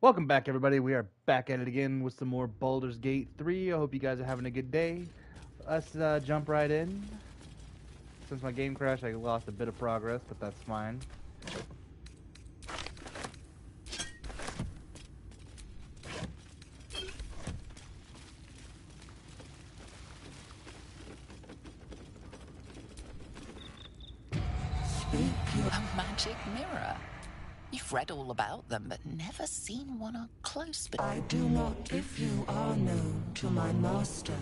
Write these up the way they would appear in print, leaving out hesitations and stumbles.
Welcome back, everybody. We are back at it again with some more Baldur's Gate 3. I hope you guys are having a good day. Let's jump right in. Since my game crashed, I lost a bit of progress, but that's fine. A magic mirror. You've read all about them, but never seen one up close. But I do not if you are known to my master.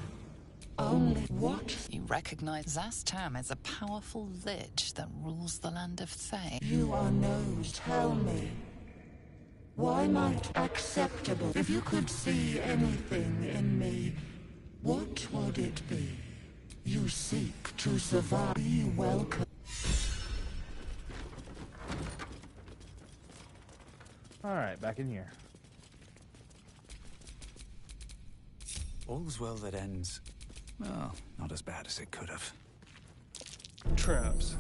Only what you recognize Zastam as a powerful lich that rules the land of Thay. you are known, tell me. Why might acceptable? If you could see anything in me, what would it be? You seek to survive. Be welcome. Alright, back in here. All's well that ends. Well, not as bad as it could have. Traps.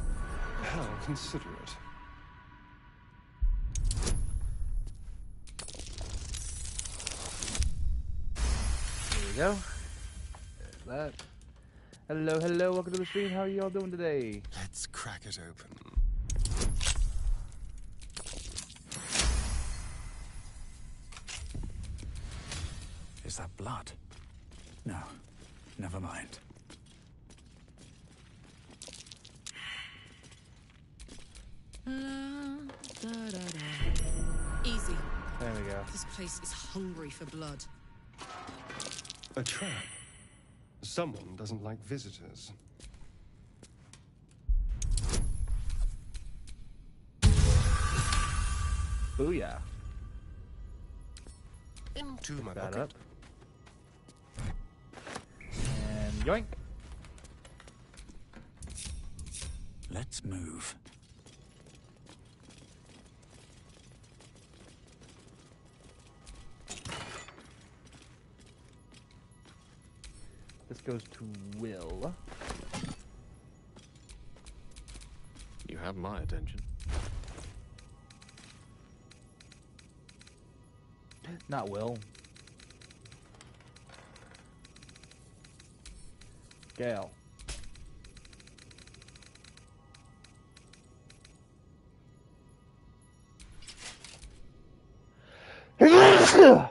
How considerate. There we go. There's that. Hello, hello, welcome to the stream. How are you all doing today? Let's crack it open. Is that blood? No, never mind. Easy. There we go. This place is hungry for blood. A trap. Someone doesn't like visitors. Booyah. Into my That pocket. up. And yoink. Let's move. This goes to Will. You have my attention. Not Will. Gale. Ugh.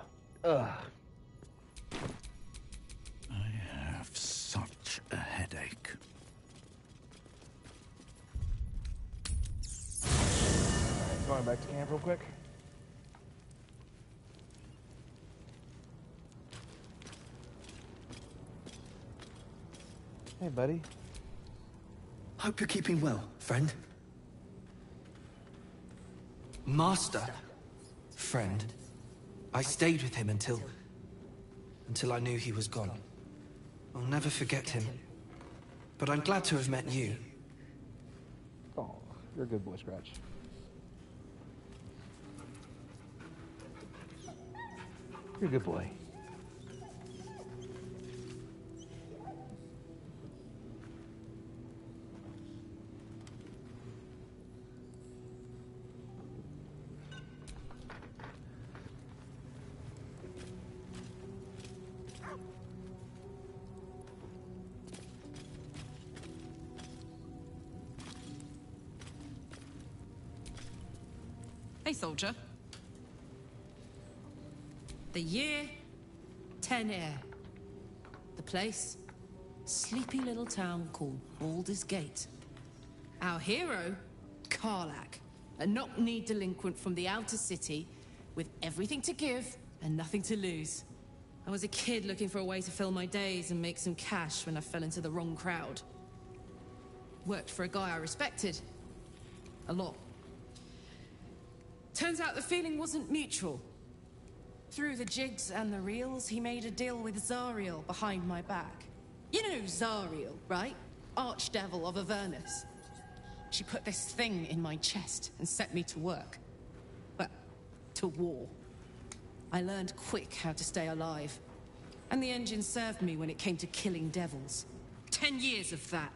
I have such a headache. Going back to camp real quick. Hey, buddy. Hope you're keeping well, friend. Master. Friend. I stayed with him until I knew he was gone. I'll never forget him. But I'm glad to have met you. Oh, you're a good boy, Scratch. You're a good boy. Hey, soldier. The year, 10 air. The place, sleepy little town called Baldur's Gate. Our hero, Karlach, a knock-kneed delinquent from the outer city with everything to give and nothing to lose. I was a kid looking for a way to fill my days and make some cash when I fell into the wrong crowd. Worked for a guy I respected. A lot. Turns out the feeling wasn't mutual. Through the jigs and the reels, he made a deal with Zariel behind my back. You know Zariel, right? Archdevil of Avernus. She put this thing in my chest and set me to work. Well, to war. I learned quick how to stay alive. And the engine served me when it came to killing devils. 10 years of that.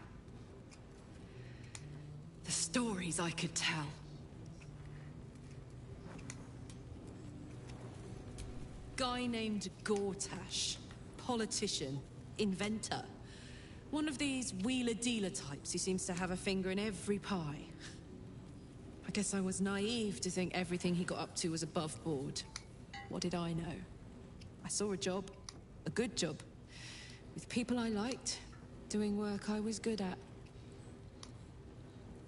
The stories I could tell. guy named Gortash. Politician. Inventor. One of these wheeler-dealer types who seems to have a finger in every pie. I guess I was naive to think everything he got up to was above board. What did I know? I saw a job. A good job. With people I liked. Doing work I was good at.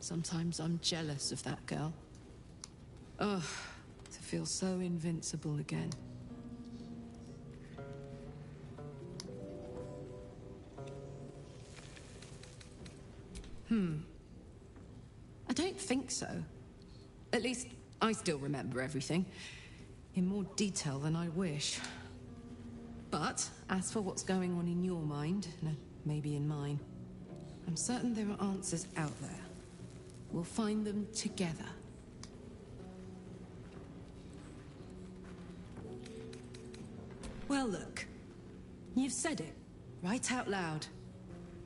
Sometimes I'm jealous of that girl. Ugh, to feel so invincible again. I don't think so. At least, I still remember everything. In more detail than I wish. But, as for what's going on in your mind, and maybe in mine, I'm certain there are answers out there. We'll find them together. Well, look. You've said it, right out loud.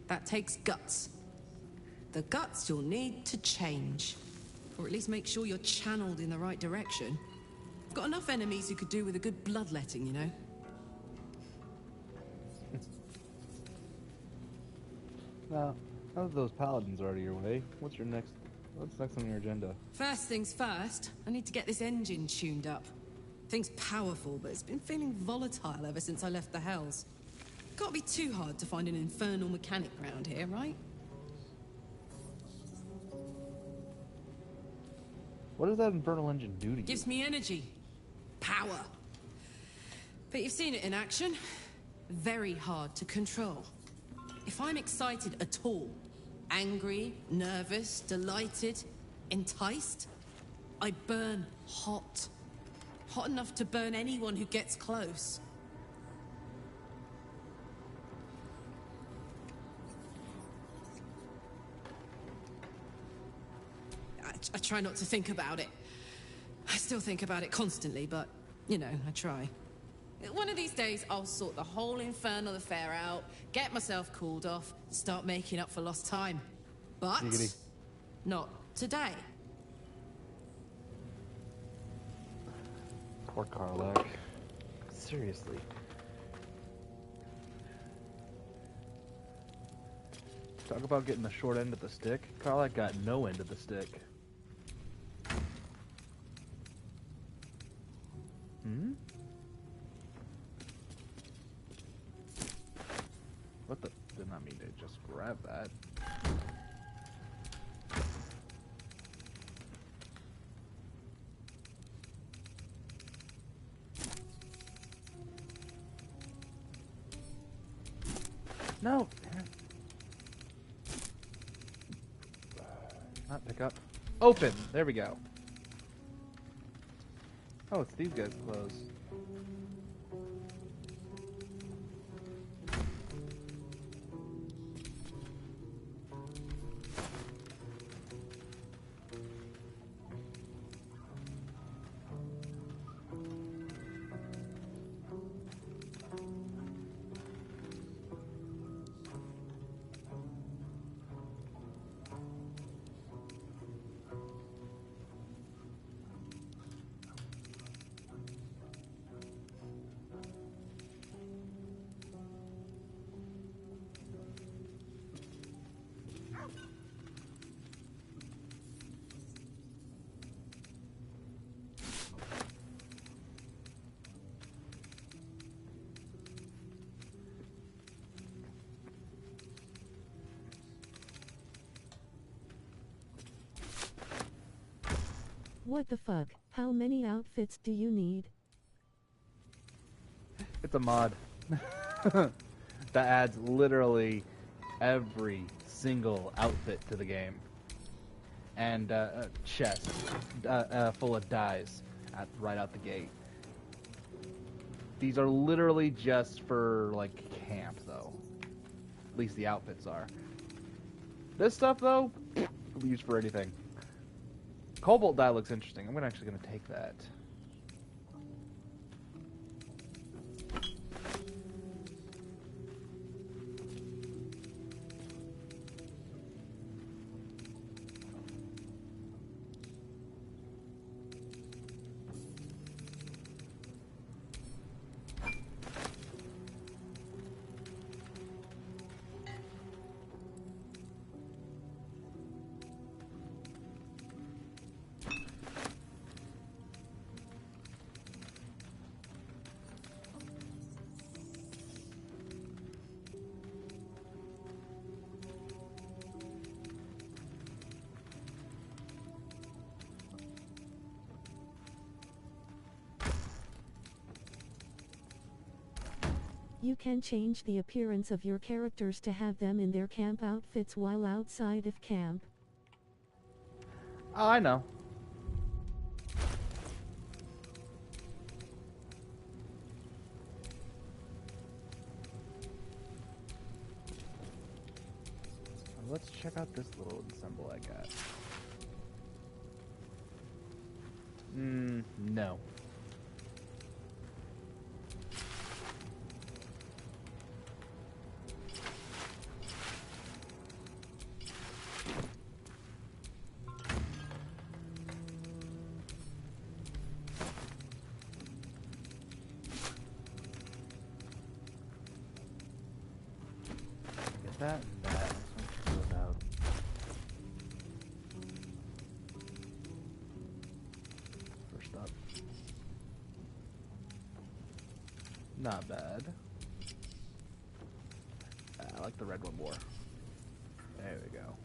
That takes guts. The guts you'll need to change. Or at least make sure you're channeled in the right direction. I've got enough enemies who could do with a good bloodletting, you know? Now that those paladins are out of your way, what's next on your agenda? First things first, I need to get this engine tuned up. Thing's powerful, but it's been feeling volatile ever since I left the Hells. Can't be too hard to find an infernal mechanic around here, right? What does that infernal engine do to you? Gives me energy. Power. But you've seen it in action. Very hard to control. If I'm excited at all, angry, nervous, delighted, enticed, I burn hot. Hot enough to burn anyone who gets close. I try not to think about it. I still think about it constantly, but, you know, I try. One of these days, I'll sort the whole infernal affair out, get myself cooled off, start making up for lost time. But Giggity. not today. Poor Karlak. Seriously. Talk about getting the short end of the stick. Karlak got no end of the stick. Hmm? What the? Did not mean to just grab that. No! Not pick up. Open! There we go. Oh, it's these guys' clothes. What the fuck? How many outfits do you need? It's a mod. That adds literally every single outfit to the game. And a chest full of dyes right out the gate. These are literally just for, like, camp, though. At least the outfits are. This stuff, though, can be used for anything. Cobalt dye looks interesting. I'm actually going to take that. You can change the appearance of your characters to have them in their camp outfits while outside of camp. Oh, I know. Let's check out this little symbol I got. No. Get that and that. Let's check those out. First up. Not bad. I like the red one more. There we go.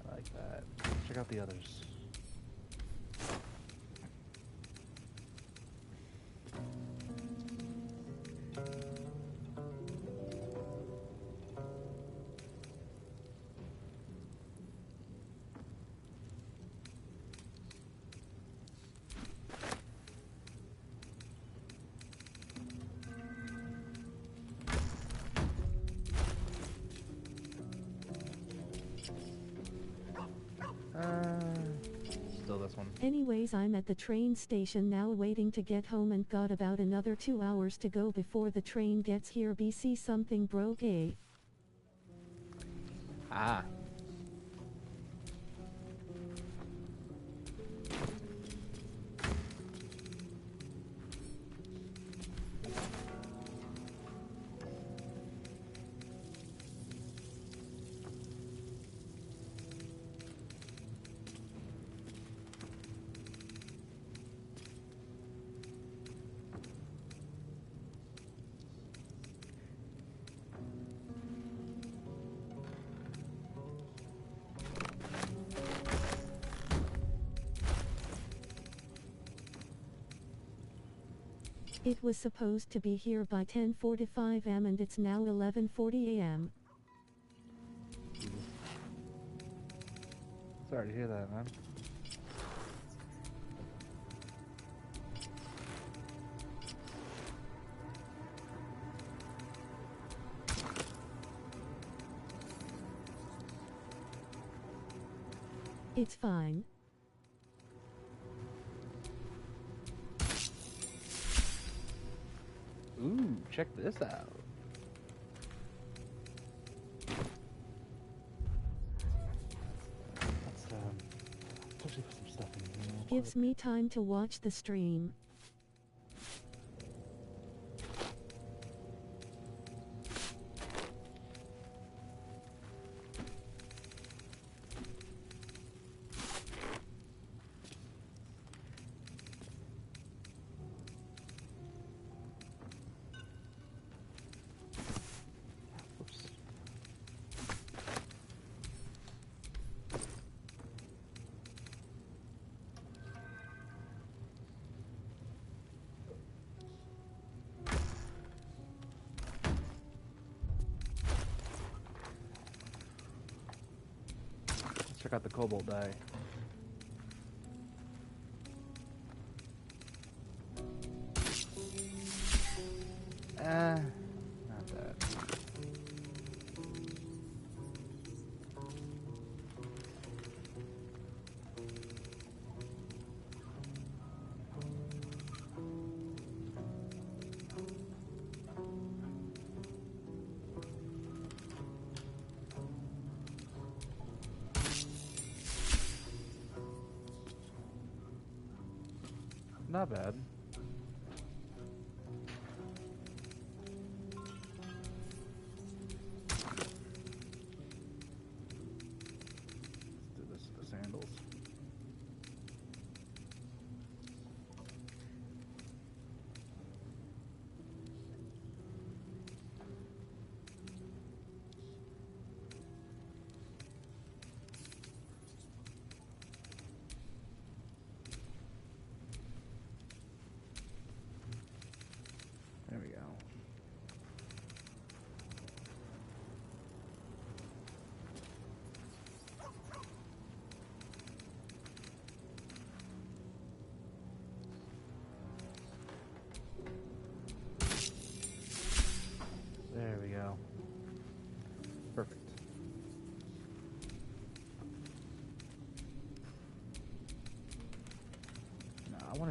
I like that. Let's check out the others. Still this one. Anyways, I'm at the train station now waiting to get home and got about another 2 hours to go before the train gets here. BC something broke, eh? Ah. It was supposed to be here by 10:45 am and it's now 11:40 am. Sorry to hear that, man. It's fine. Ooh, check this out. Let's actually put some stuff in here real Gives quick. me time to watch the stream. Oops. Let's check out the cobalt die. Not bad. Not bad. Let's do this with the sandals.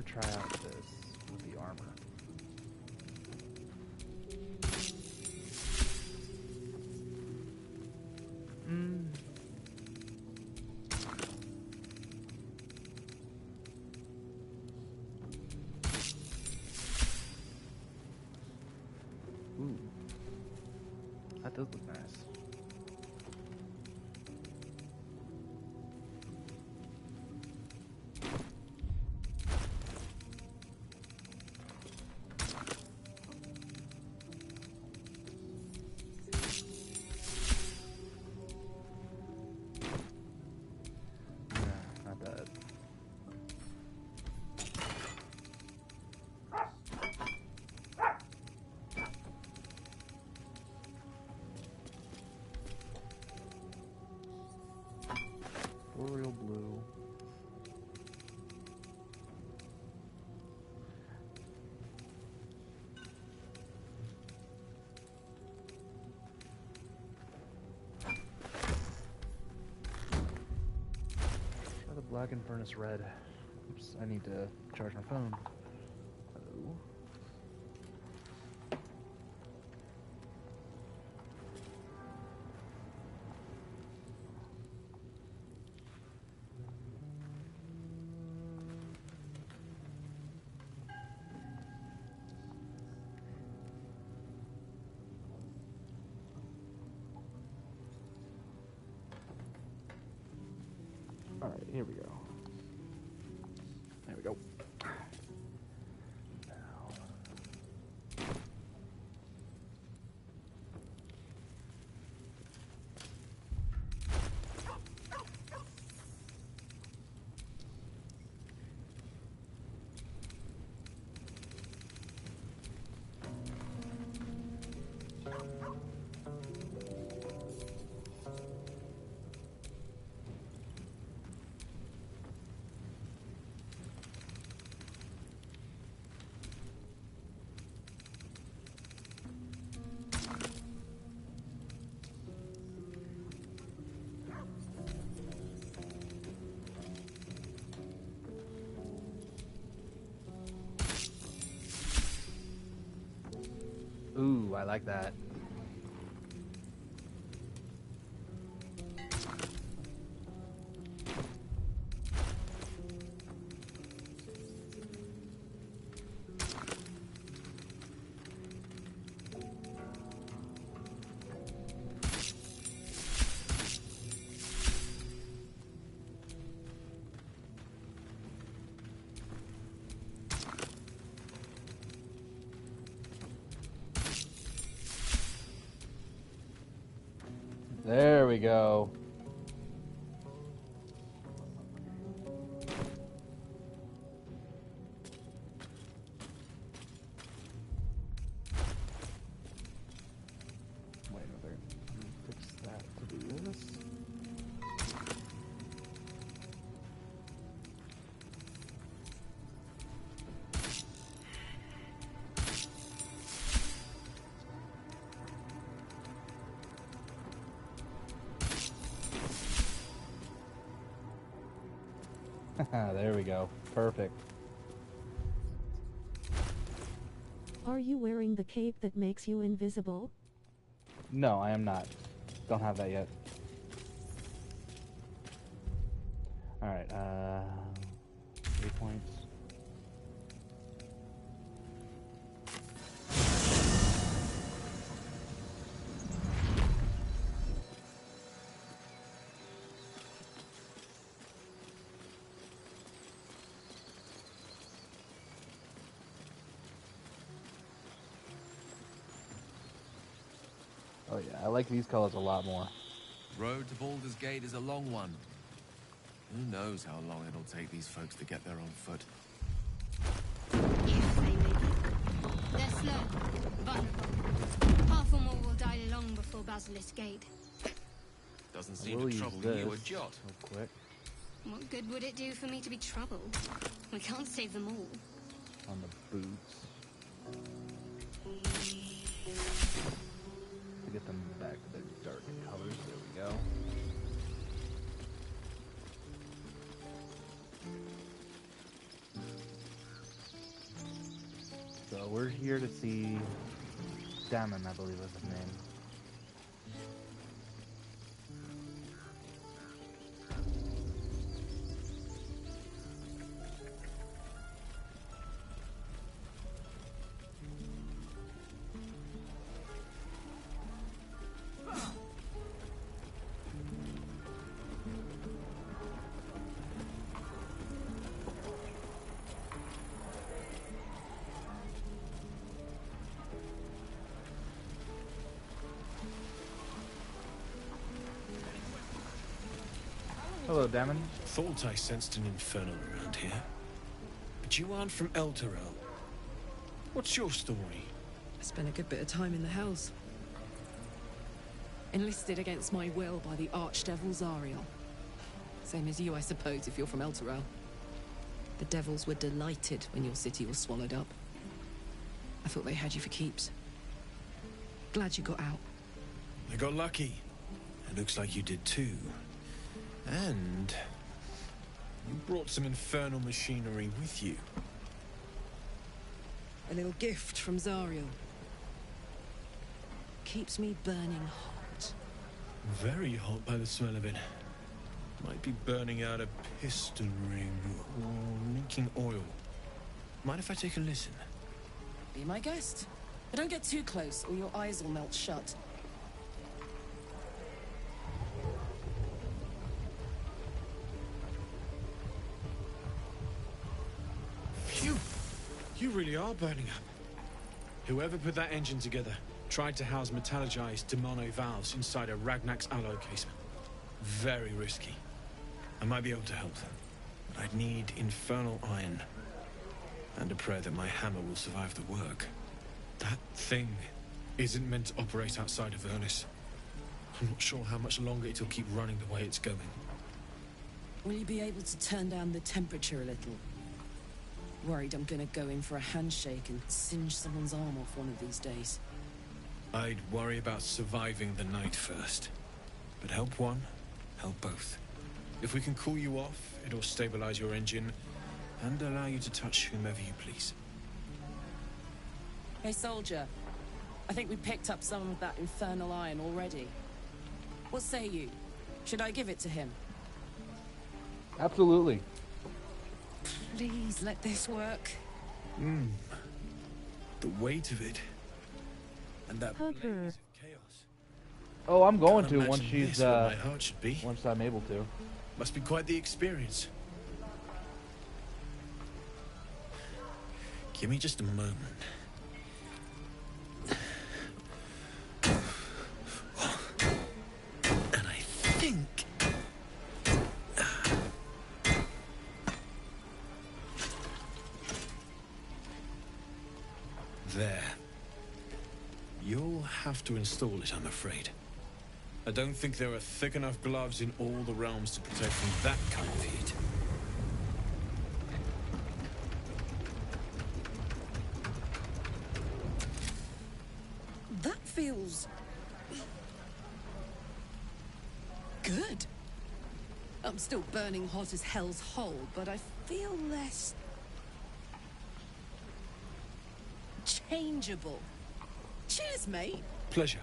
try out this with the armor. Ooh. That does look nice. Not bad. Royal blue. Try the black and furnace red. Oops, I need to charge my phone. Hello. All right, here we go. There we go. Ooh, I like that. There we go. Wait a second. Let me fix that to do this. There we go. Perfect. Are you wearing the cape that makes you invisible? No, I am not. Don't have that yet. Alright, 3 points. Oh yeah, I like these colors a lot more. Road to Baldur's Gate is a long one. Who knows how long it'll take these folks to get there on foot. Yes, they may be. They're slow, vulnerable. Half or more will die long before Basilisk Gate. Doesn't seem to trouble you a jot. Real quick. What good would it do for me to be troubled? We can't save them all. On the boots. To get them back to their dark colors. There we go. So we're here to see Damon, I believe is his name. Hello, Damon. Thought I sensed an infernal around here. But you aren't from Elturel. What's your story? I spent a good bit of time in the Hells. Enlisted against my will by the Archdevil Zariel. Same as you, I suppose, if you're from Elturel. The Devils were delighted when your city was swallowed up. I thought they had you for keeps. Glad you got out. I got lucky. It looks like you did too. And you brought some infernal machinery with you. A little gift from Zariel. Keeps me burning hot. Very hot by the smell of it. Might be burning out a piston ring or leaking oil. Mind if I take a listen? Be my guest. But don't get too close or your eyes will melt shut. Phew! You really are burning up. Whoever put that engine together tried to house metallogized Demano valves inside a Ragnak's alloy casement. Very risky. I might be able to help, but I'd need infernal iron. And a prayer that my hammer will survive the work. That thing isn't meant to operate outside of Ernest. I'm not sure how much longer it'll keep running the way it's going. Will you be able to turn down the temperature a little? Worried I'm gonna go in for a handshake and singe someone's arm off one of these days. I'd worry about surviving the night first. But help one, help both. If we can cool you off, it'll stabilize your engine and allow you to touch whomever you please. Hey, soldier. I think we picked up some of that infernal iron already. What say you? Should I give it to him? Absolutely. Please let this work. The weight of it. And that blaze Hugger. of chaos. Oh, I'm going Can't to once imagine she's this where my heart should be. once I'm able to. Must be quite the experience. Give me just a moment. And I think... There. You'll have to install it, I'm afraid. I don't think there are thick enough gloves in all the realms to protect from that kind of heat. That feels... good. I'm still burning hot as hell's hole, but I feel less... changeable. Cheers, mate. Pleasure.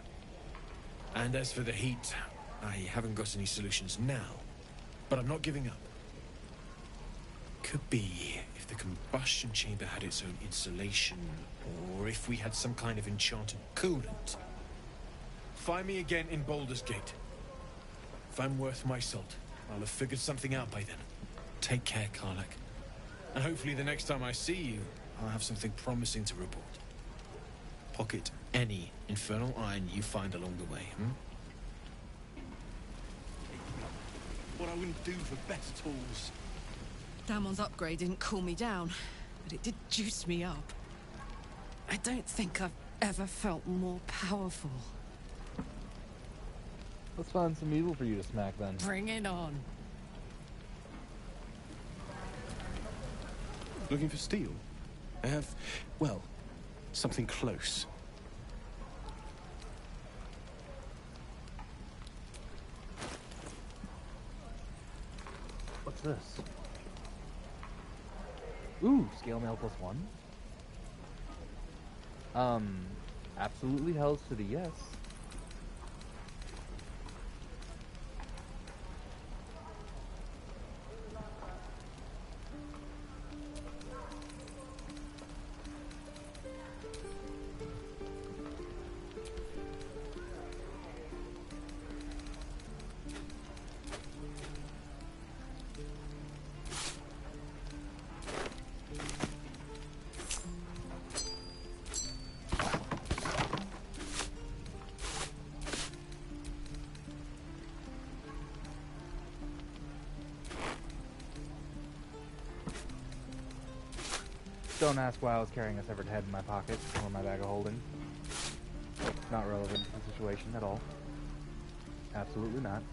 And as for the heat, I haven't got any solutions now, but I'm not giving up. Could be if the combustion chamber had its own insulation, or if we had some kind of enchanted coolant. Find me again in Baldur's Gate. If I'm worth my salt, I'll have figured something out by then. Take care, Karlak. And hopefully the next time I see you, I'll have something promising to report. Pocket any infernal iron you find along the way, What I wouldn't do for better tools. Damon's upgrade didn't cool me down, but it did juice me up. I don't think I've ever felt more powerful. Let's find some evil for you to smack then. Bring it on. Looking for steel? I have, well, something close. What's this? Ooh, scale mail +1. Absolutely hells to the yes. Don't ask why I was carrying a severed head in my pocket or my bag of holding. It's not relevant to the situation at all. Absolutely not.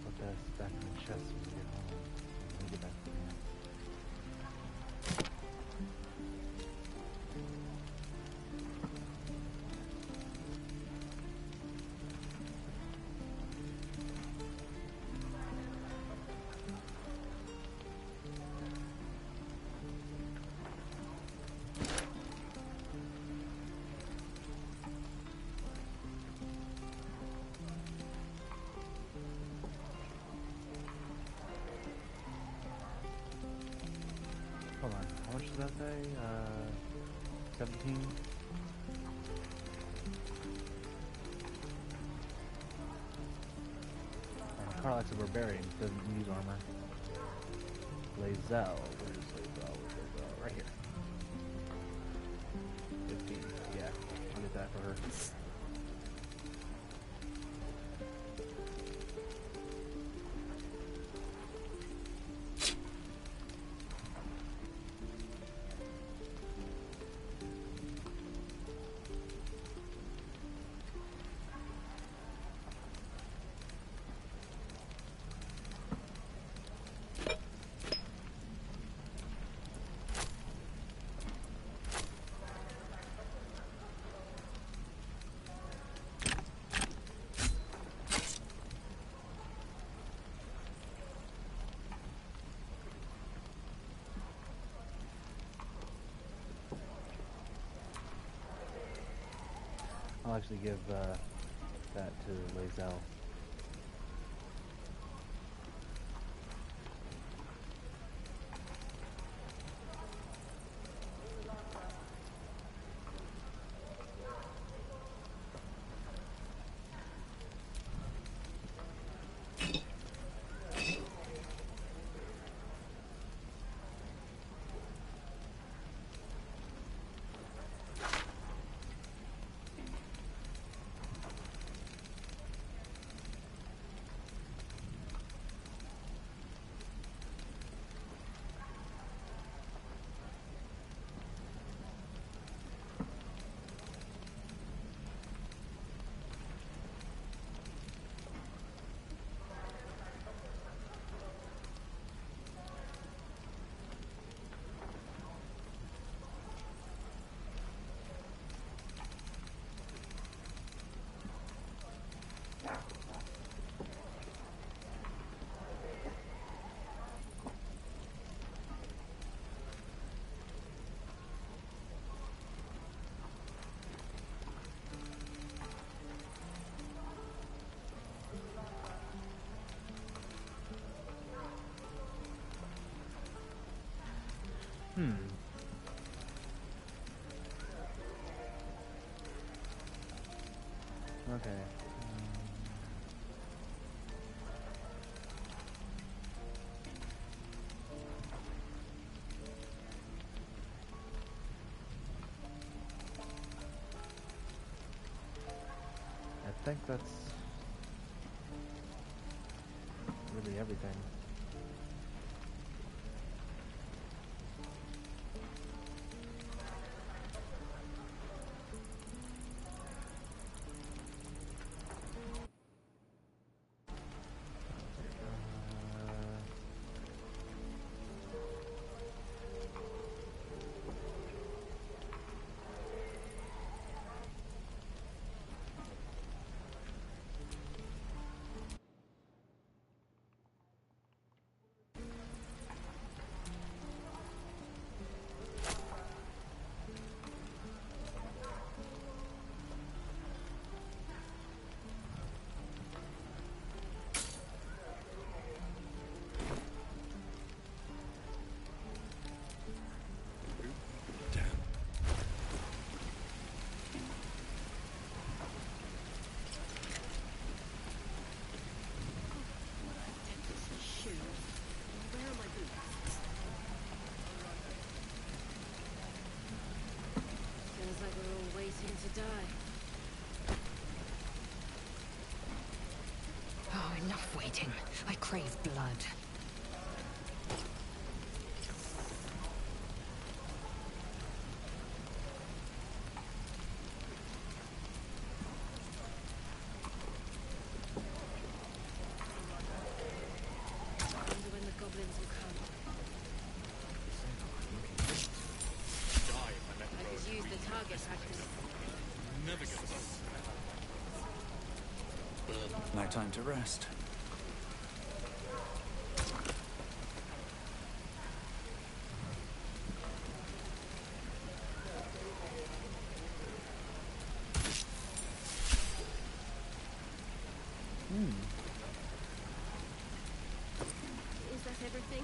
Put this back in the chest when we get home. Let me get back to the camp. Hold on, how much did that say? 17? Karlach's a barbarian, doesn't use armor. Lae'zel, where's Lae'zel? Where's Lae'zel? Right here. 15, yeah, I'll get that for her. I'll actually give that to Lae'zel. Okay. I think that's really everything. Feels like we're all waiting to die. Oh, enough waiting. I crave blood. Wonder when the goblins will come. I could use the target practice. Never gets us. No time to rest. Is that everything?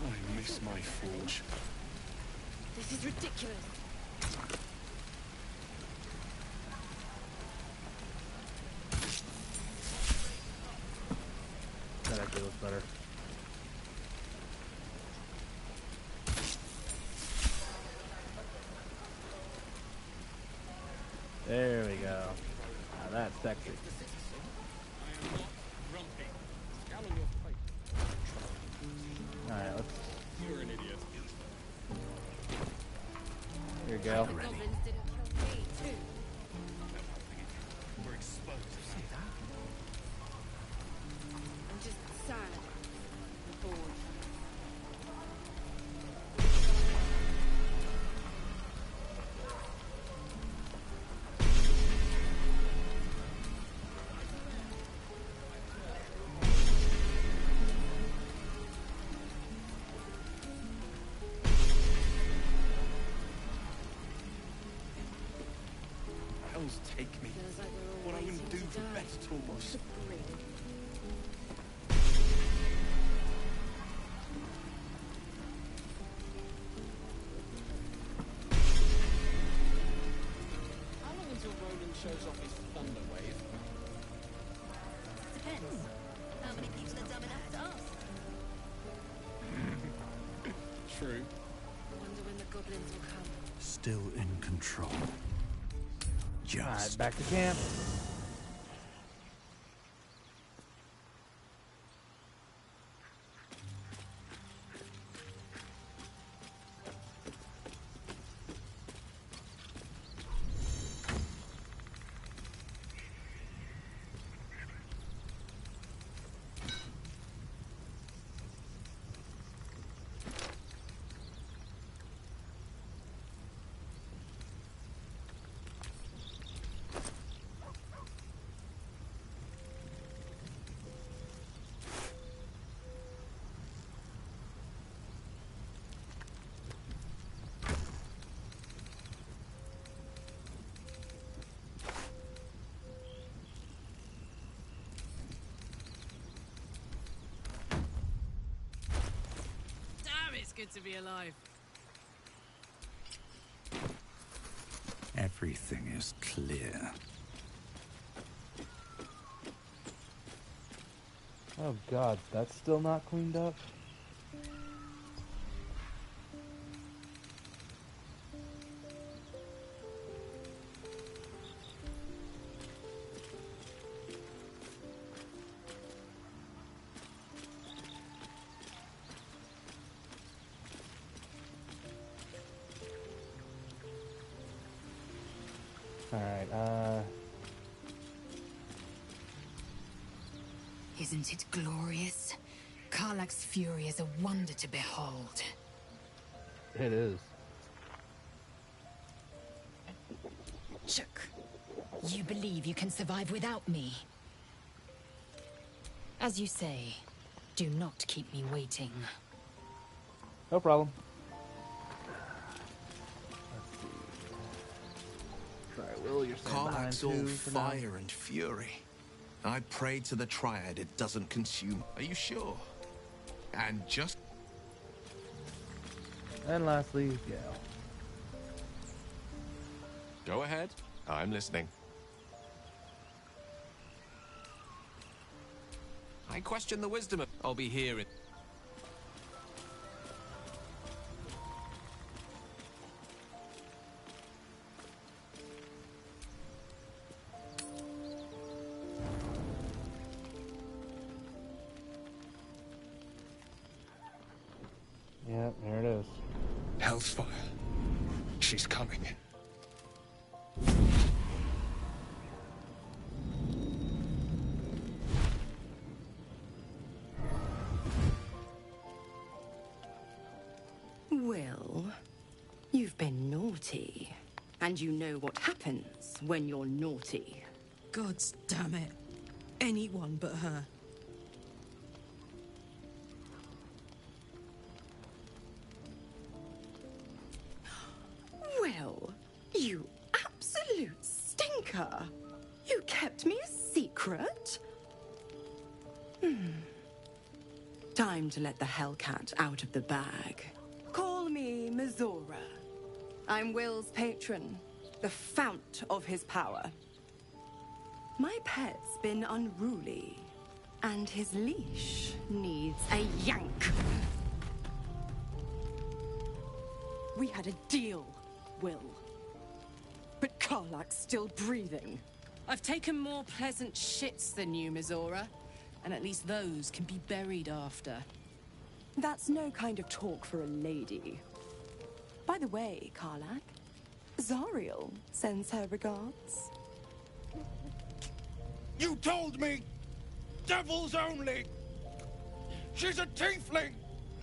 I miss my forge. This is ridiculous. That actually looks better. There we go. Now that's sexy. Alright, let's... You're an idiot. Here we go. The goblins didn't kill me, too. We're exposed. See that? I'm just sad and bored. Hells take me. Feels like we're all What I waiting wouldn't do to for die. better tools. How long until Roland shows off his thunder wave? Depends. How many people are dumb enough to ask? True. Wonder when the goblins will come. Still in control. Alright, Just. back to camp. Damn, it's good to be alive. Everything is clear. Oh god, that's still not cleaned up? Alright, Isn't it glorious? Karlach's fury is a wonder to behold. it is. Shook, you believe you can survive without me? As you say, do not keep me waiting. No problem. Let's see. Sorry, Will, you're staying behind Karlach's all too for now. fire and fury. I pray to the Triad it doesn't consume. Are you sure? And just... And lastly, Gale. Go ahead. I'm listening. I question the wisdom of... I'll be here in... Yep, there it is. Hellfire. She's coming. Will, you've been naughty. And you know what happens when you're naughty. Gods damn it. Anyone but her. Will, you absolute stinker. You kept me a secret? Time to let the Hellcat out of the bag. Call me Mizora. I'm Will's patron, the fount of his power. My pet's been unruly, and his leash needs a yank. We had a deal, Will. But Karlach's still breathing. I've taken more pleasant shits than you, Mizora. And at least those can be buried after. That's no kind of talk for a lady. By the way, Karlach, Zariel sends her regards. You told me! Devils only! She's a tiefling,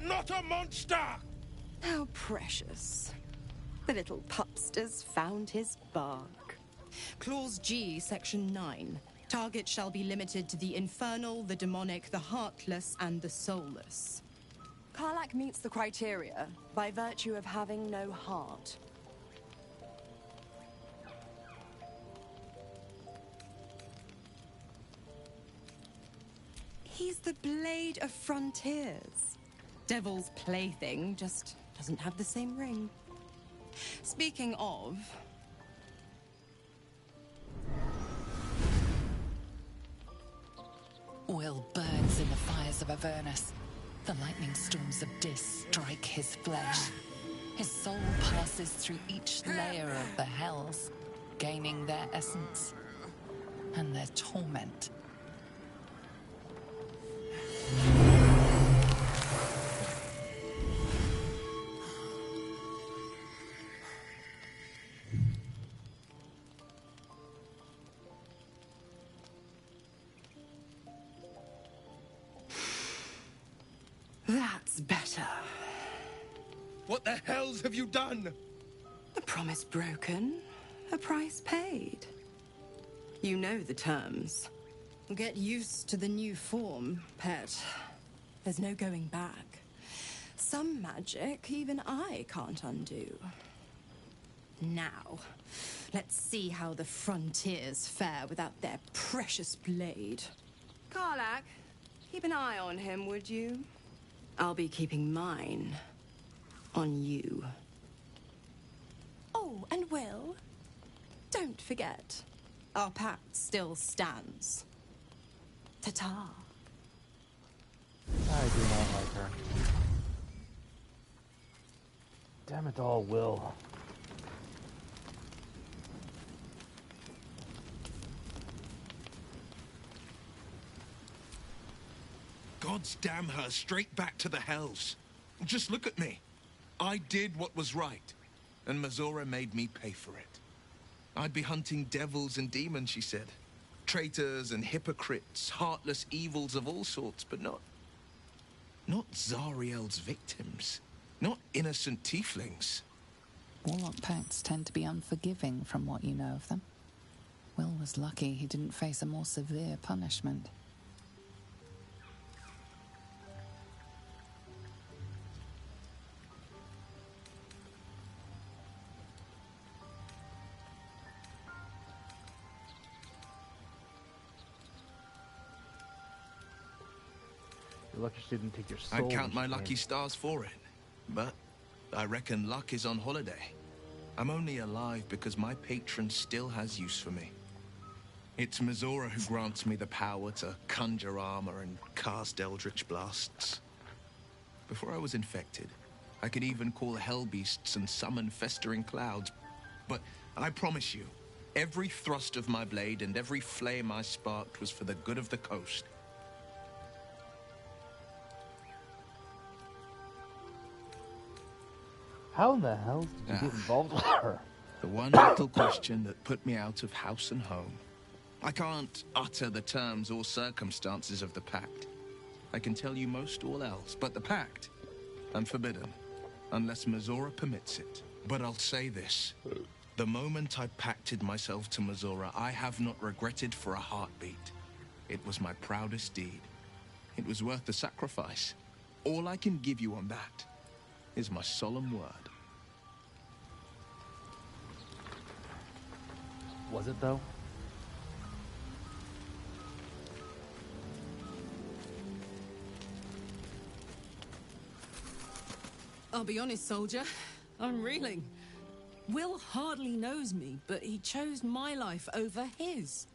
not a monster! How precious. The little pupster's found his bark. Clause G, Section 9. Target shall be limited to the infernal, the demonic, the heartless, and the soulless. Karlach meets the criteria by virtue of having no heart. He's the Blade of Frontiers. Devil's plaything, just doesn't have the same ring. Speaking of... Will burns in the fires of Avernus. The lightning storms of Dis strike his flesh. His soul passes through each layer of the hells, gaining their essence and their torment. That's better. What the hells have you done? A promise broken, a price paid. You know the terms. Get used to the new form, pet. There's no going back. Some magic even I can't undo. Now, let's see how the frontiers fare without their precious blade. Karlach, keep an eye on him, would you? I'll be keeping mine on you. Oh, and Will, don't forget, our pact still stands. Ta-ta. I do not like her. Damn it all, Will. God's damn her straight back to the hells. Just look at me. I did what was right, and Mazora made me pay for it. I'd be hunting devils and demons, she said. Traitors and hypocrites, heartless evils of all sorts, but not Zariel's victims. Not innocent tieflings. Warlock pacts tend to be unforgiving from what you know of them. Will was lucky he didn't face a more severe punishment. You're lucky she didn't take your soul. I'd count my lucky stars for it, but I reckon luck is on holiday. I'm only alive because my patron still has use for me. It's Mazora who grants me the power to conjure armor and cast eldritch blasts. Before I was infected, I could even call hell beasts and summon festering clouds. But I promise you, every thrust of my blade and every flame I sparked was for the good of the coast. How in the hell did you get involved with her? The one little question that put me out of house and home. I can't utter the terms or circumstances of the pact. I can tell you most all else, but the pact, I'm forbidden, unless Mazora permits it. But I'll say this. The moment I pacted myself to Mazora, I have not regretted for a heartbeat. It was my proudest deed. It was worth the sacrifice. All I can give you on that is my solemn word. Was it though? I'll be honest, soldier. I'm reeling. Will hardly knows me, but he chose my life over his.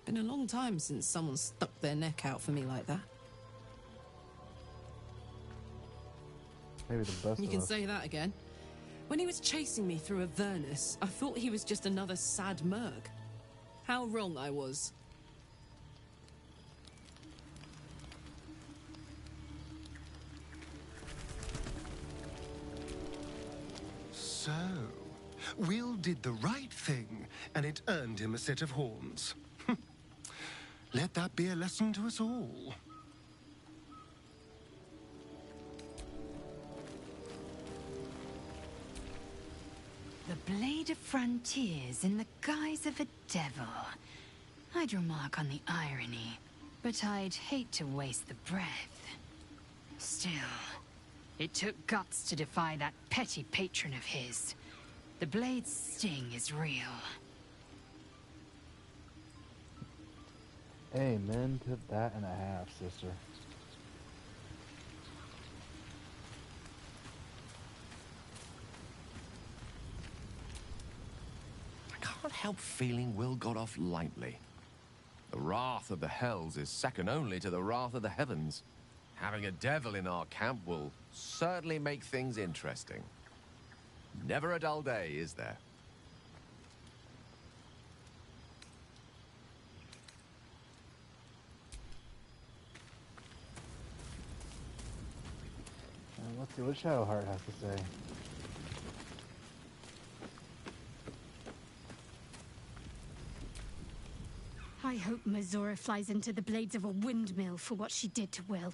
Been a long time since someone stuck their neck out for me like that. Maybe the best You of can us. say that again. When he was chasing me through Avernus, I thought he was just another sad merc. How wrong I was. So, Will did the right thing, and it earned him a set of horns. Let that be a lesson to us all. The Blade of Frontiers in the guise of a devil. I'd remark on the irony, but I'd hate to waste the breath. Still, it took guts to defy that petty patron of his. The Blade's sting is real. Amen to that and a half, sister. I can't help feeling Will got off lightly. The wrath of the hells is second only to the wrath of the heavens. Having a devil in our camp will certainly make things interesting. Never a dull day, is there? Let's see what Shadowheart has to say. I hope Mazora flies into the blades of a windmill for what she did to Will.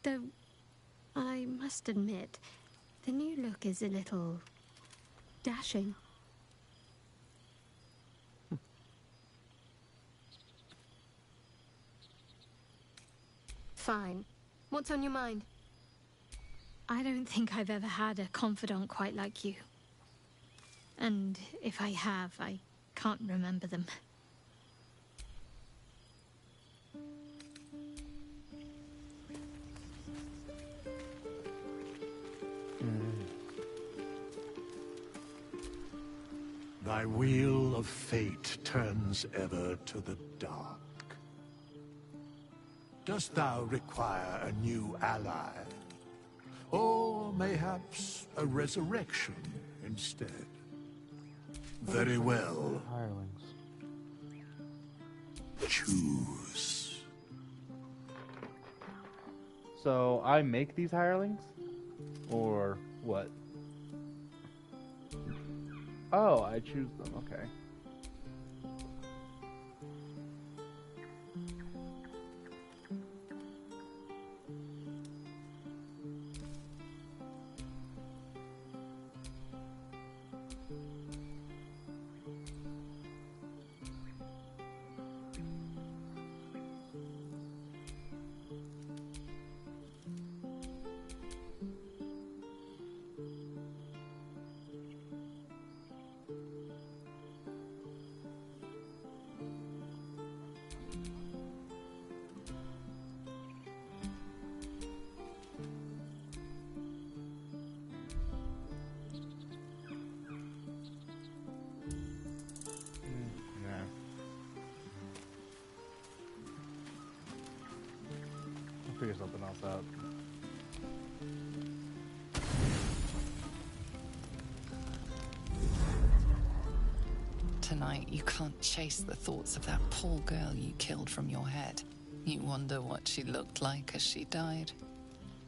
Though, I must admit, the new look is a little dashing. Fine. What's on your mind? I don't think I've ever had a confidant quite like you. And if I have, I can't remember them. Thy wheel of fate turns ever to the dark. Dost thou require a new ally? Or mayhaps a resurrection instead? Very well. Hirelings. Choose. So I make these hirelings? Or what? Oh, I choose them, okay. Figure something else out. Tonight, you can't chase the thoughts of that poor girl you killed from your head. You wonder what she looked like as she died.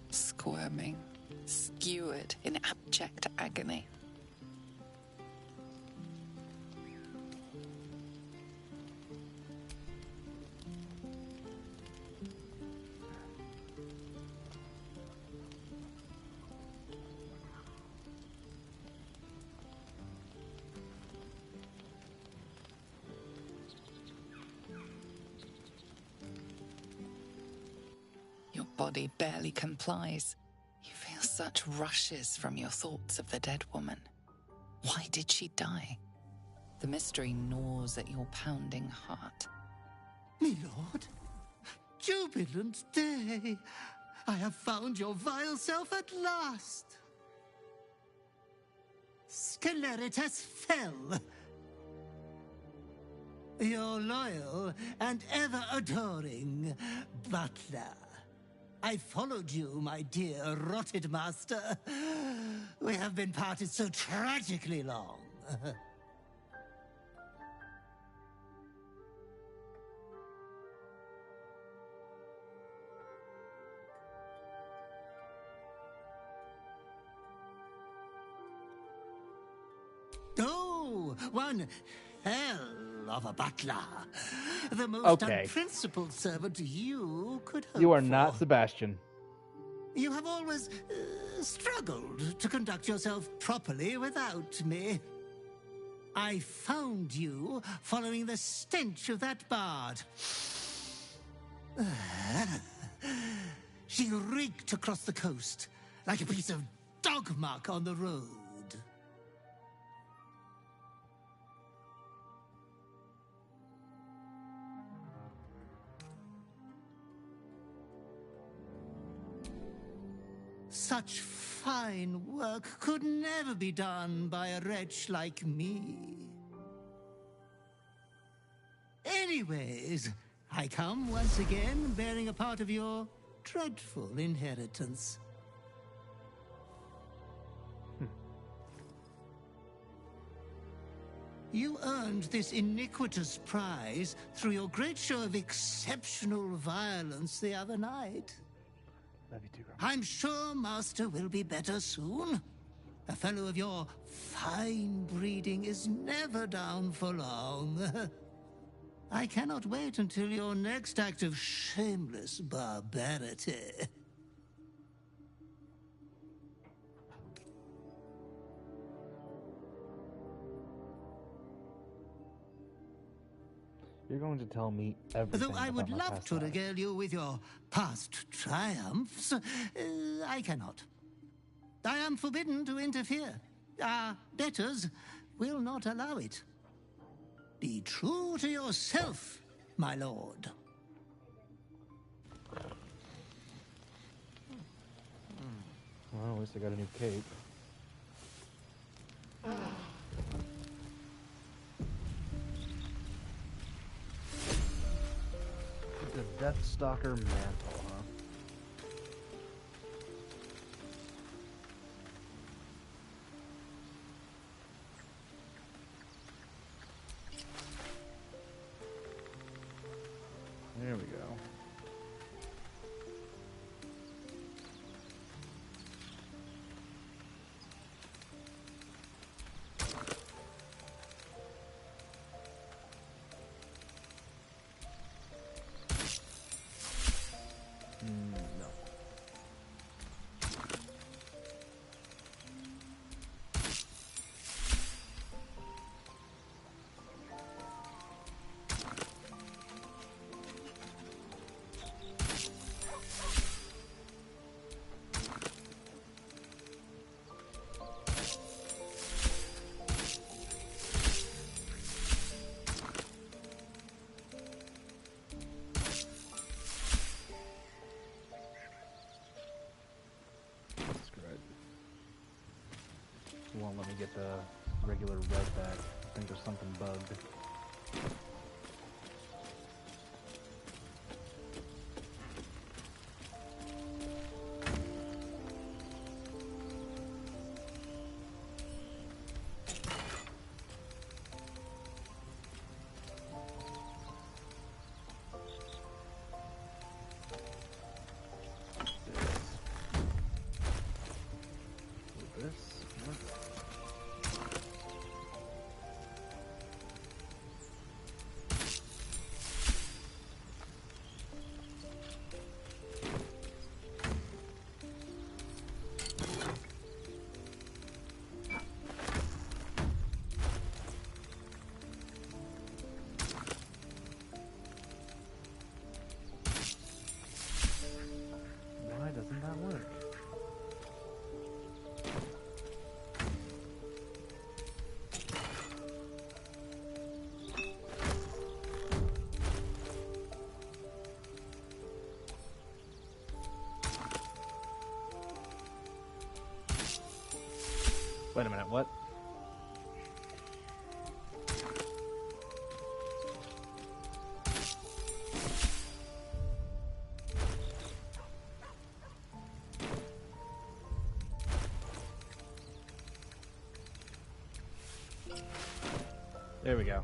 Squirming, skewered in abject agony. Your body barely complies. You feel such rushes from your thoughts of the dead woman. Why did she die? The mystery gnaws at your pounding heart. Me lord, jubilant day! I have found your vile self at last! Sceleritas fell. Your loyal and ever-adoring butler. I followed you, my dear rotted master. We have been parted so tragically long. Oh, one hell of a butler. The most unprincipled servant you could hope You are for. not Sebastian. You have always struggled to conduct yourself properly without me. I found you following the stench of that bard. She reeked across the coast like a piece of dog muck on the road. Such fine work could never be done by a wretch like me. Anyways, I come once again bearing a part of your dreadful inheritance. You earned this iniquitous prize through your great show of exceptional violence the other night. I'm sure Master will be better soon. A fellow of your fine breeding is never down for long. I cannot wait until your next act of shameless barbarity. You're going to tell me everything. Though I would about my love past to life. regale you with your past triumphs, I cannot. I am forbidden to interfere. Our betters will not allow it. Be true to yourself, my lord. Well, at least I got a new cape. Deathstalker mantle, huh? There we go. No. Won't let me get the regular red back. I think there's something bugged. Why doesn't that work? Wait a minute, what? There we go.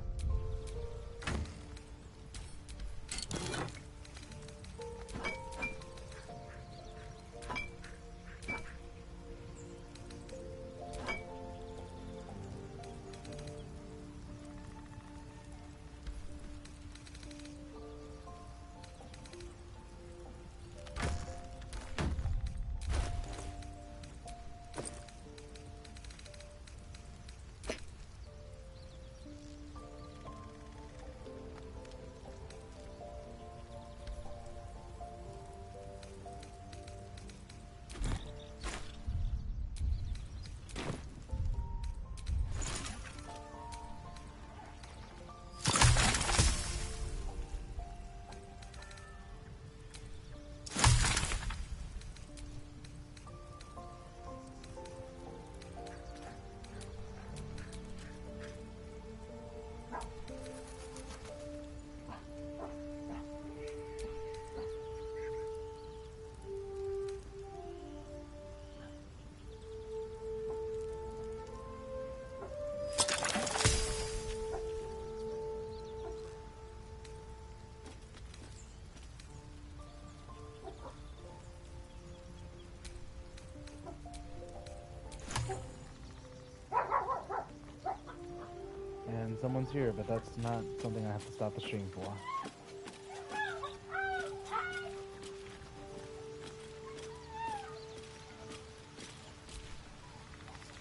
And someone's here, but that's not something I have to stop the stream for.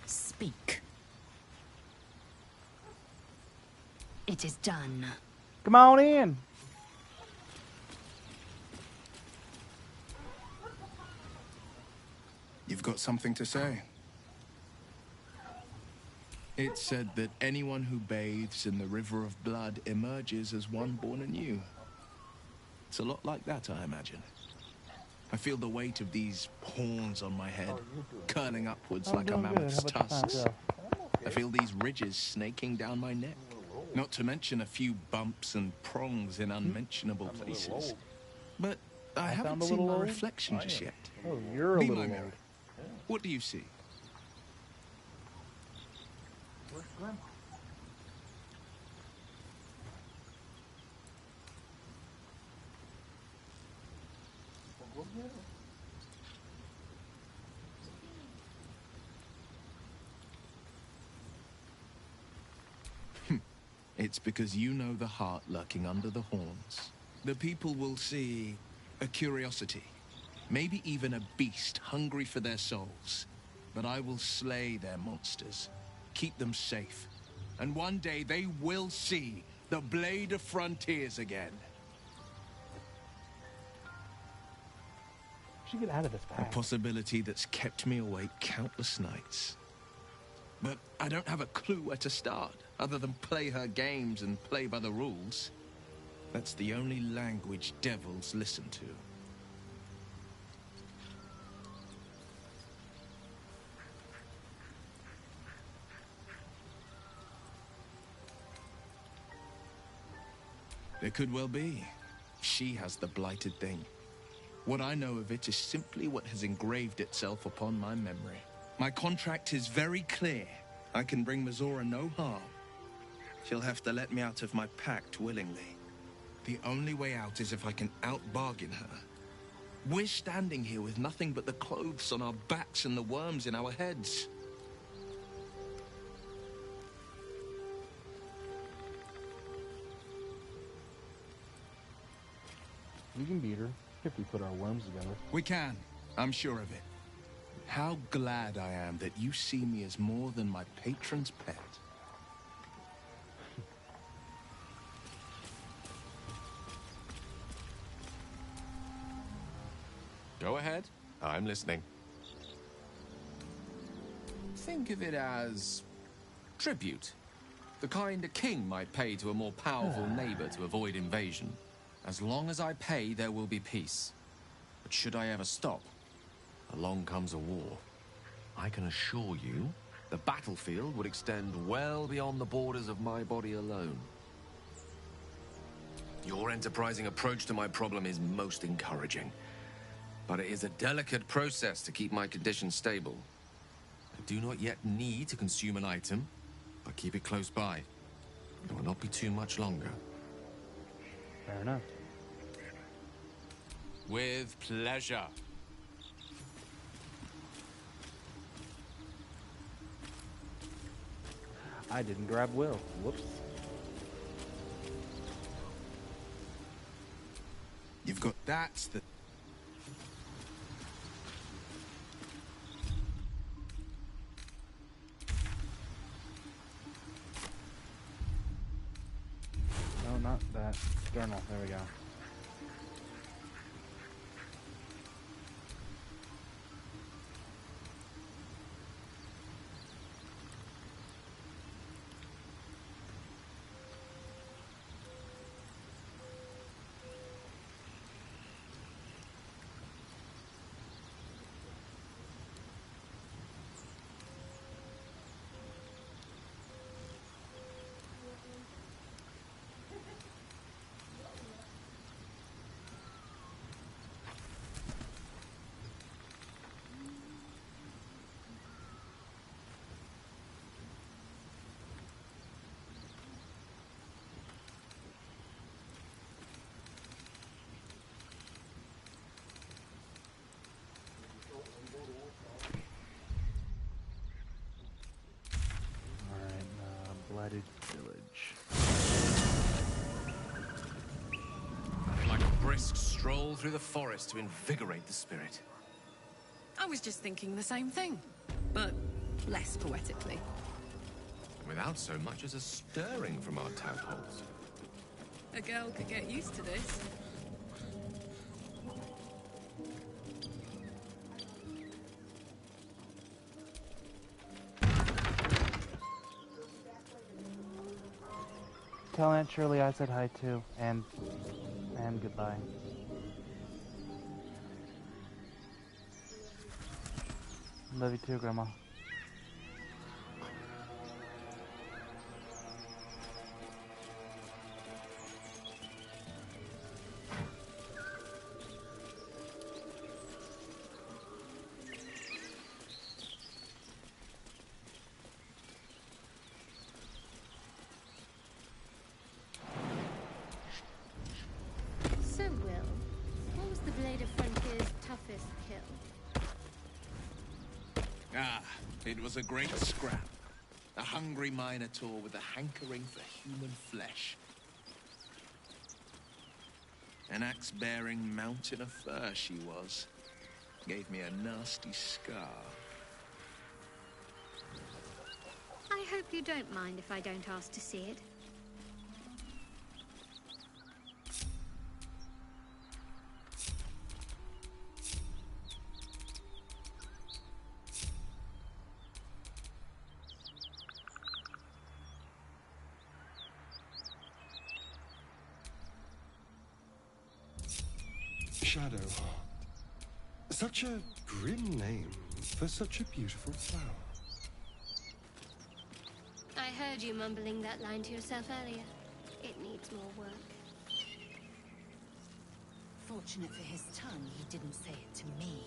Speak. It is done. Come on in. You've got something to say? It's said that anyone who bathes in the river of blood emerges as one born anew. It's a lot like that, I imagine. I feel the weight of these horns on my head, curling upwards like a mammoth's tusks. I feel these ridges snaking down my neck. Not to mention a few bumps and prongs in unmentionable places. But I haven't sound a seen little my old? reflection just yet. Oh, you're a Be little my mirror. old. What do you see? Where's Grandma? It's because you know the heart lurking under the horns. The people will see a curiosity, maybe even a beast hungry for their souls. But I will slay their monsters, keep them safe. And one day they will see the Blade of Frontiers again. We should get out of this A pack. possibility that's kept me awake countless nights. But I don't have a clue where to start, other than play her games and play by the rules. That's the only language devils listen to. There could well be. She has the blighted thing. What I know of it is simply what has engraved itself upon my memory. My contract is very clear. I can bring Mizora no harm. She'll have to let me out of my pact willingly. The only way out is if I can out-bargain her. We're standing here with nothing but the clothes on our backs and the worms in our heads. We can beat her if we put our worms together. We can. I'm sure of it. How glad I am that you see me as more than my patron's pet. Go ahead. I'm listening. Think of it as tribute. The kind a king might pay to a more powerful neighbor to avoid invasion. As long as I pay, there will be peace. But should I ever stop, along comes a war. I can assure you, the battlefield would extend well beyond the borders of my body alone. Your enterprising approach to my problem is most encouraging. But it is a delicate process to keep my condition stable. I do not yet need to consume an item, but keep it close by. It will not be too much longer. Fair enough. With pleasure. I didn't grab Will. Whoops. You've got that's the... No, not that. Journal. There we go. Blighted Village. Like a brisk stroll through the forest to invigorate the spirit. I was just thinking the same thing, but less poetically. Without so much as a stirring from our tadpoles. A girl could get used to this. Tell Aunt Shirley I said hi too, and goodbye. Love you too, Grandma. It was a great scrap. A hungry minotaur with a hankering for human flesh. An axe-bearing mountain of fur she was. Gave me a nasty scar. I hope you don't mind if I don't ask to see it. Shadowheart. Such a grim name for such a beautiful flower. I heard you mumbling that line to yourself earlier. It needs more work. Fortunate for his tongue, he didn't say it to me.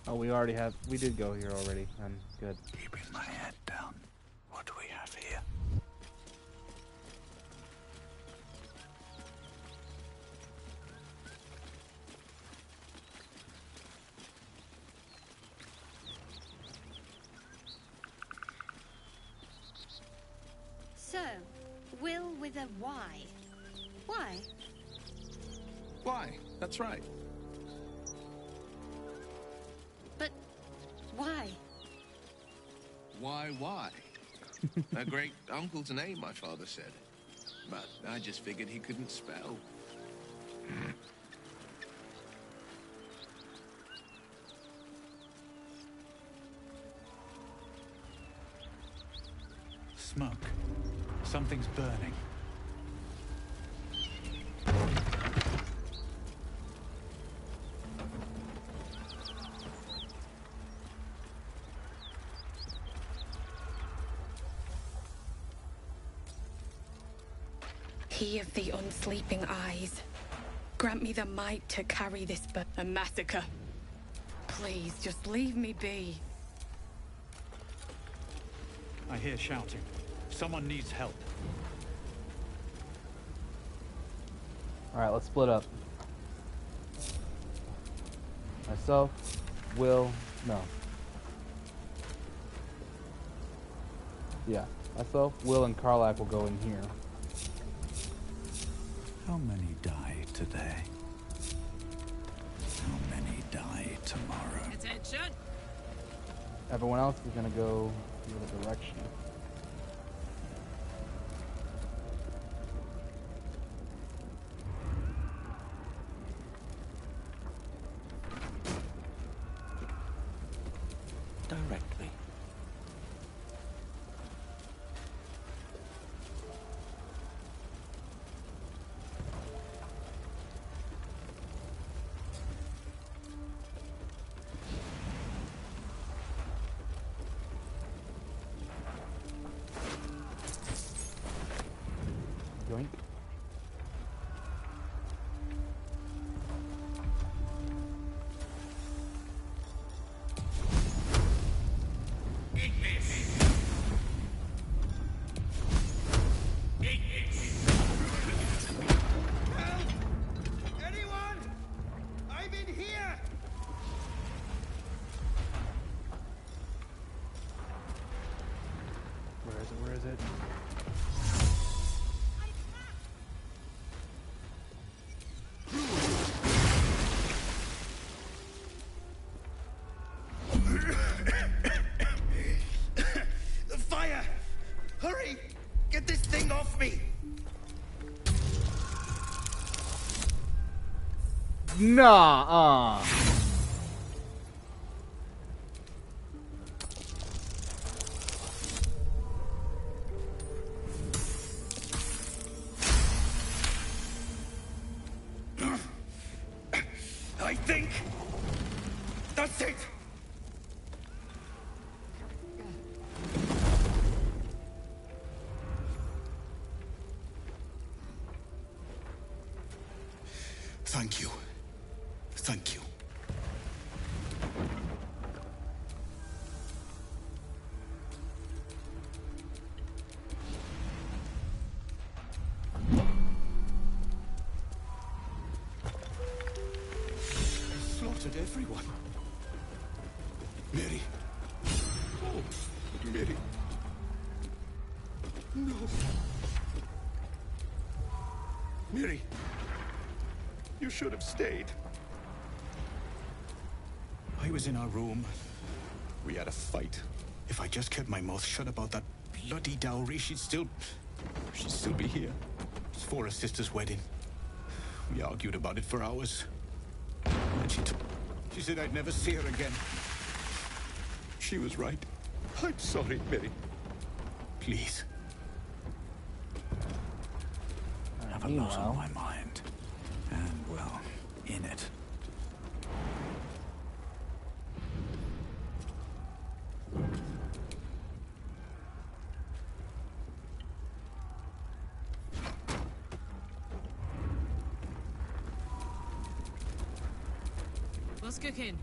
Oh, we did go here already. I'm good. Keeping my head down. What do we have here? So, Will with a Y. Why? Why? That's right. But why? Why? A great uncle's name, my father said. But I just figured he couldn't spell. Smoke. Something's burning. He of the unsleeping eyes, grant me the might to carry this a massacre. Please, just leave me be. I hear shouting. Someone needs help. Alright, let's split up. Myself, Will, no. Yeah, myself, Will, and Karlak will go in here. How many die today? How many die tomorrow? Attention! Everyone else is gonna go the other direction. Directly. Yoink. Anyone? I'm in here! Where is it? The fire! Hurry! Get this thing off me! Nah, I think that's it! Thank you. Thank you. I slaughtered everyone. Mary. Oh, Mary. No. Mary. You should have stayed. I was in our room. We had a fight. If I just kept my mouth shut about that bloody dowry, she'd still be here. It's for her sister's wedding. We argued about it for hours. And she said I'd never see her again. She was right. I'm sorry, Mary. Please. I have a lot on my mind. And, well, in it. What's cooking?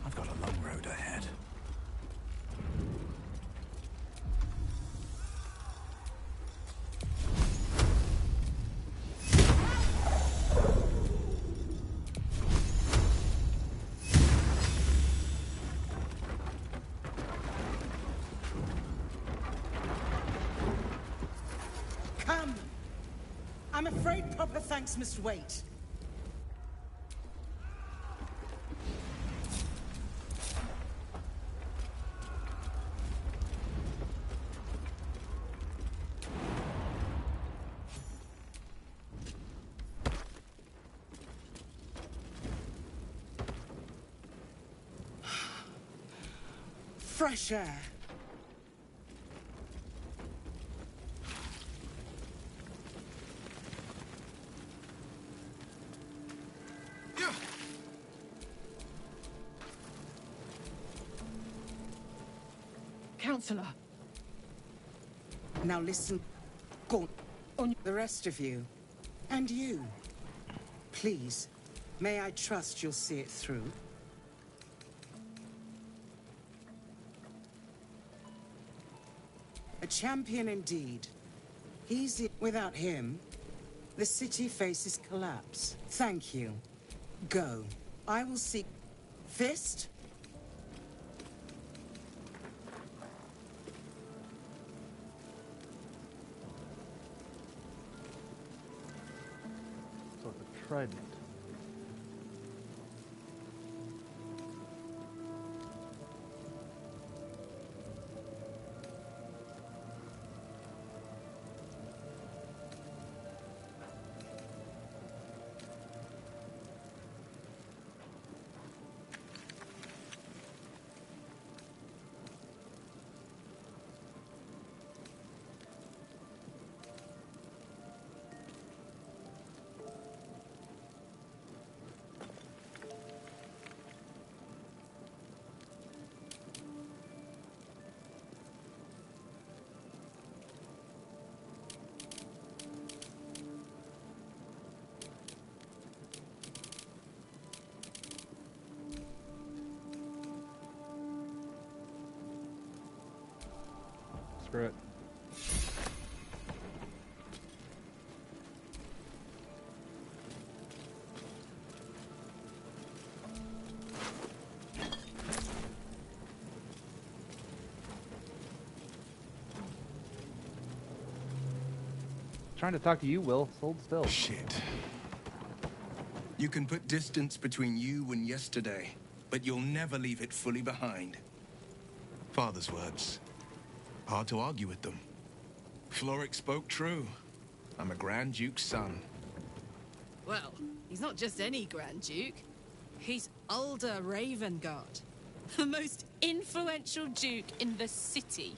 I've got a long road ahead. Come! I'm afraid proper thanks must wait. Fresh air. Counselor. Now listen. Go on, the rest of you. And you. Please, may I trust you'll see it through? A champion indeed. Without him, the city faces collapse. Thank you. Go. I will seek... Fist? So it's a trident. Screw it. Trying to talk to you, Will. Hold still. Shit. You can put distance between you and yesterday, but you'll never leave it fully behind. Father's words. Hard to argue with them. Floric spoke true. I'm a Grand Duke's son. Well, he's not just any Grand Duke. He's Ulder Ravengard, the most influential duke in the city.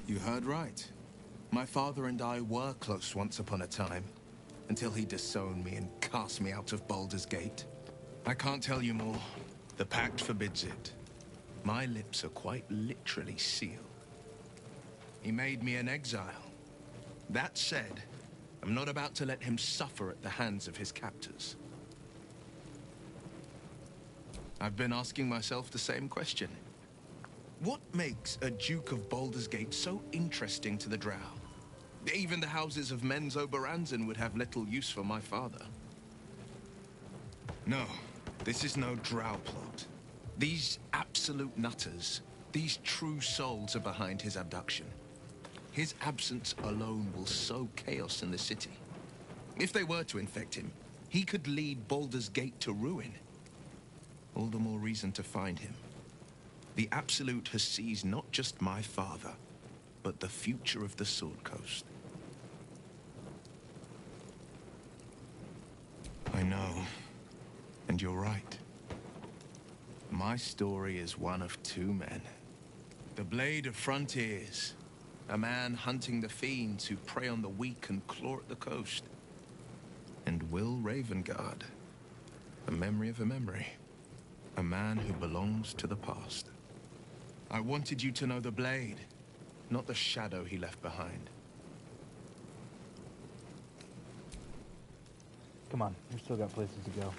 You heard right. My father and I were close once upon a time, until he disowned me and cast me out of Baldur's Gate. I can't tell you more. The pact forbids it. My lips are quite literally sealed. He made me an exile. That said, I'm not about to let him suffer at the hands of his captors. I've been asking myself the same question. What makes a Duke of Baldur's Gate so interesting to the Drow? Even the houses of Men's Oberanzen would have little use for my father. No, this is no Drow plot. These absolute nutters, these true souls are behind his abduction. His absence alone will sow chaos in the city. If they were to infect him, he could lead Baldur's Gate to ruin. All the more reason to find him. The Absolute has seized not just my father, but the future of the Sword Coast. I know, and you're right. My story is one of two men. The Blade of Frontiers, a man hunting the fiends who prey on the weak and claw at the coast. And Will Ravengard, a memory of a memory, a man who belongs to the past. I wanted you to know the Blade, not the shadow he left behind. Come on, we've still got places to go.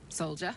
Soldier.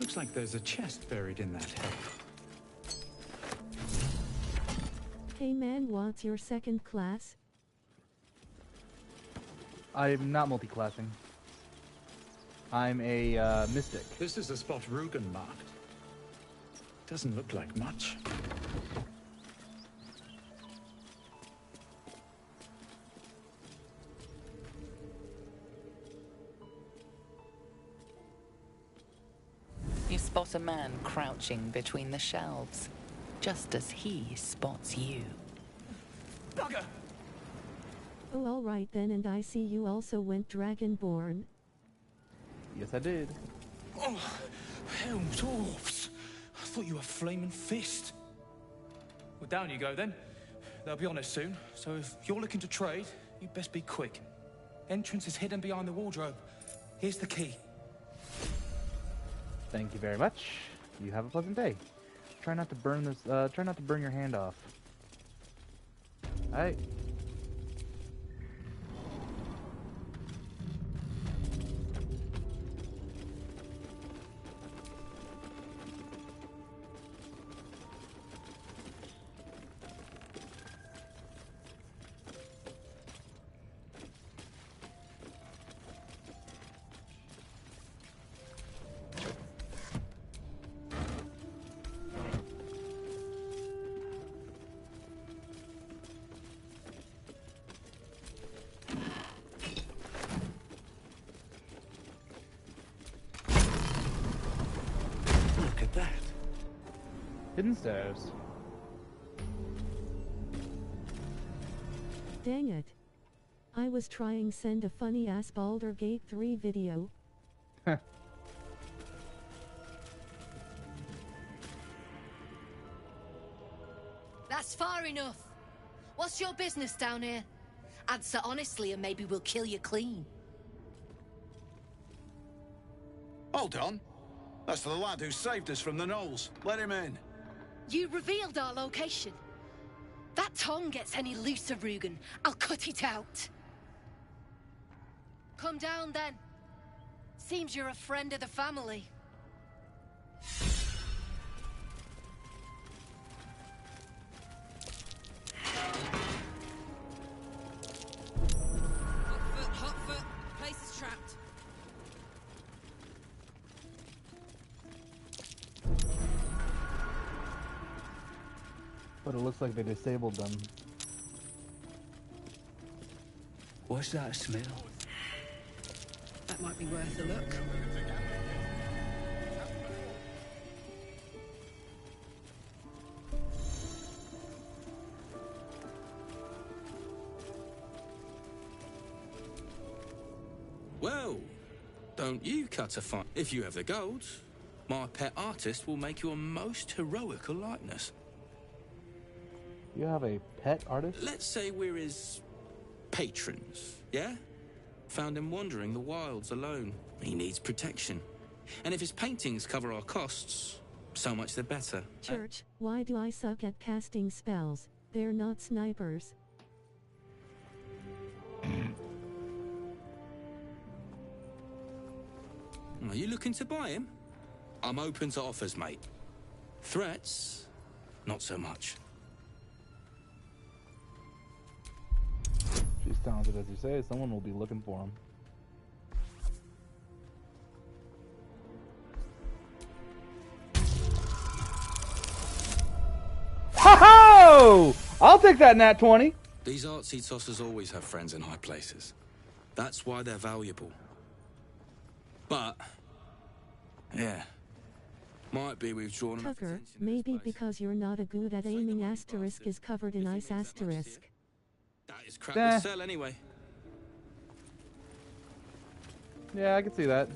Looks like there's a chest buried in that hill. Hey man, what's your second class? I'm not multi-classing. I'm a mystic. This is the spot Rugen marked. Doesn't look like much. You spot a man crouching between the shelves, just as he spots you. Bugger! Oh alright then, and I see you also went Dragonborn. Yes, I did. Oh, hell, dwarfs! I thought you were Flaming Fist. Well, down you go then. They'll be on us soon, so if you're looking to trade, you best be quick. Entrance is hidden behind the wardrobe. Here's the key. Thank you very much. You have a pleasant day. Try not to burn this. Try not to burn your hand off. Alright. at that. Hidden stairs. Dang it. I was trying send a funny ass Baldur Gate 3 video. That's far enough. What's your business down here? Answer honestly and maybe we'll kill you clean. Hold on. That's the lad who saved us from the gnolls. Let him in. You revealed our location. That tongue gets any looser, Rugen, I'll cut it out. Come down then. Seems you're a friend of the family. Hot foot. Place is trapped. But it looks like they disabled them. What's that smell? That might be worth a look. Well, don't you cut a fine. If you have the gold, my pet artist will make you a most heroical likeness. You have a pet artist? Let's say we're his patrons, yeah? Found him wandering the wilds alone. He needs protection. And if his paintings cover our costs, so much the better. Church, why do I suck at casting spells? They're not snipers. Are you looking to buy him? I'm open to offers, mate. Threats, not so much. She's talented as you say, someone will be looking for him. Ho-ho! I'll take that nat 20. These artsy tossers always have friends in high places. That's why they're valuable. But, yeah, might be we've drawn enough Tucker, attention. maybe because you're not a good at aiming asterisk is covered in ice asterisk. That is crap to sell anyway. Yeah, I can see that.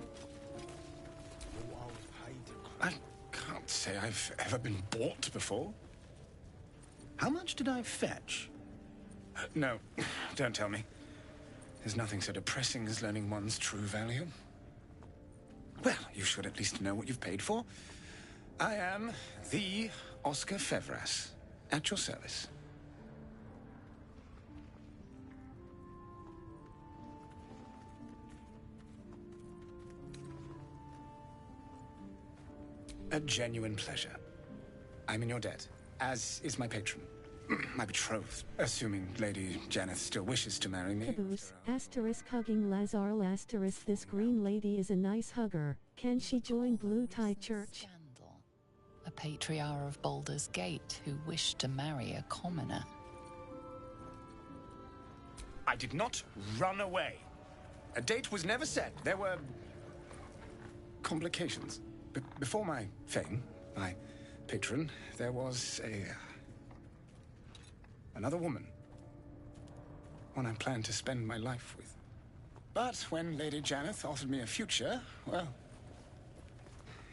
I can't say I've ever been bought before. How much did I fetch? No, don't tell me. There's nothing so depressing as learning one's true value. Well, you should at least know what you've paid for. I am the Oscar Fevras, at your service. A genuine pleasure. I'm in your debt, as is my patron. My betrothed, assuming Lady Janeth still wishes to marry me. Caboose, asterisk hugging Lazarl asterisk this green lady is a nice hugger. Can she join Blue Tie Church? A patriarch of Baldur's Gate who wished to marry a commoner. I did not run away. A date was never set. There were complications. Before my fame, my patron, there was another woman. One I planned to spend my life with. But when Lady Janeth offered me a future, well,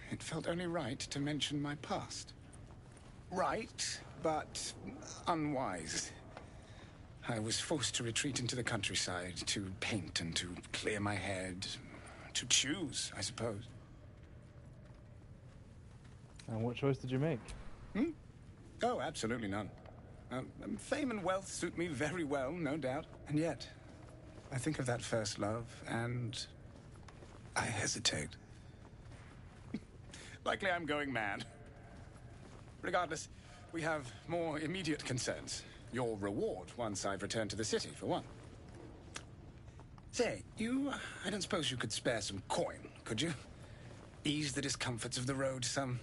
it felt only right to mention my past. Right, but unwise. I was forced to retreat into the countryside to paint and to clear my head. To choose, I suppose. And what choice did you make? Oh, absolutely none. Fame and wealth suit me very well, no doubt. And yet, I think of that first love, and I hesitate. Likely I'm going mad. Regardless, we have more immediate concerns. Your reward once I've returned to the city, for one. Say, I don't suppose you could spare some coin, could you? Ease the discomforts of the road some.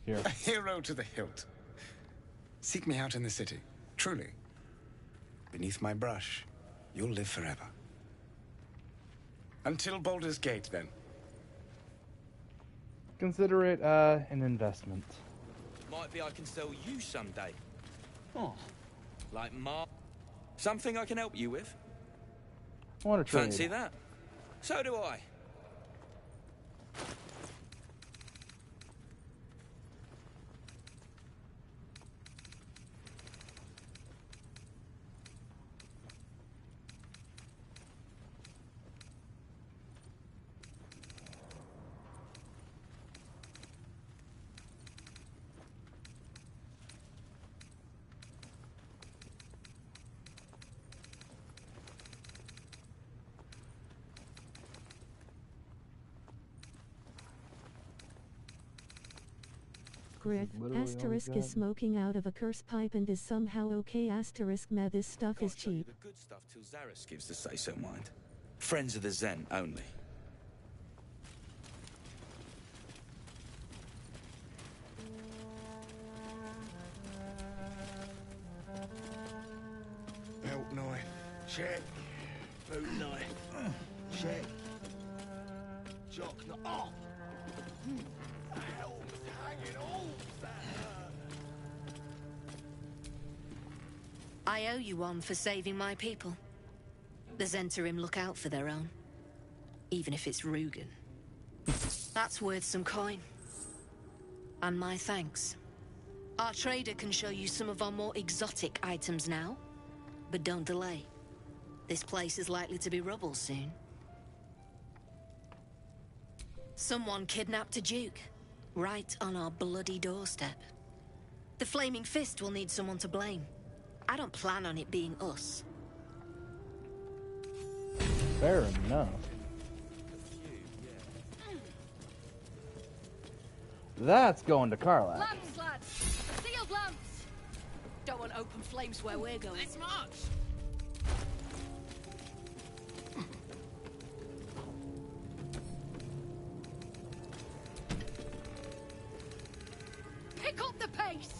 Here. A hero to the hilt. Seek me out in the city, truly. Beneath my brush, You'll live forever. Until Baldur's Gate, then. Consider it an investment. Might be I can sell you someday. Oh, like something I can help you with? I want to trade. Fancy that? So do I. Grit, asterisk is smoking out of a curse pipe and is somehow okay, asterisk meh, this stuff is cheap. The good stuff till Zaris gives the say-so, mind. Friends of the Zen only. Belt knife. Check. Boot knife. Check. Jock knife. Oh! Helm's hanging all that hurt. I owe you one for saving my people. The Zentarim look out for their own. Even if it's Rugen. That's worth some coin. And my thanks. Our trader can show you some of our more exotic items now. But don't delay. This place is likely to be rubble soon. Someone kidnapped a duke. Right on our bloody doorstep. The Flaming Fist will need someone to blame. I don't plan on it being us. Fair enough. That's going to Karlach. Lamps, lads! Sealed lamps! Don't want open flames where we're going. Let's march! Pick up the pace!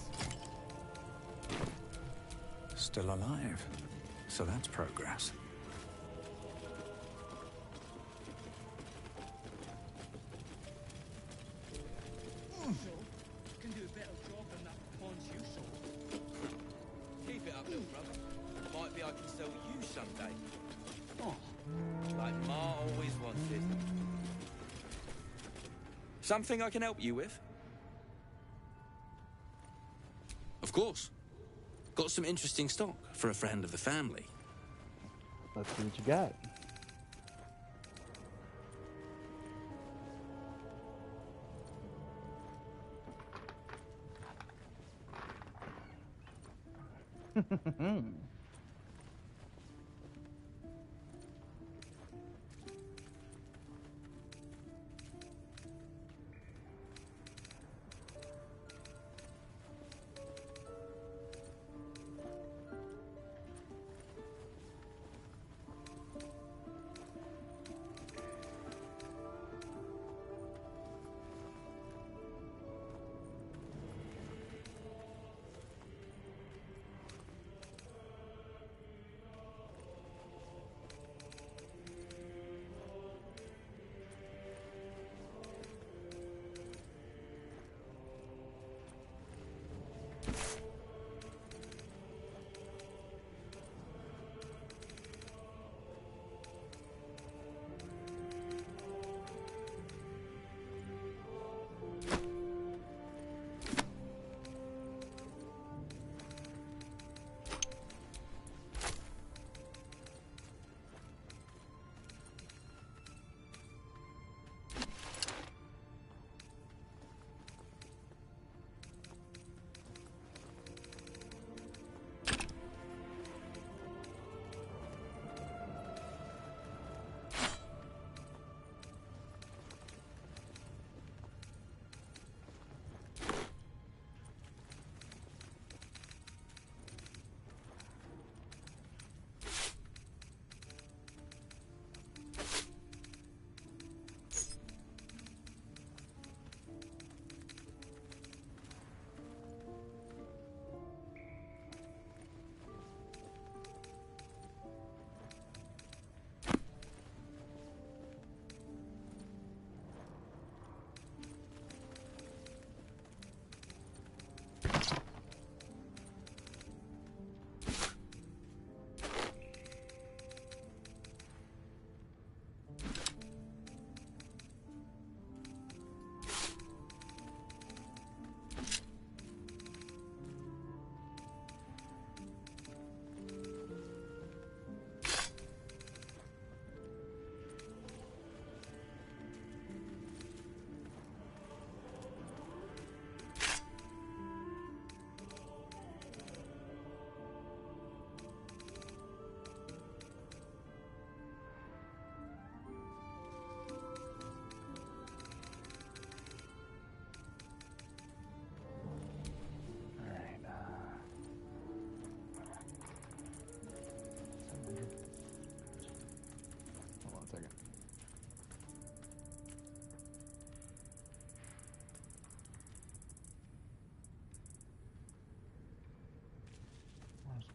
Still alive. So that's progress. Can do a better job than that pawn's you saw. Keep it up, little brother. Might be I can sell you someday. Oh, like Ma always wanted. Something I can help you with? Of course. Got some interesting stock for a friend of the family. Let's see what you got.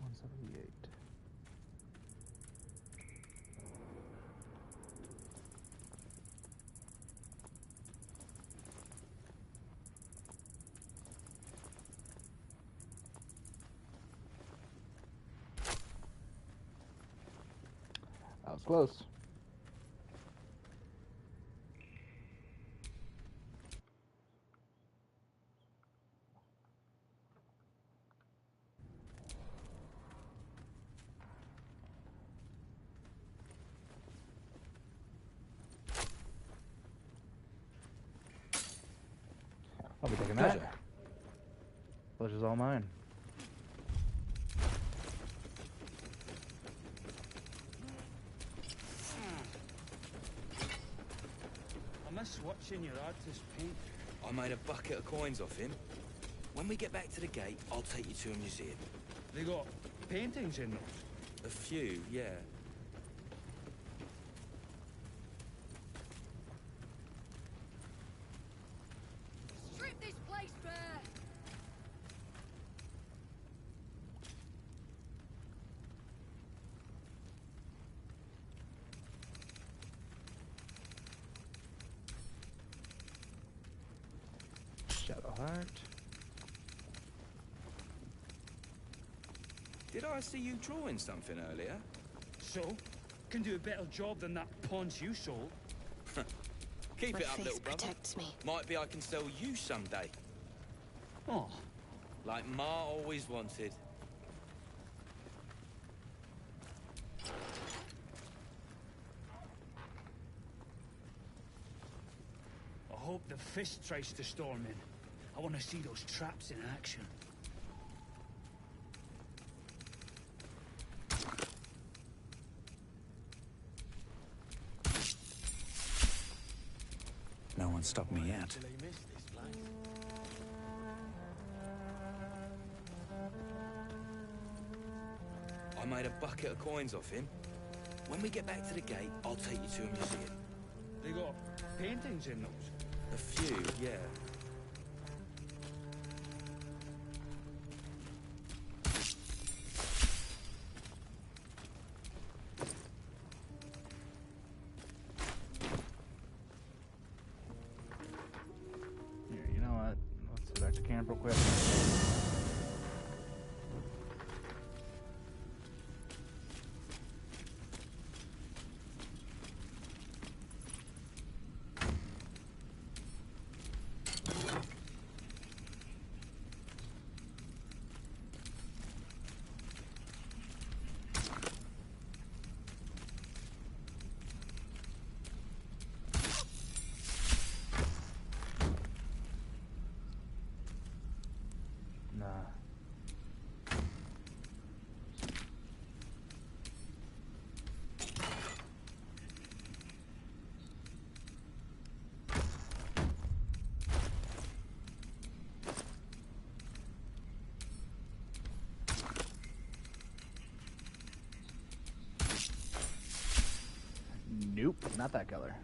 178. That was close. I'll be taking that. Pleasure's all mine. I miss watching your artist paint. I made a bucket of coins off him. When we get back to the gate, I'll take you to a museum. They got paintings in those? A few, yeah. Strip this place bare! Shadowheart. Did I see you drawing something earlier? So? Can do a better job than that paunch you sold. Keep My it up, face little brother. protects me. Might be I can sell you someday. Oh. Like Ma always wanted. I hope the fist tries to storm in. I want to see those traps in action. No one stopped me yet. I made a bucket of coins off him. When we get back to the gate, I'll take you to a museum. They got paintings in those? A few, yeah. Here, you know what? Let's head back to camp real quick. Nah. Nope, not that color.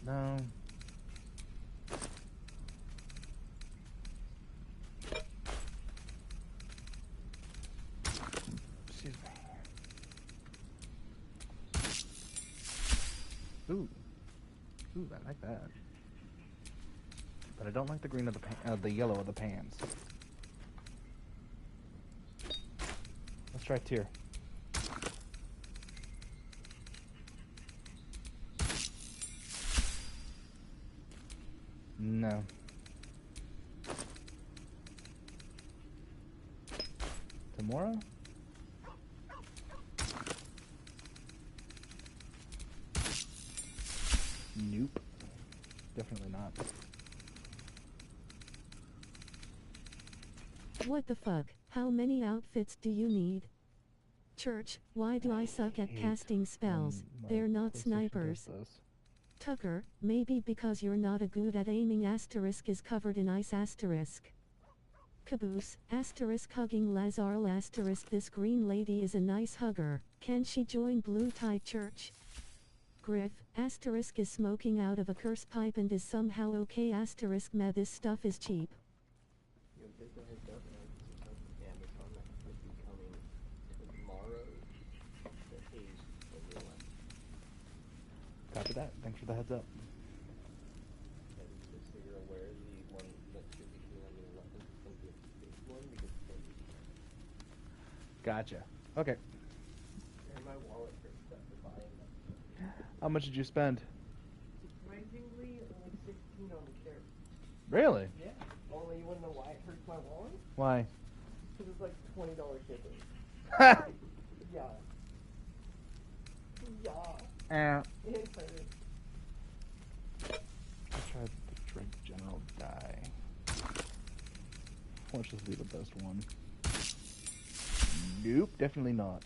No. Excuse me. Ooh. Ooh, I like that. But I don't like the green of the yellow of the pans. Let's try tier. No. Tomorrow? Nope. Definitely not. What the fuck? How many outfits do you need? Church, why do I suck at casting spells? They're not PlayStation does snipers. this. Tucker, maybe because you're not a good at aiming asterisk is covered in ice asterisk. Caboose, asterisk hugging Lazarl asterisk this green lady is a nice hugger. Can she join Blue Tie Church? Griff, asterisk is smoking out of a curse pipe and is somehow okay asterisk meh this stuff is cheap. Copy that. Thanks for the heads up. Gotcha. Okay. How much did you spend? Surprisingly, only 16 on the character. Really? Yeah. Only you wouldn't know why it hurts my wallet? Why? Because it's like $20 shipping. Yeah. Yeah. It hurts. Let's try the drink general die. Let's just be the best one. Nope, definitely not.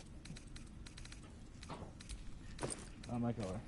Not my color.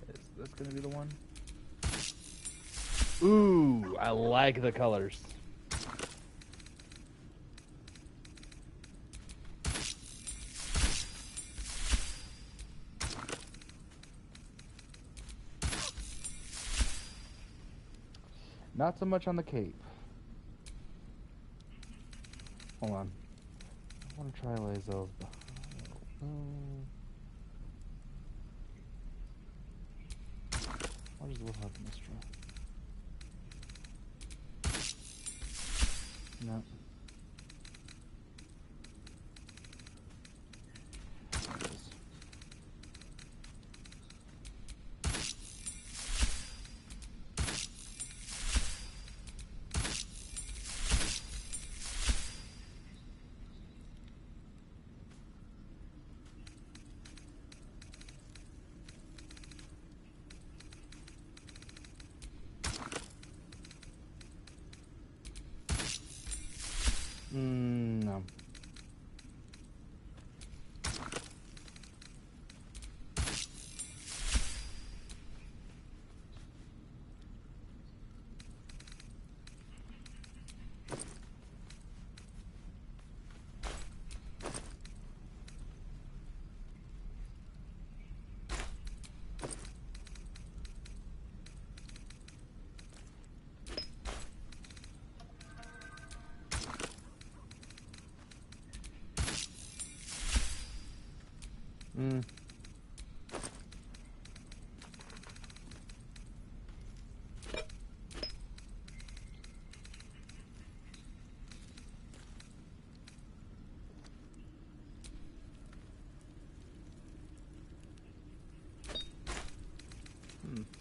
Is this gonna be the one? Ooh, I like the colors. Not so much on the cape. Hold on. I want to try Lazel's. What is Wolf Mistra? No. There it is. No.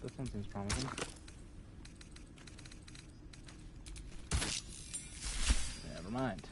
This one seems promising. Never mind.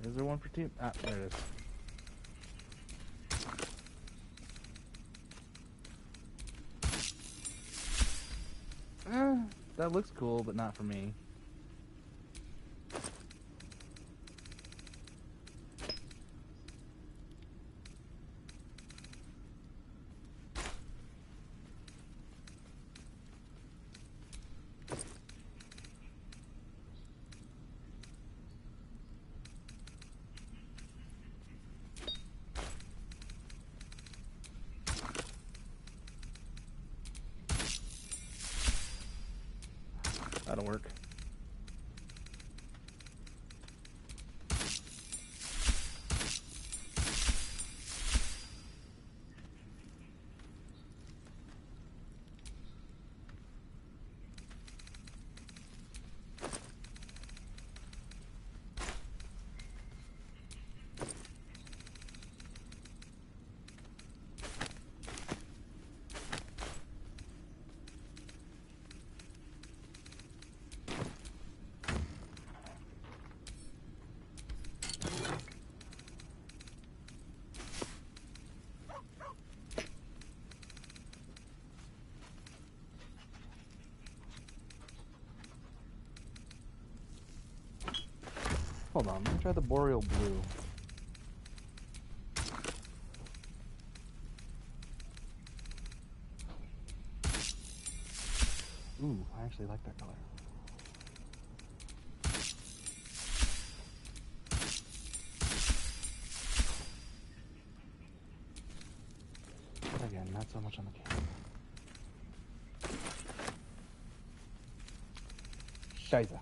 Is there one for team? Ah, there it is. That looks cool, but not for me. That'll work. Hold on, let me try the Boreal Blue. Ooh, I actually like that color. Again, not so much on the camera. Scheiße.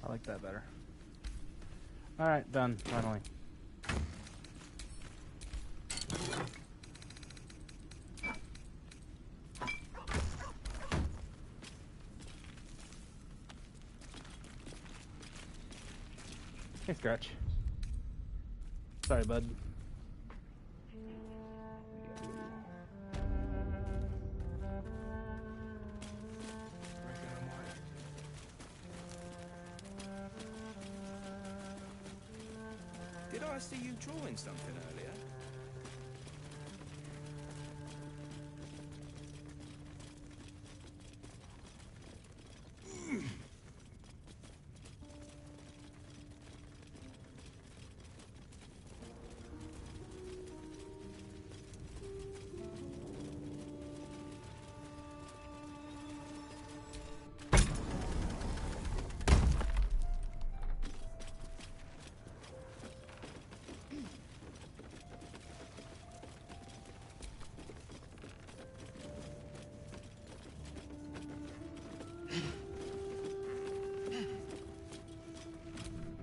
I like that better. Alright, done, finally. Hey, Scratch. Sorry, bud. Did I see you drawing something earlier?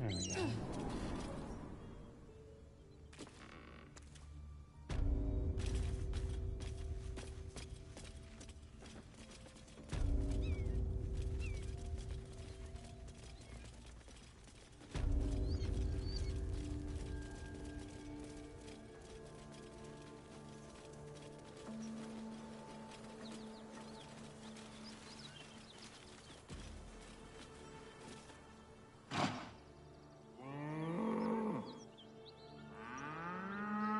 There we go.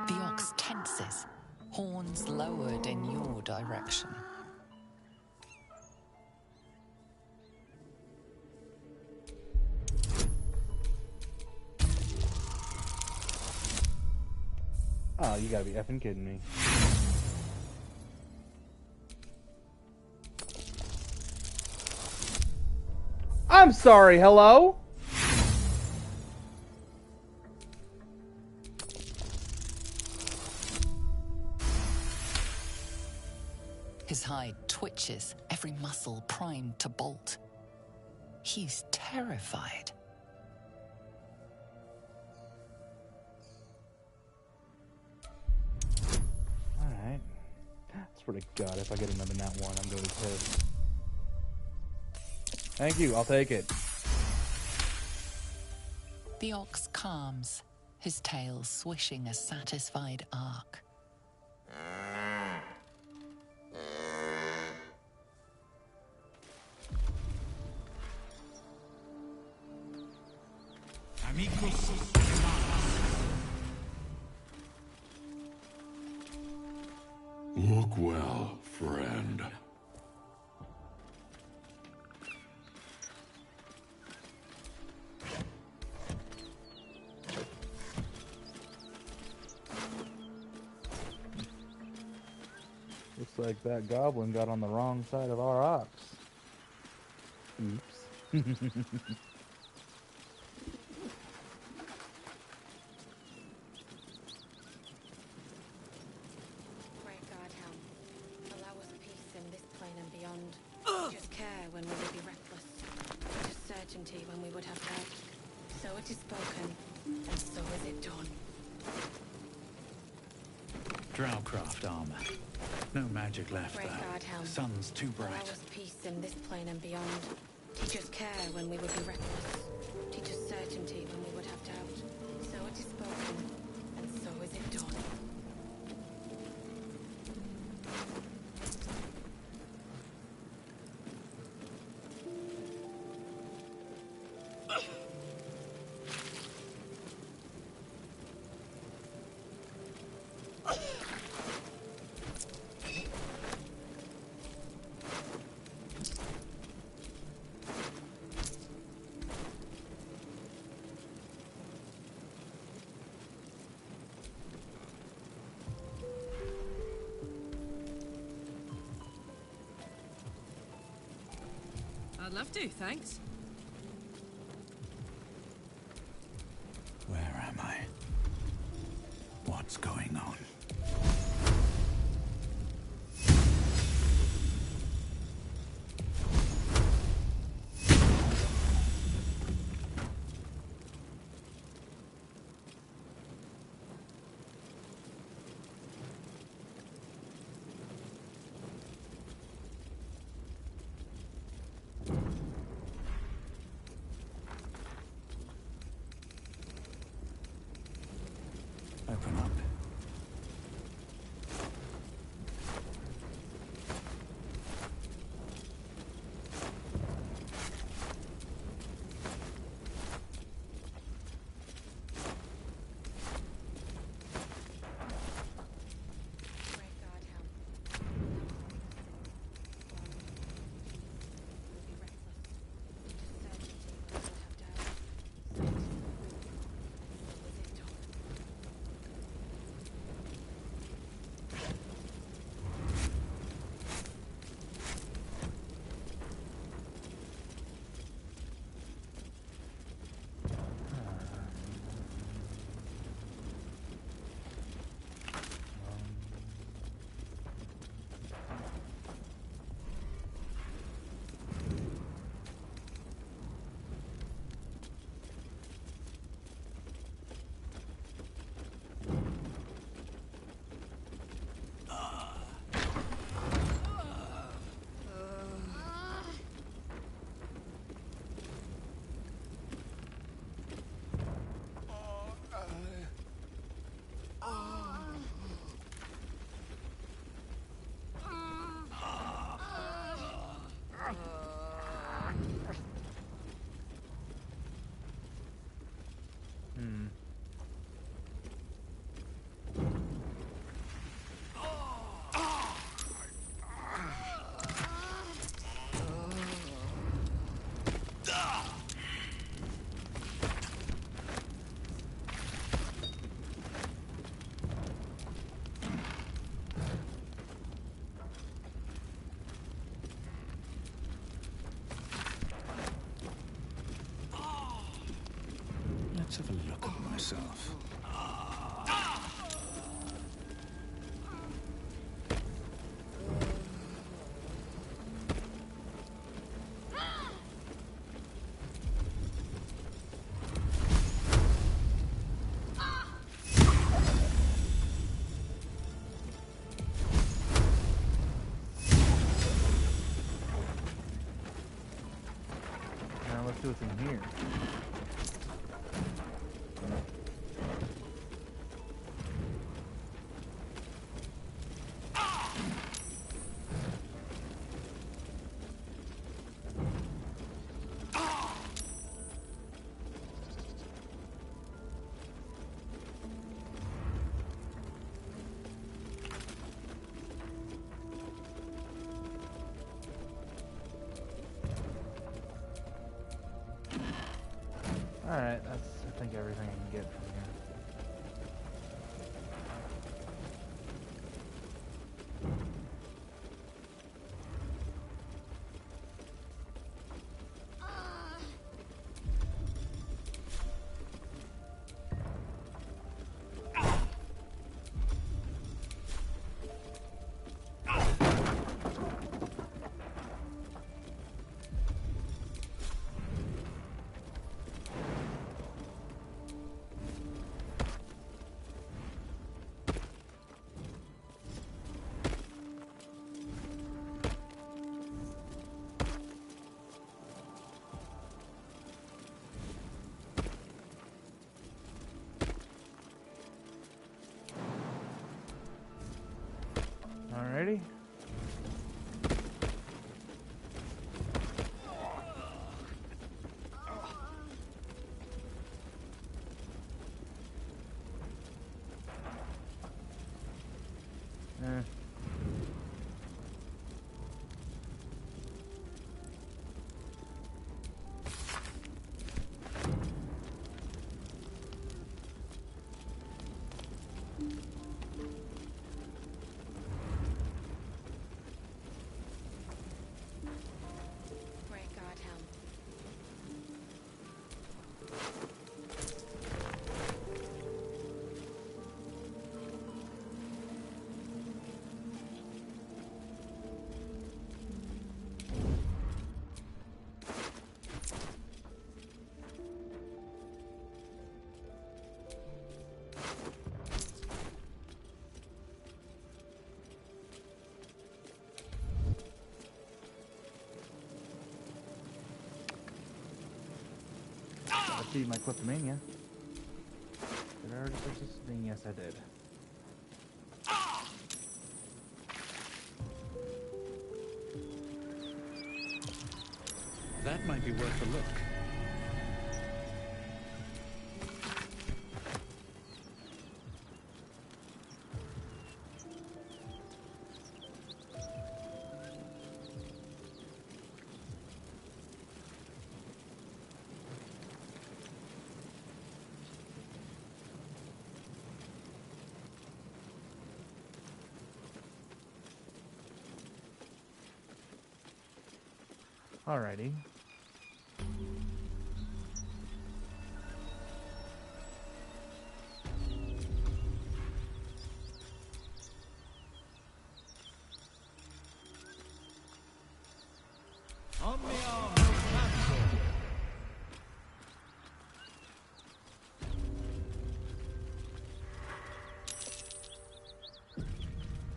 The ox tenses, horns lowered in your direction. you gotta be effing kidding me. I'm sorry, hello? His hide twitches, every muscle primed to bolt. He's terrified. Alright. I swear to God, if I get another nat 1, I'm going to be pissed. Thank you, I'll take it. The ox calms, his tail swishing a satisfied arc. Look well, friend. Looks like that goblin got on the wrong side of our ox. Oops. When we would have help. So it is spoken, and so is it done. Drowcraft armor. No magic left, Great though. guard helm. Sun's too bright. Allow us peace in this plane and beyond. Teach us care when we would be reckless. Teach us certainty when we would have doubt. So it is spoken, and so is it done. I'd love to, thanks. Where am I? What's going on? Open up. Let's have a look at myself. Now let's do what's in here. Alright, that's I think everything I can get from here. Alrighty. Great guard helm. Let's see my kleptomania. Did I already search this thing? Yes, I did. That might be worth a look. Alrighty.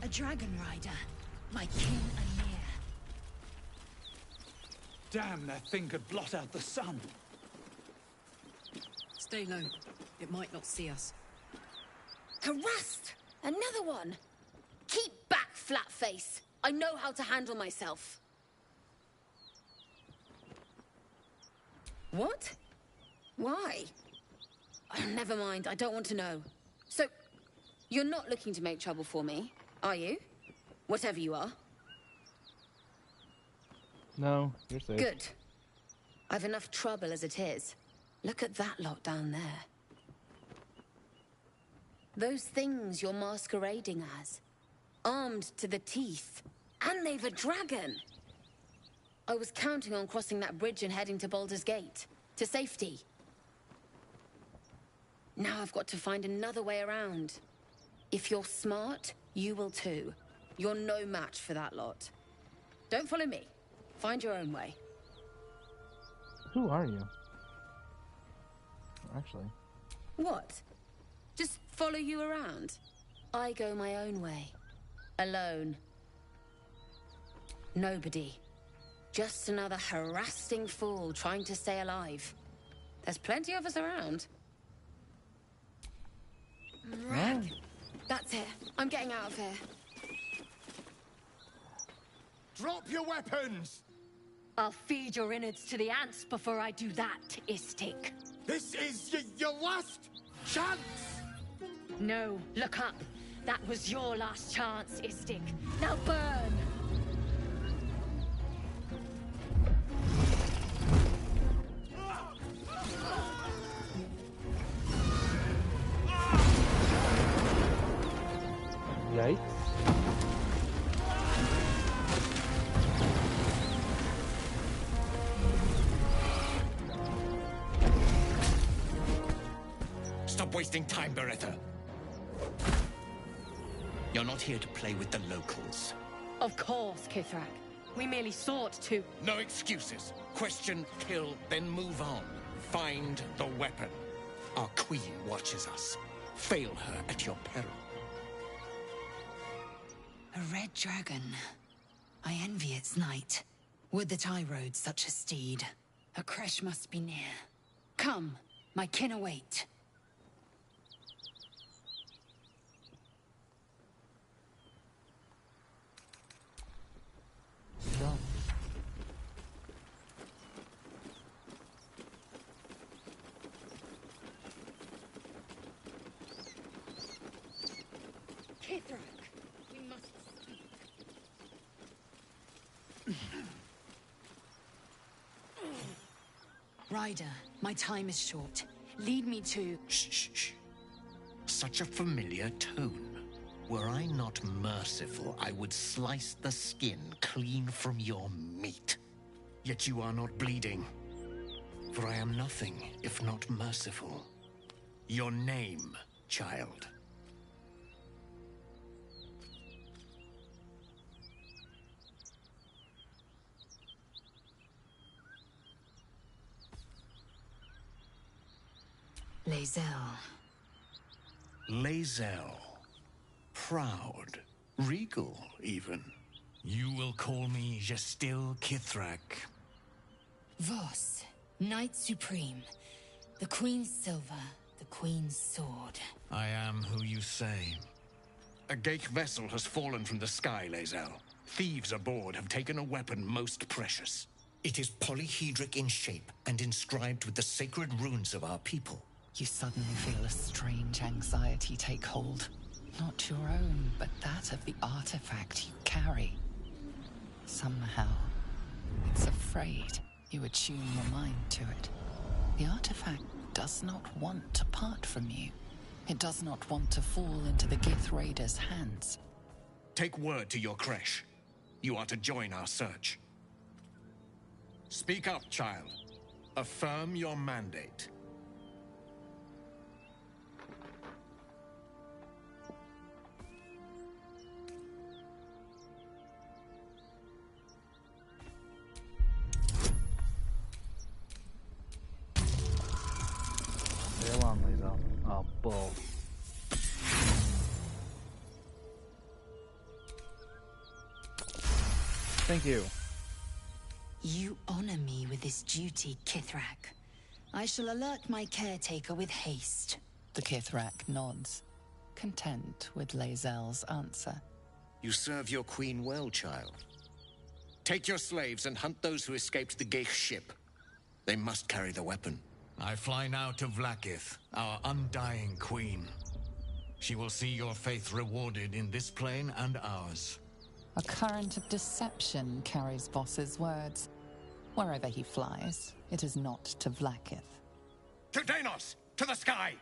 A dragon rider, my kin Amir. Damn, that thing could blot out the sun. Stay low. It might not see us. Harassed! Another one! Keep back, flatface! I know how to handle myself. What? Why? Oh, never mind, I don't want to know. So, you're not looking to make trouble for me, are you? Whatever you are. No, you're safe. Good. I've enough trouble as it is. Look at that lot down there. Those things you're masquerading as. Armed to the teeth. And they've a dragon. I was counting on crossing that bridge and heading to Baldur's Gate. To safety. Now I've got to find another way around. If you're smart, you will too. You're no match for that lot. Don't follow me. Find your own way. Who are you? Actually. What? Just follow you around? I go my own way. Alone. Nobody. Just another harassing fool trying to stay alive. There's plenty of us around. Oh. That's it. I'm getting out of here. Drop your weapons! I'll feed your innards to the ants before I do that, Istik. This is your last chance! No, look up. That was your last chance, Istik. Now burn! Yikes. Stop wasting time, Beretta. You're not here to play with the locals. Of course, Kithrak. We merely sought to... No excuses. Question, kill, then move on. Find the weapon. Our queen watches us. Fail her at your peril. A red dragon. I envy its knight. Would that I rode such a steed. A crash must be near. Come, my kin await. No. Kithrak, we must speak. Ryder, my time is short. Lead me to... Shh, shh, shh. Such a familiar tone. Were I not merciful, I would slice the skin clean from your meat. Yet you are not bleeding. For I am nothing if not merciful. Your name, child. Lae'zel. Lae'zel. Proud. Regal, even. You will call me Gestil Kithrak. Voss, Knight Supreme. The Queen's silver, the Queen's sword. I am who you say. A Geich vessel has fallen from the sky, Lae'zel. Thieves aboard have taken a weapon most precious. It is polyhedric in shape and inscribed with the sacred runes of our people. You suddenly feel a strange anxiety take hold. Not your own, but that of the artifact you carry. Somehow, it's afraid. You attune your mind to it. The artifact does not want to part from you. It does not want to fall into the Gith Raiders' hands. Take word to your creche. You are to join our search. Speak up, child. Affirm your mandate. Stay along, Lae'zel. Oh, bull. Thank you. You honor me with this duty, Kithrak. I shall alert my caretaker with haste. The Kithrak nods, content with Lae'zel's answer. You serve your queen well, child. Take your slaves and hunt those who escaped the Geich ship. They must carry the weapon. I fly now to Vlaakith, our undying queen. She will see your faith rewarded in this plane and ours. A current of deception carries Voss's words. Wherever he flies, it is not to Vlaakith. To Danos! To the sky!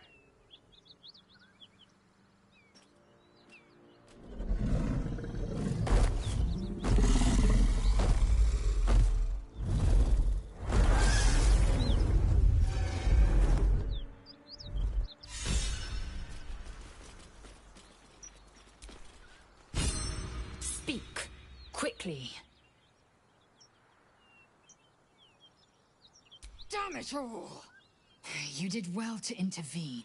plea. Damn it all! You did well to intervene,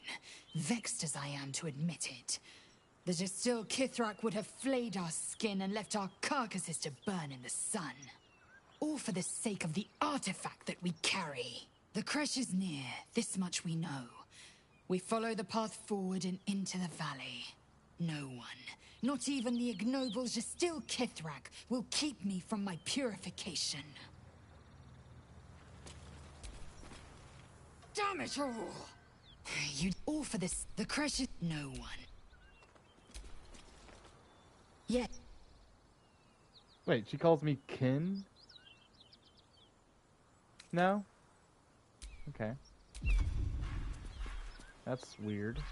vexed as I am to admit it. The distilled Kithrak would have flayed our skin and left our carcasses to burn in the sun. All for the sake of the artifact that we carry. The crash is near, this much we know. We follow the path forward and into the valley. No one, not even the ignoble distilled Kithrak, will keep me from my purification. Damn it all! You all for this. The crash is no one. Yet. Wait, she calls me kin? No? Okay. That's weird.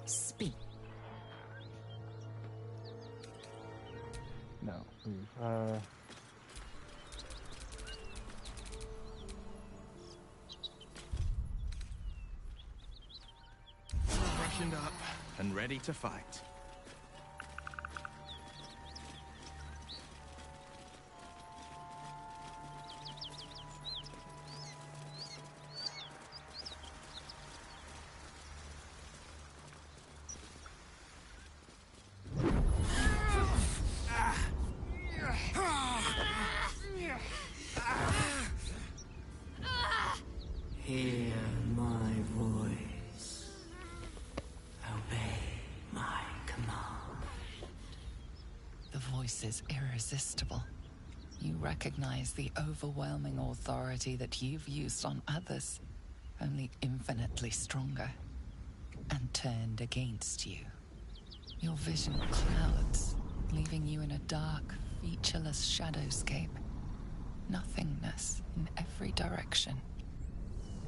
Speak. No. Freshened up and ready to fight. Hear my voice. Obey my command. The voice is irresistible. You recognize the overwhelming authority that you've used on others, only infinitely stronger, and turned against you. Your vision clouds, leaving you in a dark, featureless shadowscape. Nothingness in every direction.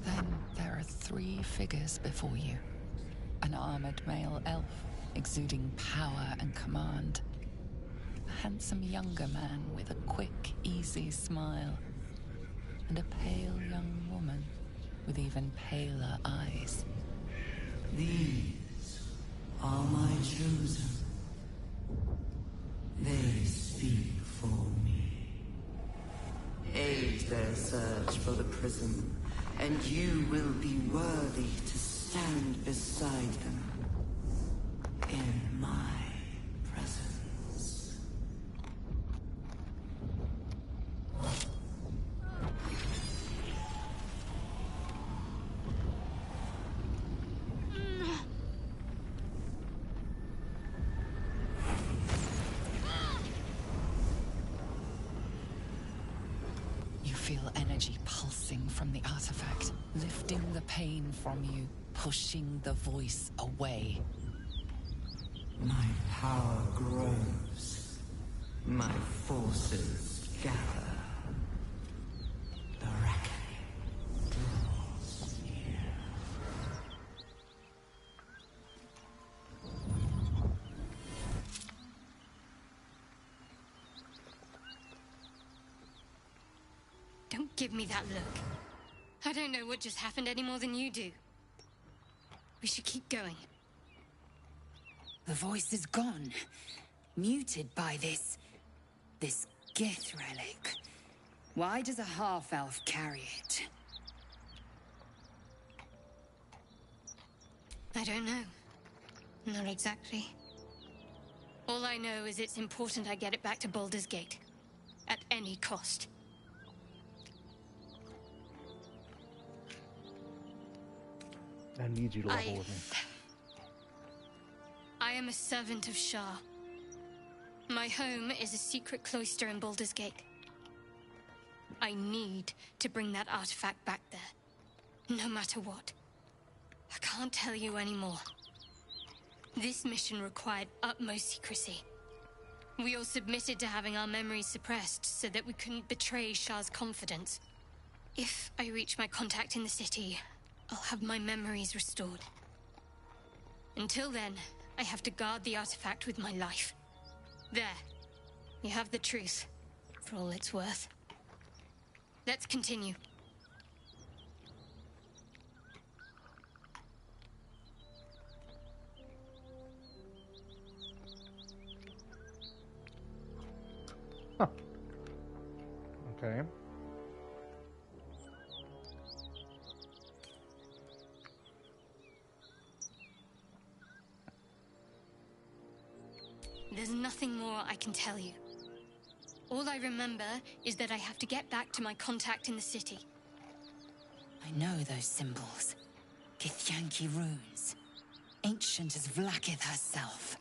Then there are three figures before you. An armored male elf, exuding power and command. A handsome younger man with a quick, easy smile. And a pale young woman with even paler eyes. These are my chosen. They speak for me. Aid their search for the prism, and you will be worthy to stand beside them in my presence. You feel energy pulsing from the artifact, lifting the pain from you, pushing the voice away. My power grows. My forces gather. The reckoning draws near. Don't give me that look. I don't know what just happened any more than you do. We should keep going. The voice is gone. Muted by this Gith relic. Why does a half-elf carry it? I don't know. Not exactly. All I know is it's important I get it back to Baldur's Gate. At any cost. I need you to level with me. I am a servant of Shah. My home is a secret cloister in Baldur's Gate. I need to bring that artifact back there. No matter what. I can't tell you anymore. This mission required utmost secrecy. We all submitted to having our memories suppressed so that we couldn't betray Shah's confidence. If I reach my contact in the city, I'll have my memories restored. Until then, I have to guard the artifact with my life. There. You have the truth, for all it's worth. Let's continue. Huh. Okay. There's nothing more I can tell you. All I remember is that I have to get back to my contact in the city. I know those symbols. Githyanki runes. Ancient as Vlaakith herself.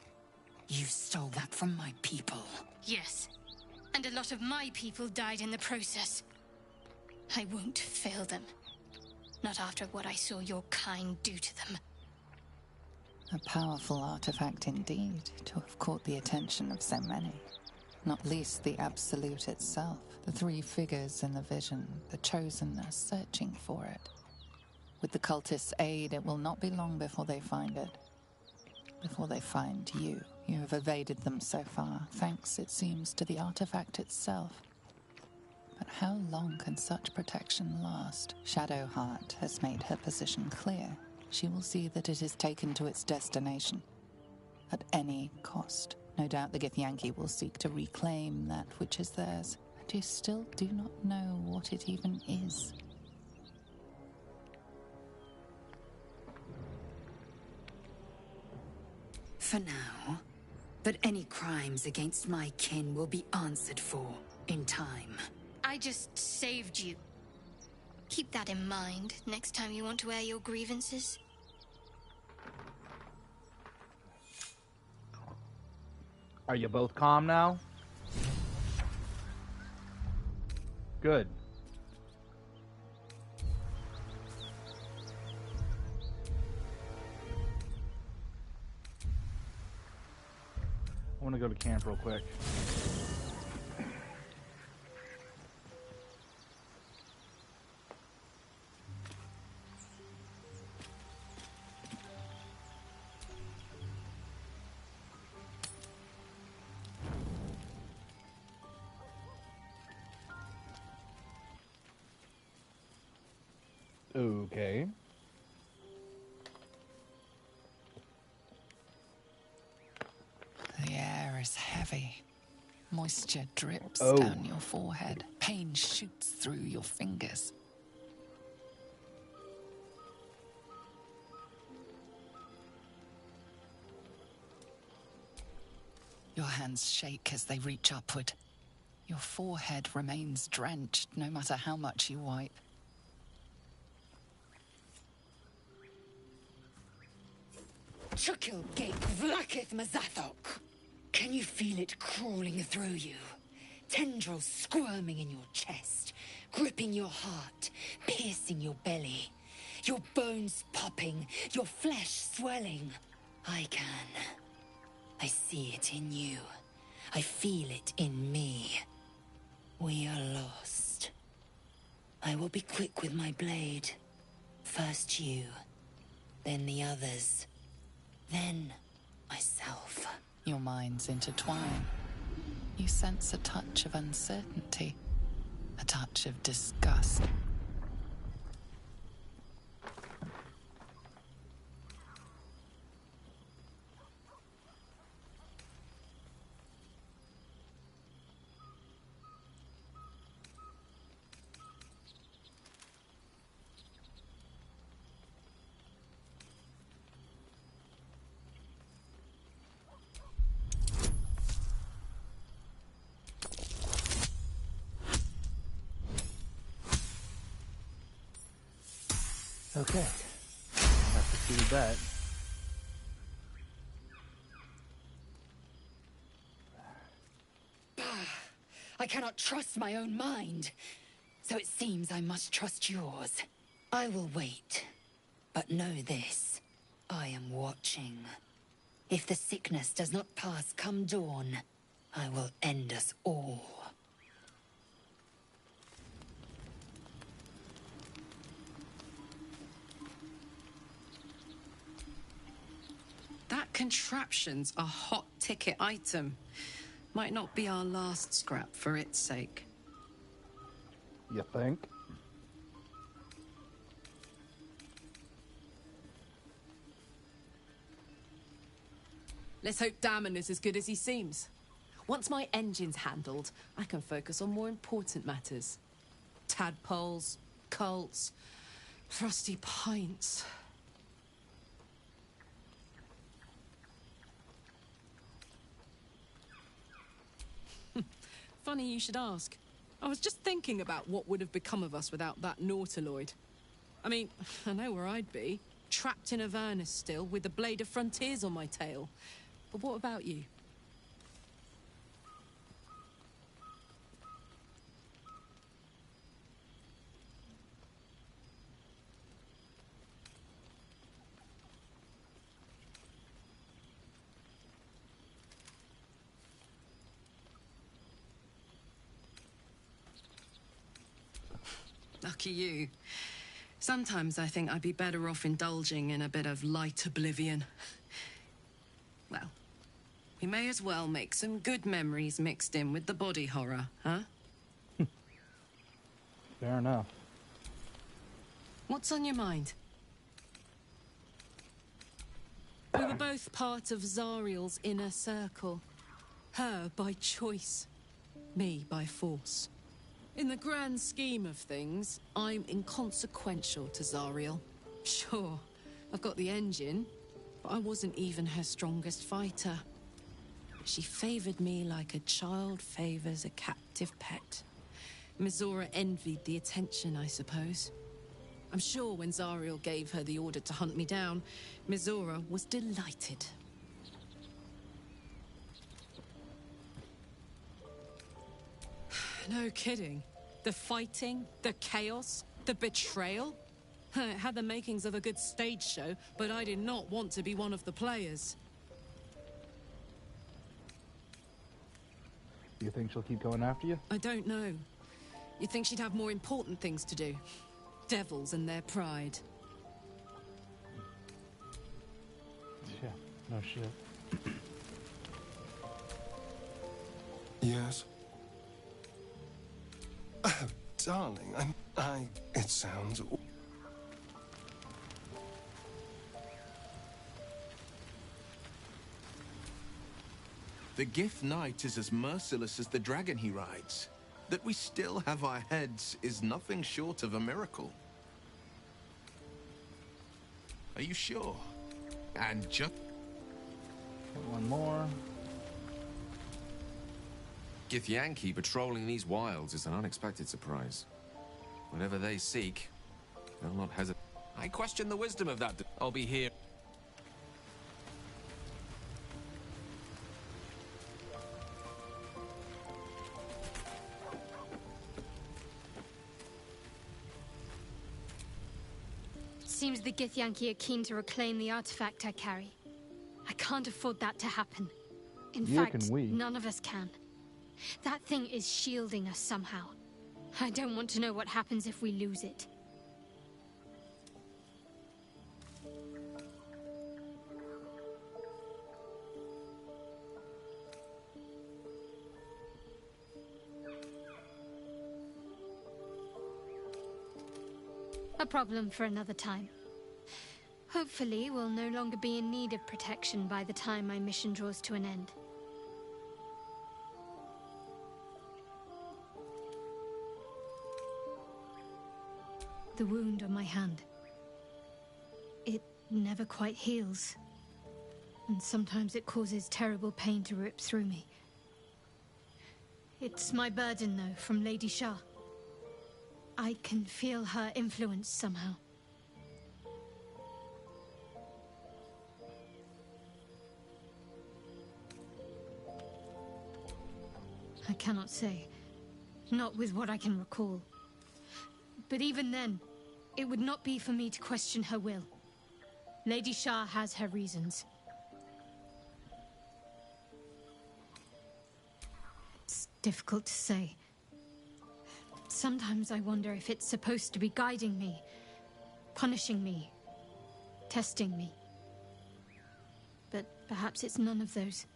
You stole that from my people. Yes. And a lot of my people died in the process. I won't fail them. Not after what I saw your kind do to them. A powerful artifact indeed, to have caught the attention of so many. Not least the Absolute itself, the three figures in the vision, the Chosen are searching for it. With the cultists' aid, it will not be long before they find it. Before they find you. You have evaded them so far, thanks, it seems, to the artifact itself. But how long can such protection last? Shadowheart has made her position clear. She will see that it is taken to its destination. At any cost. No doubt the Githyanki will seek to reclaim that which is theirs. And you still do not know what it even is. For now. But any crimes against my kin will be answered for in time. I just saved you. Keep that in mind next time you want to air your grievances. Are you both calm now? Good. I want to go to camp real quick. Okay. The air is heavy. Moisture drips Oh. down your forehead. Pain shoots through your fingers. Your hands shake as they reach upward. Your forehead remains drenched no matter how much you wipe. Chukil Gate Vlaakith Mazathok. Can you feel it crawling through you? Tendrils squirming in your chest, gripping your heart, piercing your belly. Your bones popping, your flesh swelling. I can. I see it in you. I feel it in me. We are lost. I will be quick with my blade. First you, then the others. Then, myself. Your minds intertwine. You sense a touch of uncertainty, a touch of disgust. Okay. Have to do that. I cannot trust my own mind. So it seems I must trust yours. I will wait. But know this. I am watching. If the sickness does not pass come dawn, I will end us all. That contraption's a hot ticket item. Might not be our last scrap for its sake. You think? Let's hope Damon is as good as he seems. Once my engine's handled, I can focus on more important matters. Tadpoles, cults, frosty pints. Funny you should ask. I was just thinking about what would have become of us without that Nautiloid. I mean, I know where I'd be. Trapped in Avernus still, with the Blade of Frontiers on my tail. But what about you? Lucky you. Sometimes I think I'd be better off indulging in a bit of light oblivion. Well, we may as well make some good memories mixed in with the body horror, huh? Fair enough. What's on your mind? We were both part of Zariel's inner circle. Her by choice, me by force. In the grand scheme of things, I'm inconsequential to Zariel. Sure, I've got the engine, but I wasn't even her strongest fighter. She favored me like a child favors a captive pet. Mizora envied the attention, I suppose. I'm sure when Zariel gave her the order to hunt me down, Mizora was delighted. No kidding. The fighting, the chaos, the betrayal. It had the makings of a good stage show, but I did not want to be one of the players. Do you think she'll keep going after you? I don't know. You'd think she'd have more important things to do. Devils and their pride. Yeah, no shit. Yes? Oh, darling, it sounds... The Gift Knight is as merciless as the dragon he rides. That we still have our heads is nothing short of a miracle. Are you sure? And just... One more. Githyanki patrolling these wilds is an unexpected surprise. Whatever they seek, they'll not hesitate. I question the wisdom of that. I'll be here. Seems the Githyanki are keen to reclaim the artifact I carry. I can't afford that to happen. In fact, none of us can. That thing is shielding us somehow. I don't want to know what happens if we lose it. A problem for another time. Hopefully, we'll no longer be in need of protection by the time my mission draws to an end. The wound on my hand. It never quite heals. And sometimes it causes terrible pain to rip through me. It's my burden, though, from Lady Shah. I can feel her influence somehow. I cannot say. Not with what I can recall. But even then, it would not be for me to question her will. Lady Shah has her reasons. It's difficult to say. Sometimes I wonder if it's supposed to be guiding me, punishing me, testing me. but perhaps it's none of those.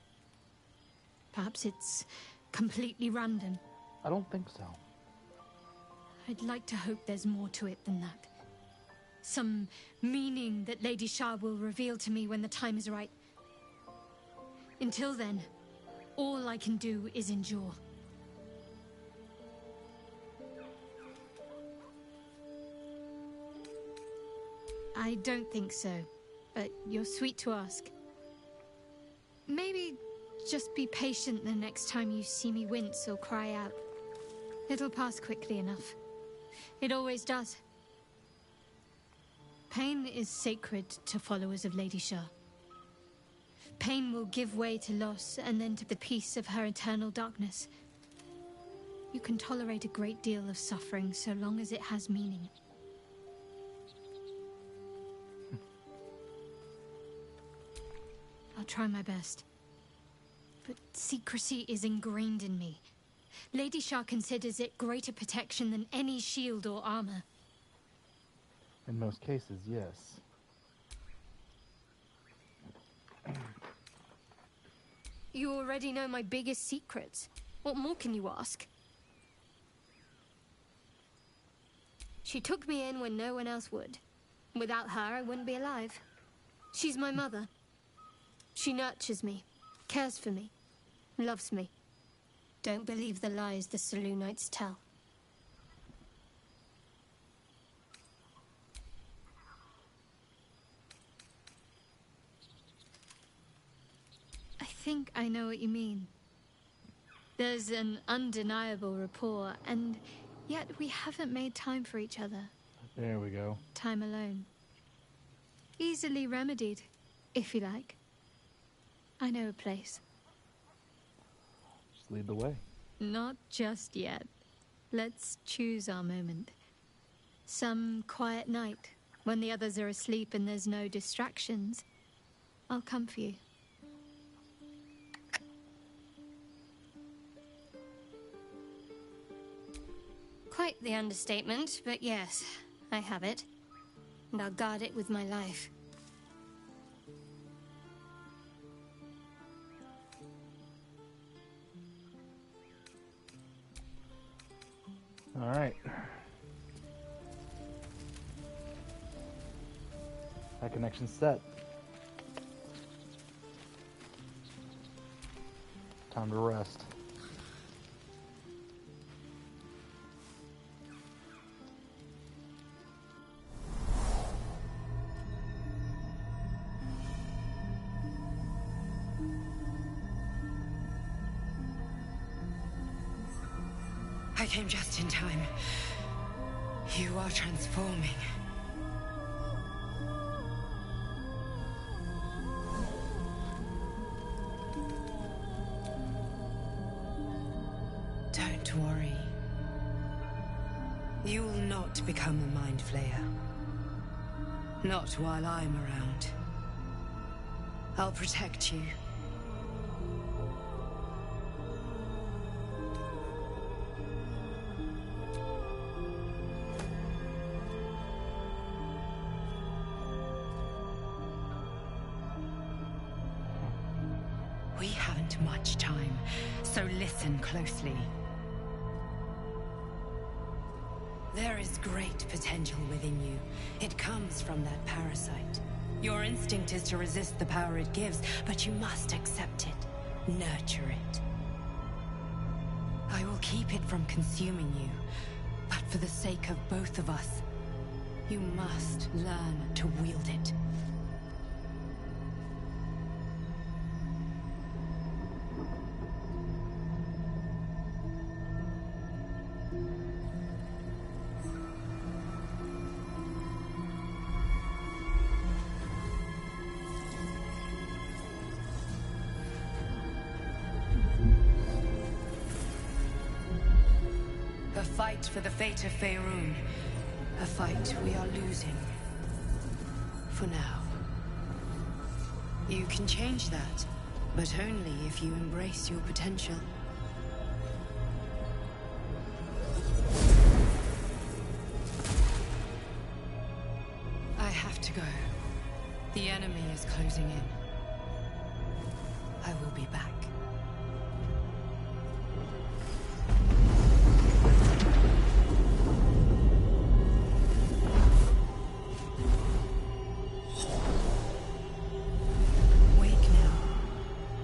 Perhaps it's completely random. I don't think so. I'd like to hope there's more to it than that. Some meaning that Lady Shah will reveal to me when the time is right. Until then, all I can do is endure. I don't think so, but you're sweet to ask. Maybe just be patient the next time you see me wince or cry out. It'll pass quickly enough. It always does. Pain is sacred to followers of Lady Shah. Pain will give way to loss and then to the peace of her eternal darkness. You can tolerate a great deal of suffering so long as it has meaning. I'll try my best. But secrecy is ingrained in me. Lady Shah considers it greater protection than any shield or armor. In most cases, yes. You already know my biggest secrets. What more can you ask? She took me in when no one else would. Without her, I wouldn't be alive. She's my mother. She nurtures me, cares for me, loves me. Don't believe the lies the Saloonites tell. I think I know what you mean. There's an undeniable rapport, and yet we haven't made time for each other. There we go. Time alone. Easily remedied, if you like. I know a place. Just lead the way. Not just yet. Let's choose our moment. Some quiet night, when the others are asleep and there's no distractions, I'll come for you. Quite the understatement, but yes, I have it. And I'll guard it with my life. All right. That connection's set. Time to rest. I came just in time. You are transforming. Don't worry. You will not become a mind flayer. Not while I'm around. I'll protect you. We haven't much time, so listen closely. There is great potential within you. It comes from that parasite. Your instinct is to resist the power it gives, but you must accept it, nurture it. I will keep it from consuming you, but for the sake of both of us, you must learn to wield it. A fight for the fate of Faerun. A fight we are losing. For now. You can change that, but only if you embrace your potential. I have to go. The enemy is closing in. be back. Wake now.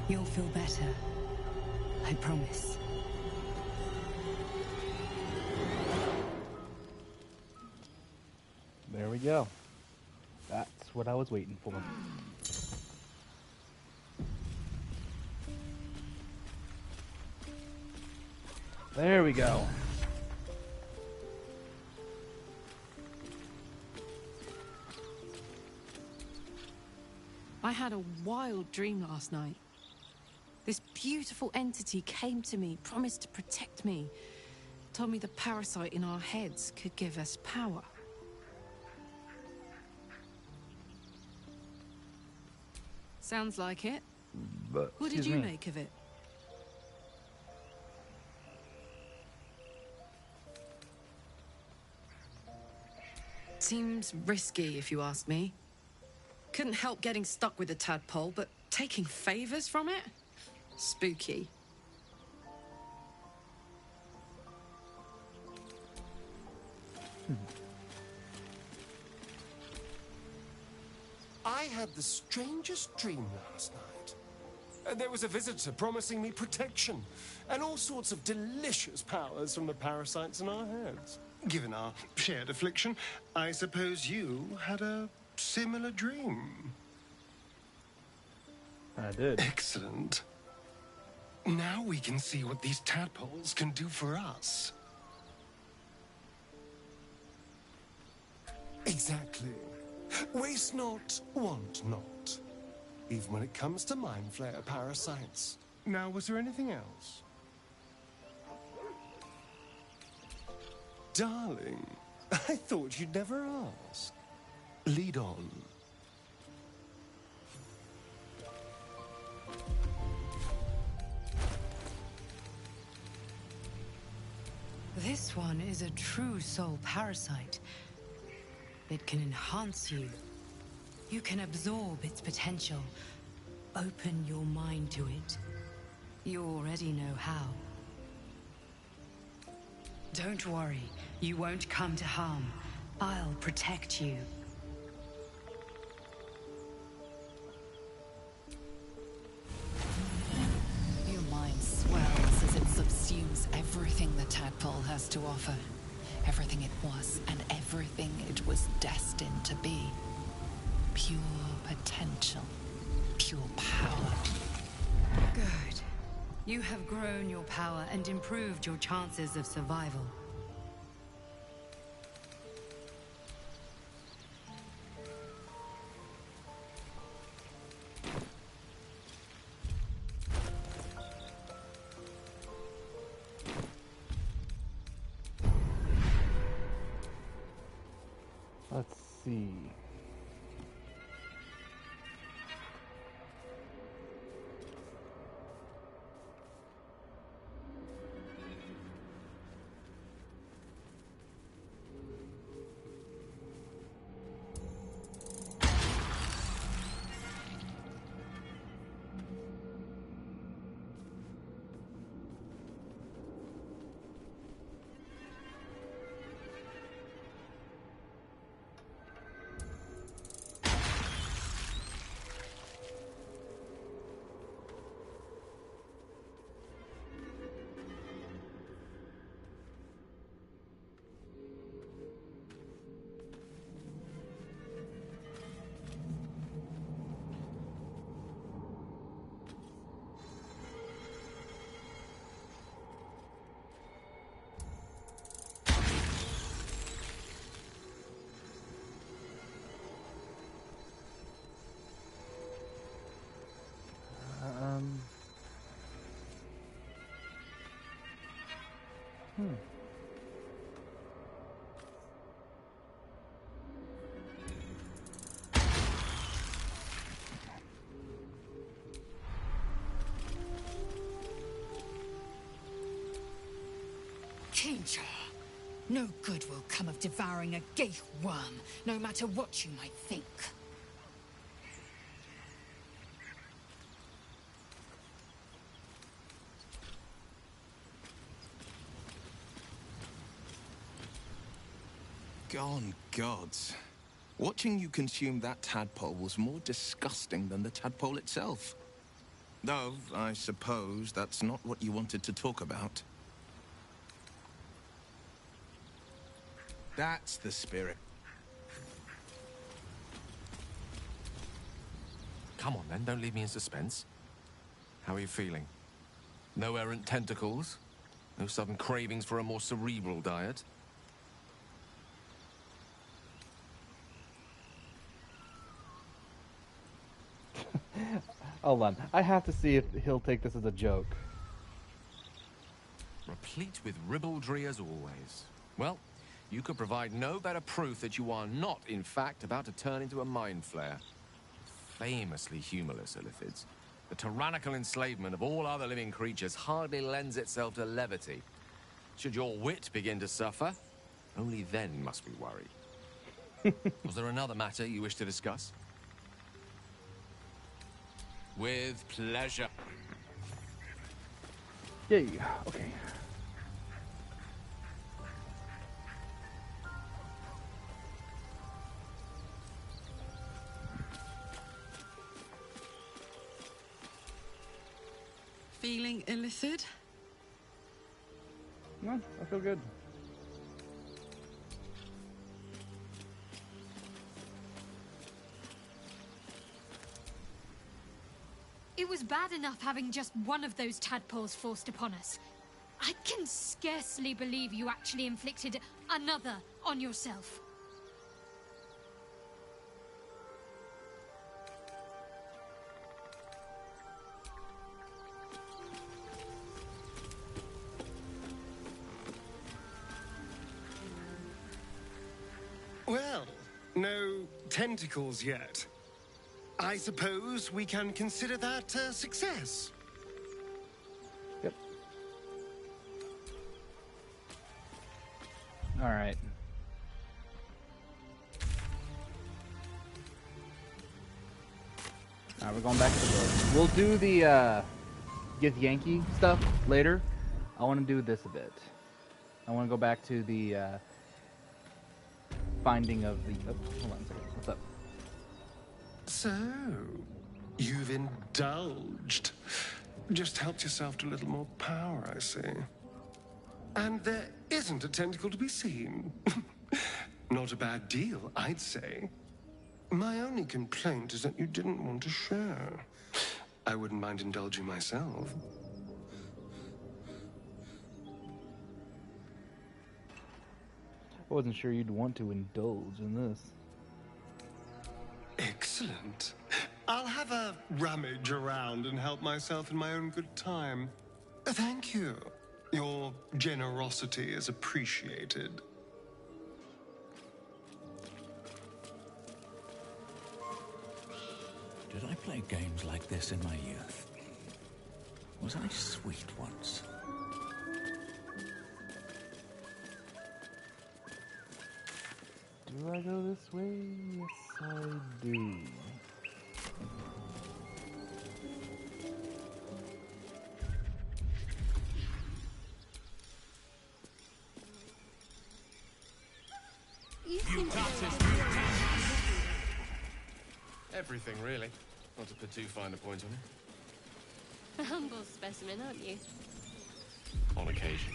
You'll feel better. I promise. There we go. That's what I was waiting for. There we go. I had a wild dream last night. This beautiful entity came to me, promised to protect me, told me the parasite in our heads could give us power. Sounds like it. But what did you make of it? Seems risky, if you ask me. Couldn't help getting stuck with the tadpole, but taking favors from it? Spooky. I had the strangest dream last night. There was a visitor promising me protection and all sorts of delicious powers from the parasites in our heads. Given our shared affliction, I suppose you had a similar dream. I did. Excellent. Now we can see what these tadpoles can do for us. Exactly. Waste not, want not. Even when it comes to mind flayer parasites. Now, was there anything else? Darling, I thought you'd never ask. Lead on. This one is a true soul parasite. It can enhance you. You can absorb its potential. Open your mind to it. You already know how. Don't worry, you won't come to harm. I'll protect you. Your mind swells as it subsumes everything the tadpole has to offer. Everything it was and everything it was destined to be. Pure potential. Pure power. Good. You have grown your power and improved your chances of survival. Let's see. Danger. No good will come of devouring a gaith worm, no matter what you might think. Gone gods. Watching you consume that tadpole was more disgusting than the tadpole itself. Though, I suppose that's not what you wanted to talk about. That's the spirit. Come on, then. Don't leave me in suspense. How are you feeling? No errant tentacles? No sudden cravings for a more cerebral diet? Hold on. I have to see if he'll take this as a joke. Replete with ribaldry as always. Well, you could provide no better proof that you are not, in fact, about to turn into a mind flare. Famously humorless, Illithids. The tyrannical enslavement of all other living creatures hardly lends itself to levity. Should your wit begin to suffer, only then must we worry. Was there another matter you wish to discuss? With pleasure. Yay. Okay. Feeling Illithid? No, I feel good. It was bad enough having just one of those tadpoles forced upon us. I can scarcely believe you actually inflicted another on yourself. Well, no tentacles yet. I suppose we can consider that a success. Yep. All right. All right, we're going back to the book. We'll do the get Yankee stuff later. I want to do this a bit. I want to go back to the finding of the. Oh, hold on a second. What's up? So, you've indulged. Just helped yourself to a little more power, I see. And there isn't a tentacle to be seen. Not a bad deal, I'd say. My only complaint is that you didn't want to share. I wouldn't mind indulging myself. I wasn't sure you'd want to indulge in this. Excellent. I'll have a rummage around and help myself in my own good time. Thank you. Your generosity is appreciated. Did I play games like this in my youth? Was I sweet once? Do I go this way? Yes, I do. Everything, really. Not to put too fine a point on it. A humble specimen, aren't you? On occasion.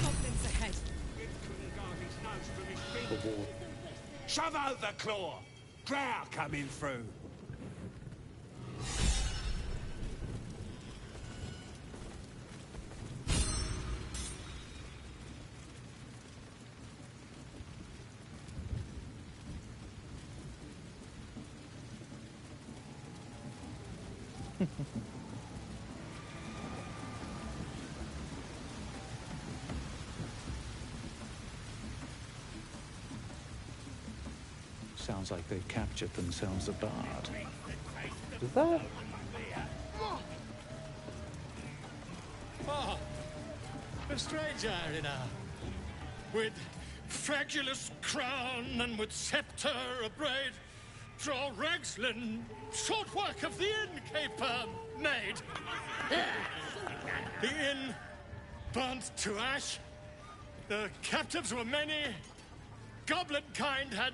Goblins ahead. Shove out the claw! Drow coming through! Sounds like they've captured themselves a bard. Is that? Oh, a stranger, Irina. with fragulous crown and with sceptre abraid, draw Ragslin, short work of the innkeeper made. The inn burnt to ash. The captives were many. Goblin kind had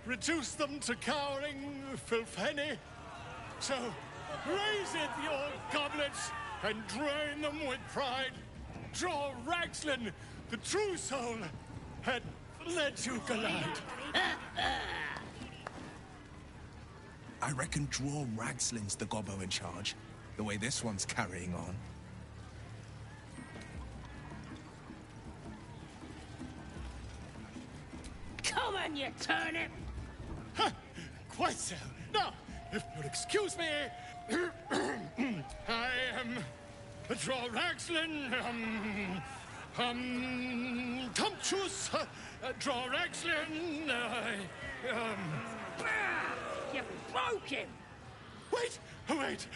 reduced them to cowering filthenny. So raise it, your goblets, and drain them with pride. Draw Ragslin, the true soul, had led you glide. I reckon Draw Ragslin's the gobbo in charge, the way this one's carrying on. Come on, you turnip! Huh, quite so. Now, if you'll excuse me, I am Draw Ragslin, Tumptuous, Draw Ragslin, You broke him! Wait, wait.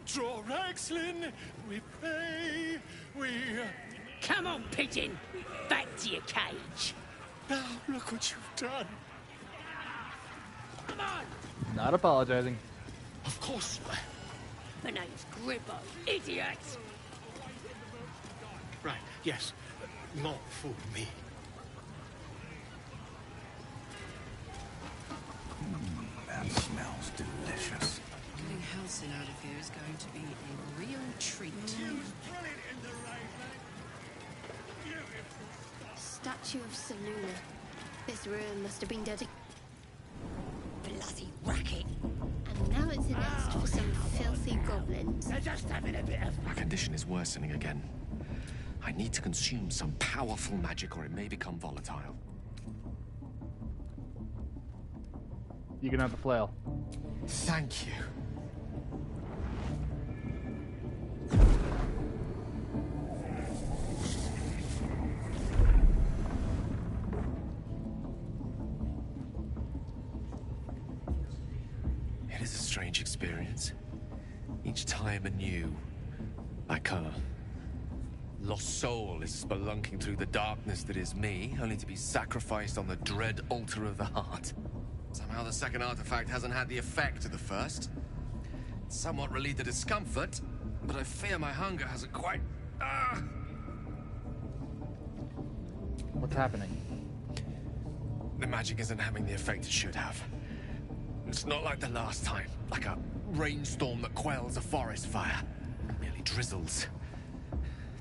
Draw Ragslin, we pray, we... Come on, pigeon! Back to your cage! Now, look what you've done. Come on! Not apologizing. Of course. My name's Gribbo, idiot! Right, yes. Not for me. That smells delicious. Getting Halcyon out of here is going to be a real treat. Statue of Seluna. This ruin must have been dedicated. Bloody racket! And now it's a nest for some filthy goblins. They're just having a bit of... My condition is worsening again. I need to consume some powerful magic or it may become volatile. You can have the flail. Thank you. It is a strange experience. Each time anew, like a lost soul is spelunking through the darkness that is me, only to be sacrificed on the dread altar of the heart. Somehow the second artifact hasn't had the effect of the first. It's somewhat relieved the discomfort, but I fear my hunger hasn't quite... What's happening? The magic isn't having the effect it should have. It's not like the last time, like a rainstorm that quells a forest fire. It merely drizzles.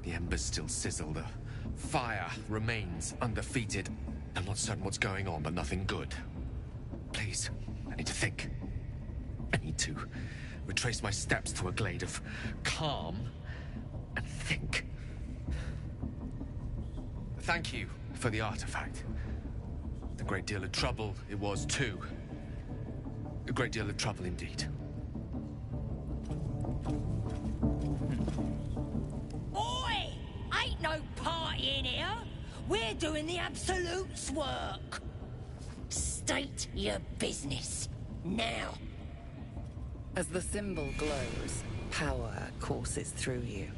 The embers still sizzle, the fire remains undefeated. I'm not certain what's going on, but nothing good. Please, I need to think. I need to retrace my steps to a glade of calm and think. Thank you for the artifact. A great deal of trouble it was too. A great deal of trouble indeed. Oi! Ain't no party in here! We're doing the Absolute's work! State your business, now! As the symbol glows, power courses through you.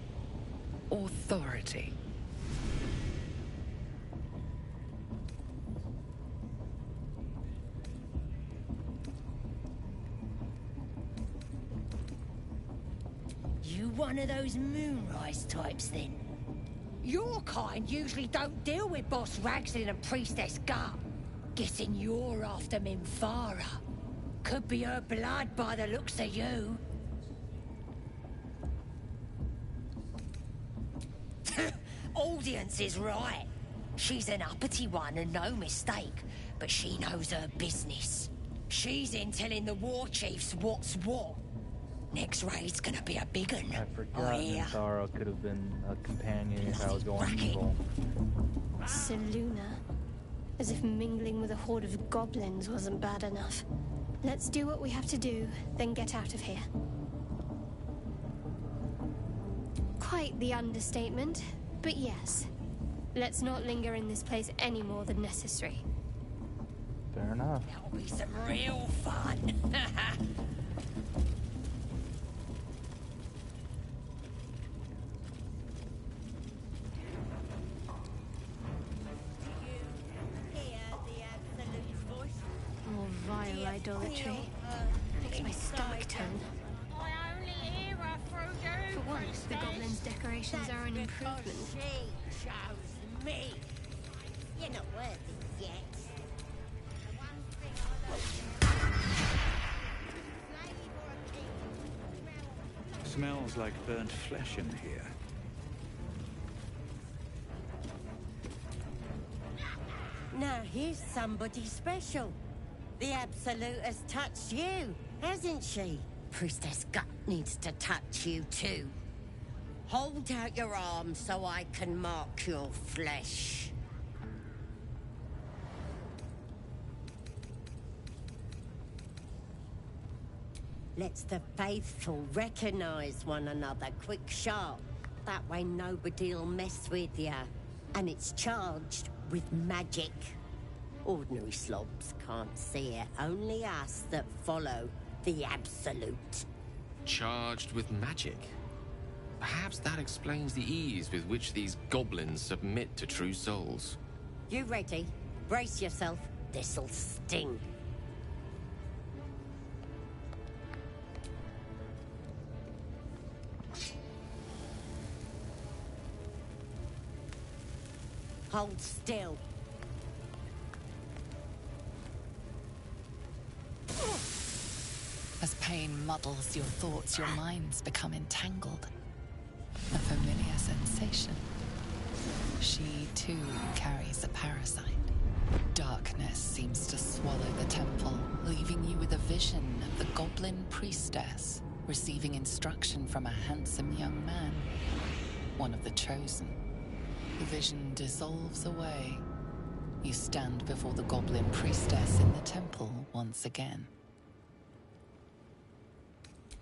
Authority. You one of those moonrise types, then? Your kind usually don't deal with Boss Ragslin and Priestess Gut. Guessing you're after Minfara. Could be her blood by the looks of you. Audience is right. She's an uppity one and no mistake, but she knows her business. She's in telling the war chiefs what's what. Next raid's gonna be a big one. I forgot Minthara could have been a companion if I was going evil. Seluna. As if mingling with a horde of goblins wasn't bad enough. Let's do what we have to do, then get out of here. Quite the understatement, but yes. Let's not linger in this place any more than necessary. Fair enough. That'll be some real fun. little idolatry. Makes my stomach turn. For once, the goblin's decorations are an improvement. She shows me. You're not worth it yet. Smells like burnt flesh in here. Now here's somebody special. The Absolute has touched you, hasn't she? Priestess Gut needs to touch you too. Hold out your arm so I can mark your flesh. Lets the faithful recognize one another quick sharp. That way nobody'll mess with you. And it's charged with magic. Ordinary slobs can't see it. Only us that follow the Absolute. Charged with magic? Perhaps that explains the ease with which these goblins submit to true souls. You ready? Brace yourself. This'll sting. Hold still. As pain muddles your thoughts, your minds become entangled. A familiar sensation. She, too, carries a parasite. Darkness seems to swallow the temple, leaving you with a vision of the goblin priestess receiving instruction from a handsome young man, one of the chosen. The vision dissolves away. You stand before the goblin priestess in the temple once again.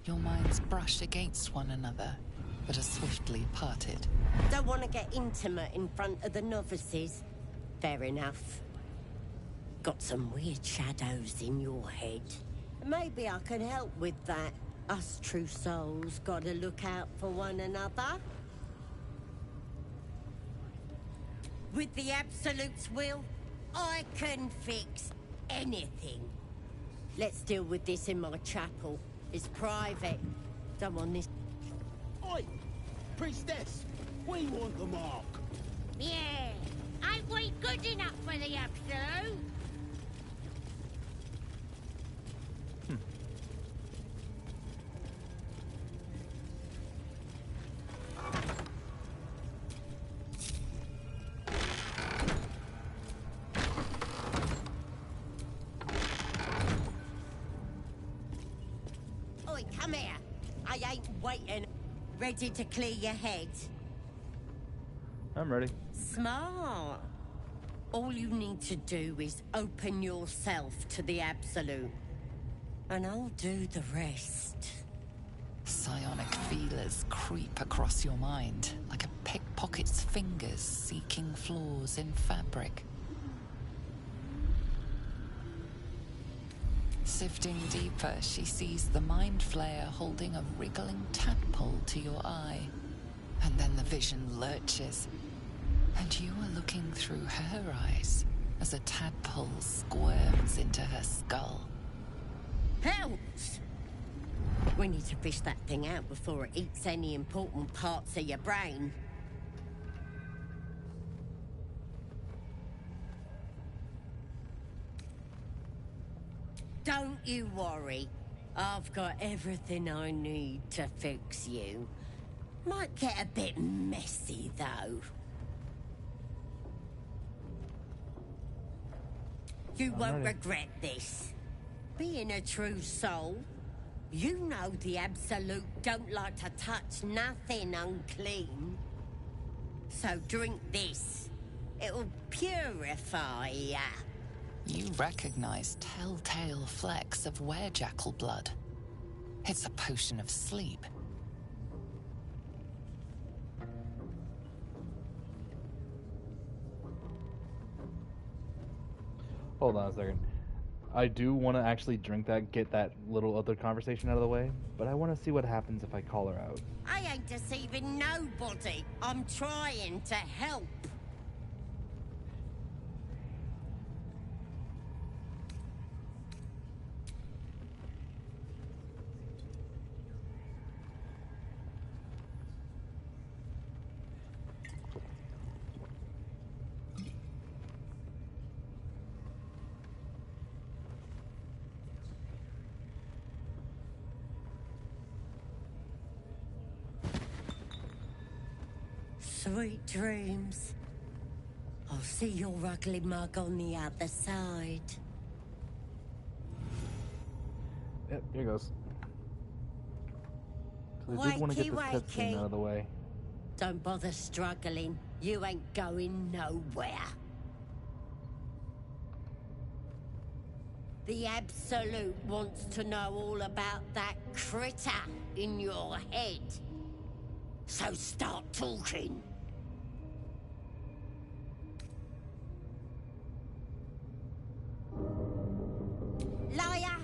Your minds brush against one another, but are swiftly parted. Don't want to get intimate in front of the novices? Fair enough. Got some weird shadows in your head. Maybe I can help with that. Us true souls gotta look out for one another. With the Absolute's will, I can fix anything. Let's deal with this in my chapel. It's private. Don't want this. Oi! Priestess! We want the mark! Yeah! Ain't we good enough for the Absolute? Oi, come here. I ain't waiting. Ready to clear your head? I'm ready. Smart. All you need to do is open yourself to the Absolute. And I'll do the rest. Psionic feelers creep across your mind, like a pickpocket's fingers seeking flaws in fabric. Sifting deeper, she sees the mind flayer holding a wriggling tadpole to your eye. And then the vision lurches, and you are looking through her eyes as a tadpole squirms into her skull. Helps! We need to fish that thing out before it eats any important parts of your brain. Don't you worry. I've got everything I need to fix you. Might get a bit messy, though. You won't regret this. Being a true soul, you know the Absolute don't like to touch nothing unclean. So drink this. It'll purify ya. You recognize telltale flecks of werejackal blood. It's a potion of sleep. Hold on a second. I do want to actually drink that, get that little other conversation out of the way, but I want to see what happens if I call her out. I ain't deceiving nobody. I'm trying to help. Sweet dreams. I'll see your ugly mug on the other side. Yep, here goes. So I did want to get this cutscene out of the way. Don't bother struggling. You ain't going nowhere. The Absolute wants to know all about that critter in your head. So start talking. Liar!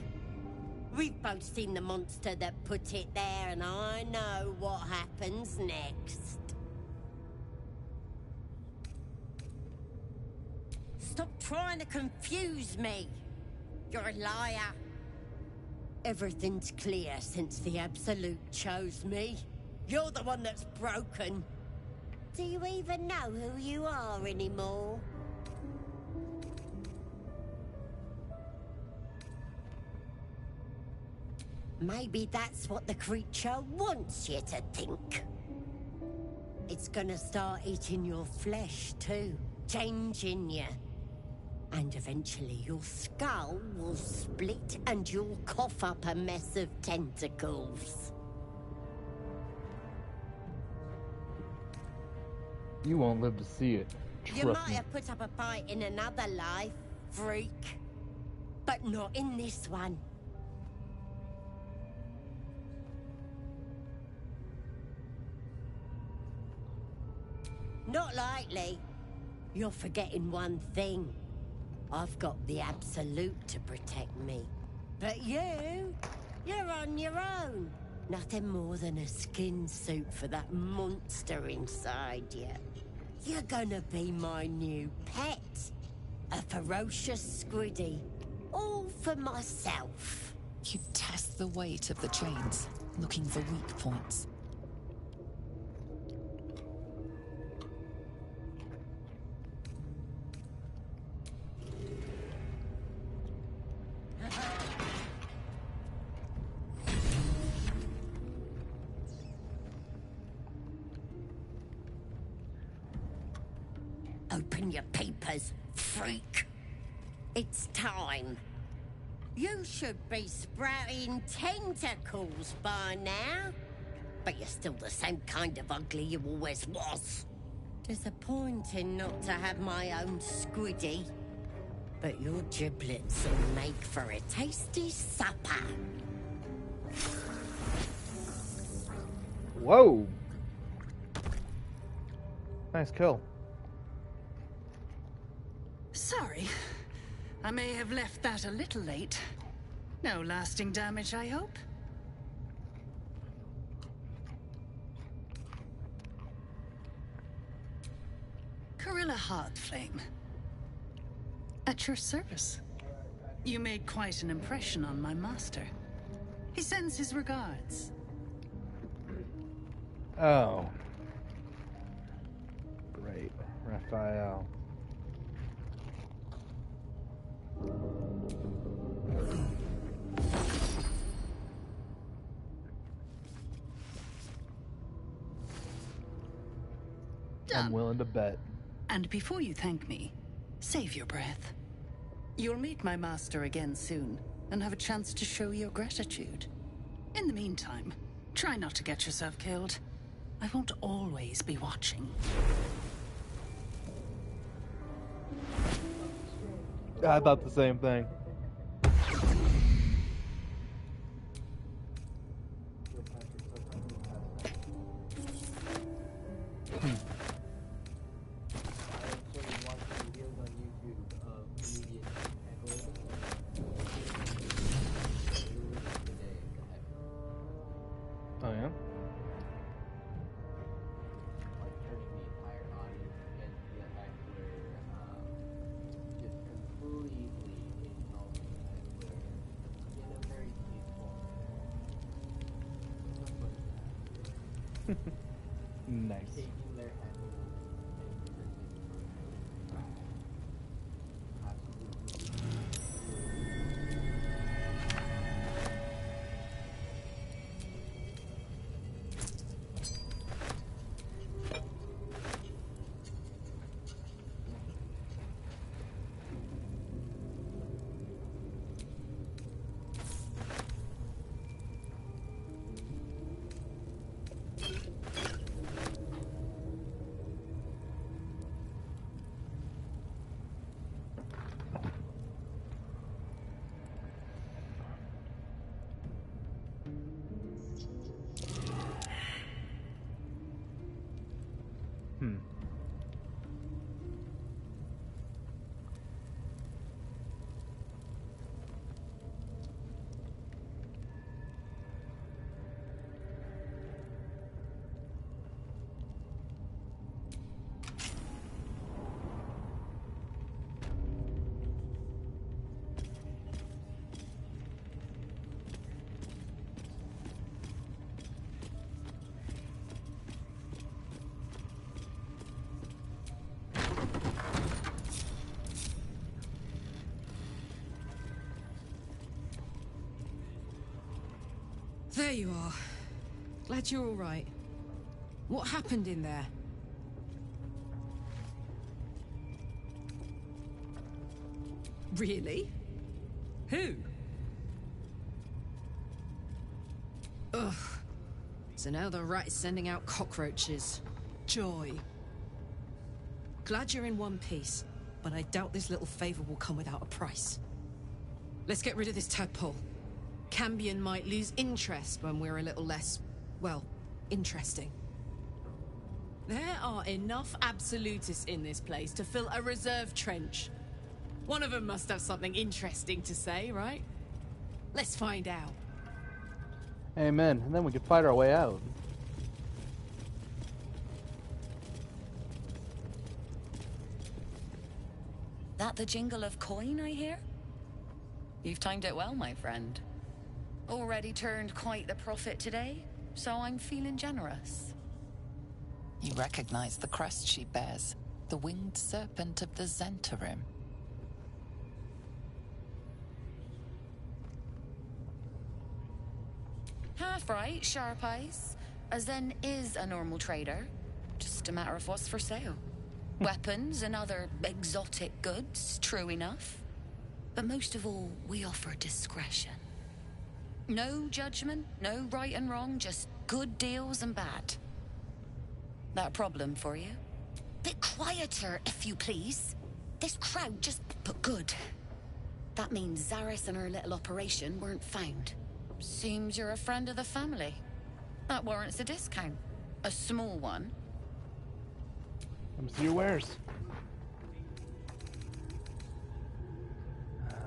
We've both seen the monster that put it there, and I know what happens next. Stop trying to confuse me. You're a liar. Everything's clear since the Absolute chose me. You're the one that's broken. Do you even know who you are anymore? Maybe that's what the creature wants you to think. It's gonna start eating your flesh too, changing you. And eventually your skull will split and you'll cough up a mess of tentacles. You won't live to see it. You might have put up a fight in another life, freak. But not in this one. Not likely. You're forgetting one thing. I've got the Absolute to protect me. But you're on your own. Nothing more than a skin suit for that monster inside you. You're gonna be my new pet. A ferocious squiddy. All for myself. You test the weight of the chains, looking for weak points. Open your papers, freak. It's time. You should be sprouting tentacles by now. But you're still the same kind of ugly you always was. Disappointing not to have my own squiddy. But your giblets will make for a tasty supper. Whoa! Nice kill. Sorry. I may have left that a little late. No lasting damage, I hope? Gorilla Heartflame. At your service. You made quite an impression on my master. He sends his regards. Oh. Great. Raphael. Done. I'm willing to bet. And before you thank me, save your breath. You'll meet my master again soon, and have a chance to show your gratitude. In the meantime, try not to get yourself killed. I won't always be watching. I thought the same thing. Oh yeah? Nice. Hmm. There you are. Glad you're all right. What happened in there? Really? Who? Ugh. So now the rat is sending out cockroaches. Joy. Glad you're in one piece, but I doubt this little favor will come without a price. Let's get rid of this tadpole. Cambion might lose interest when we're a little less, well, interesting. There are enough absolutists in this place to fill a reserve trench. One of them must have something interesting to say, right? Let's find out. Amen. And then we could fight our way out. That the jingle of coin I hear? You've timed it well, my friend. Already turned quite the profit today, so I'm feeling generous. You recognize the crest she bears, the winged serpent of the Zentarim. Half right, sharp eyes. A Zen is a normal trader. Just a matter of what's for sale. Weapons and other exotic goods, true enough. But most of all, we offer discretion. No judgment, no right and wrong, just good deals and bad. That a problem for you? Bit quieter, if you please. This crowd just put good. That means Zaris and her little operation weren't found. Seems you're a friend of the family. That warrants a discount. A small one. Let me see your wares.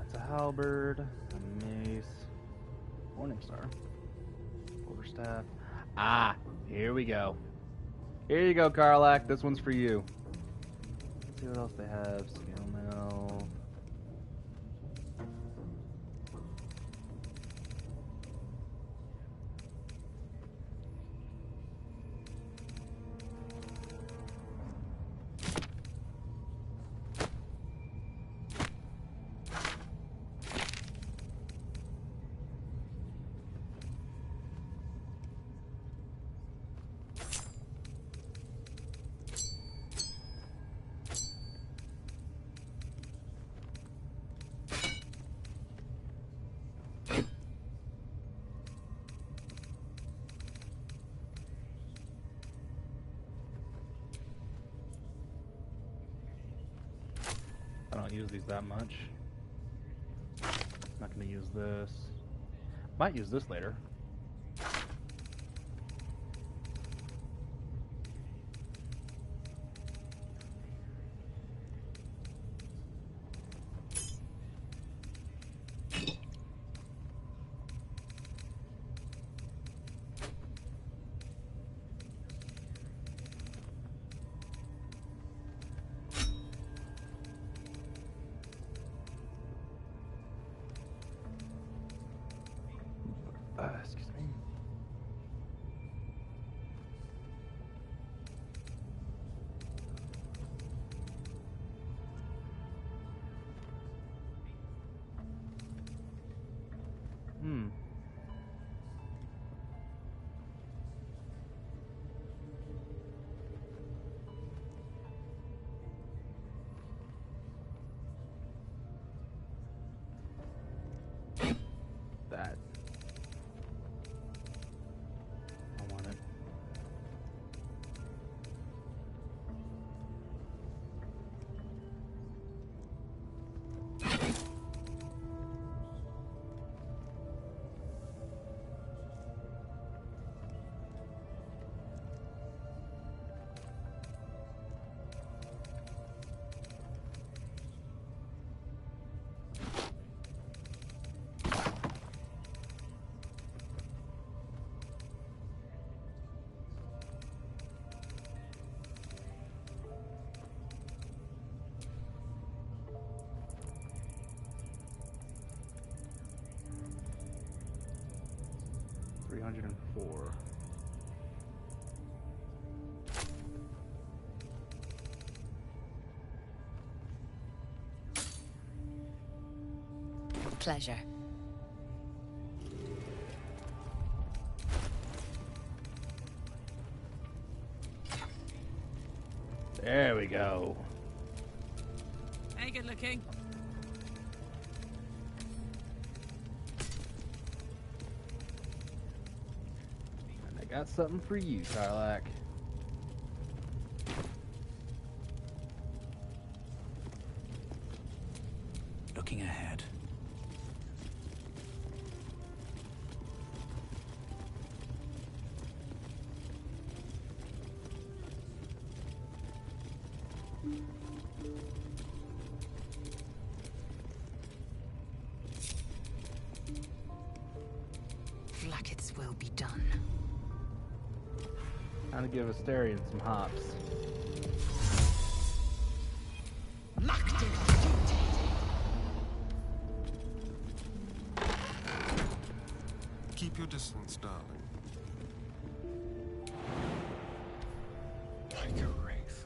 It's a halberd, a mace, Morningstar, quarterstaff. Ah, here we go. Here you go, Karlak. This one's for you. Let's see what else they have. Scale mail. I don't use these that much. Not gonna use this. Might use this later. Excuse me. That. I want it. 304. Pleasure. There we go. Hey, good looking. And I got something for you, Karlak. Looking ahead. Vlaakith's will be done. Time to give Asterion some hops. Keep your distance, darling. Like a wraith.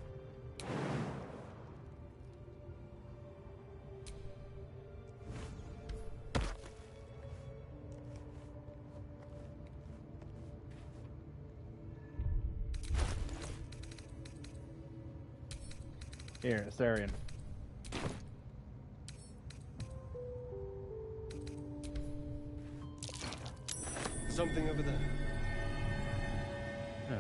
Here, Asterion. Something over there. Oh.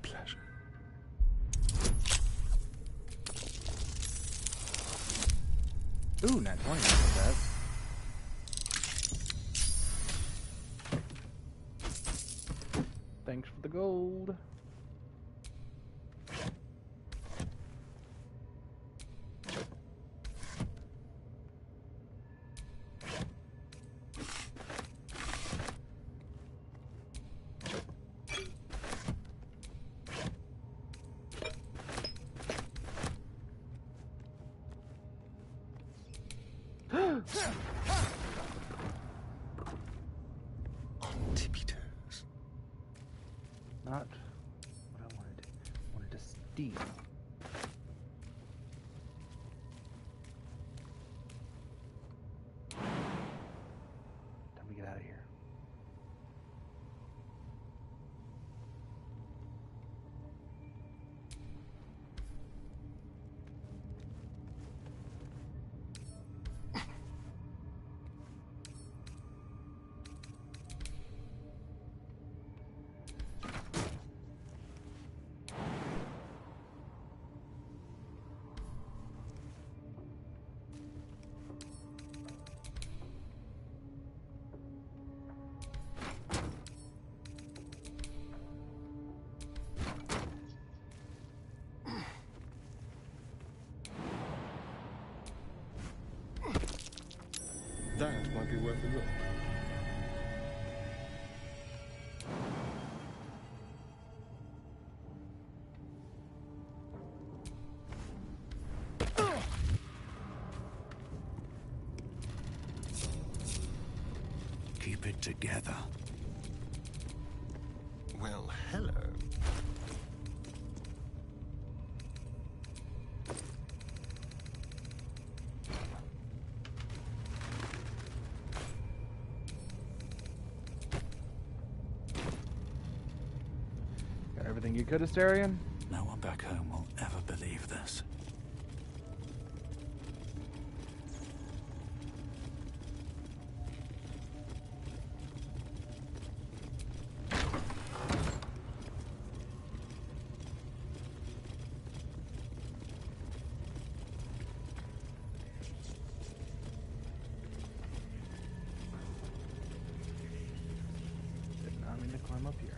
Pleasure. Ooh, not 20 like that. Thanks for the gold. On tippy toes. Not what I wanted. I wanted to steal. Time to get out of here. might be worth a look. Keep it together. Well, hello. Got everything you could, Astarion? No one back home will ever believe this. Did not mean to climb up here.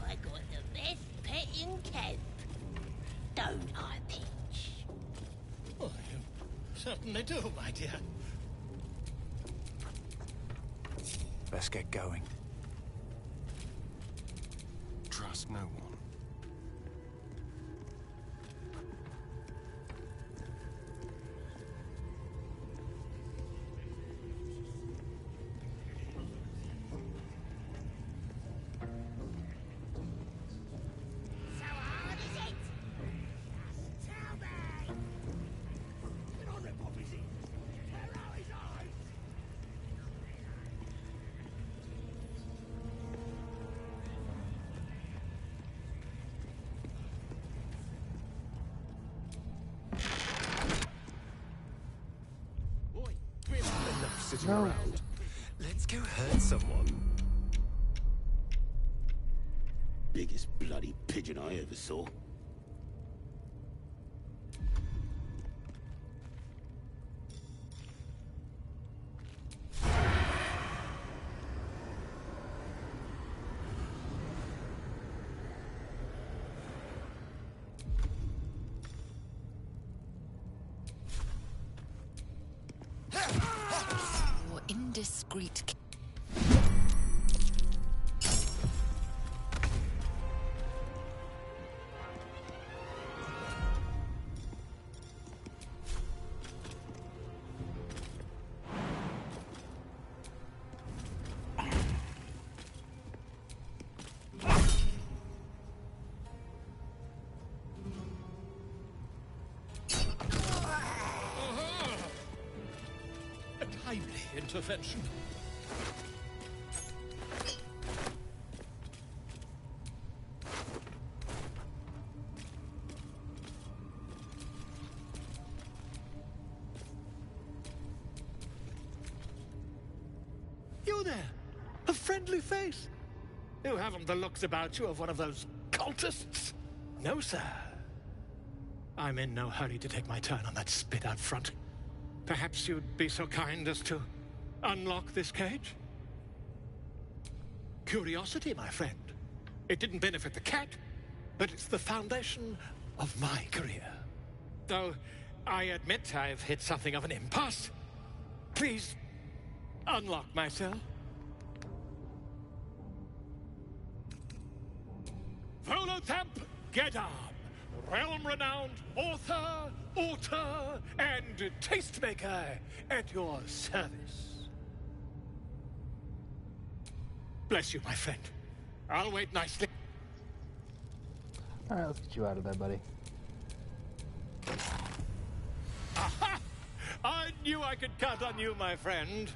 I got the best pet in camp. Don't I, Peach? Oh, you certainly do, my dear. Let's get going. Trust no one. So hard is it? Tell me! Can I rip off his ears? Tear out his eyes? Boy, enough sitting No. around. Let's go hurt someone. Biggest bloody pigeon I ever saw. Your indiscreet. A timely intervention. You there! A friendly face! You haven't the looks about you of one of those cultists? No, sir. I'm in no hurry to take my turn on that spit out front. Perhaps you'd be so kind as to unlock this cage? Curiosity, my friend. It didn't benefit the cat, but it's the foundation of my career. Though I admit I've hit something of an impasse. Please, unlock my cell. Volothamp Gedam, realm-renowned author, auteur, and tastemaker at your service. Bless you, my friend. I'll wait nicely. Alright, let's get you out of there, buddy. Aha! I knew I could count on you, my friend.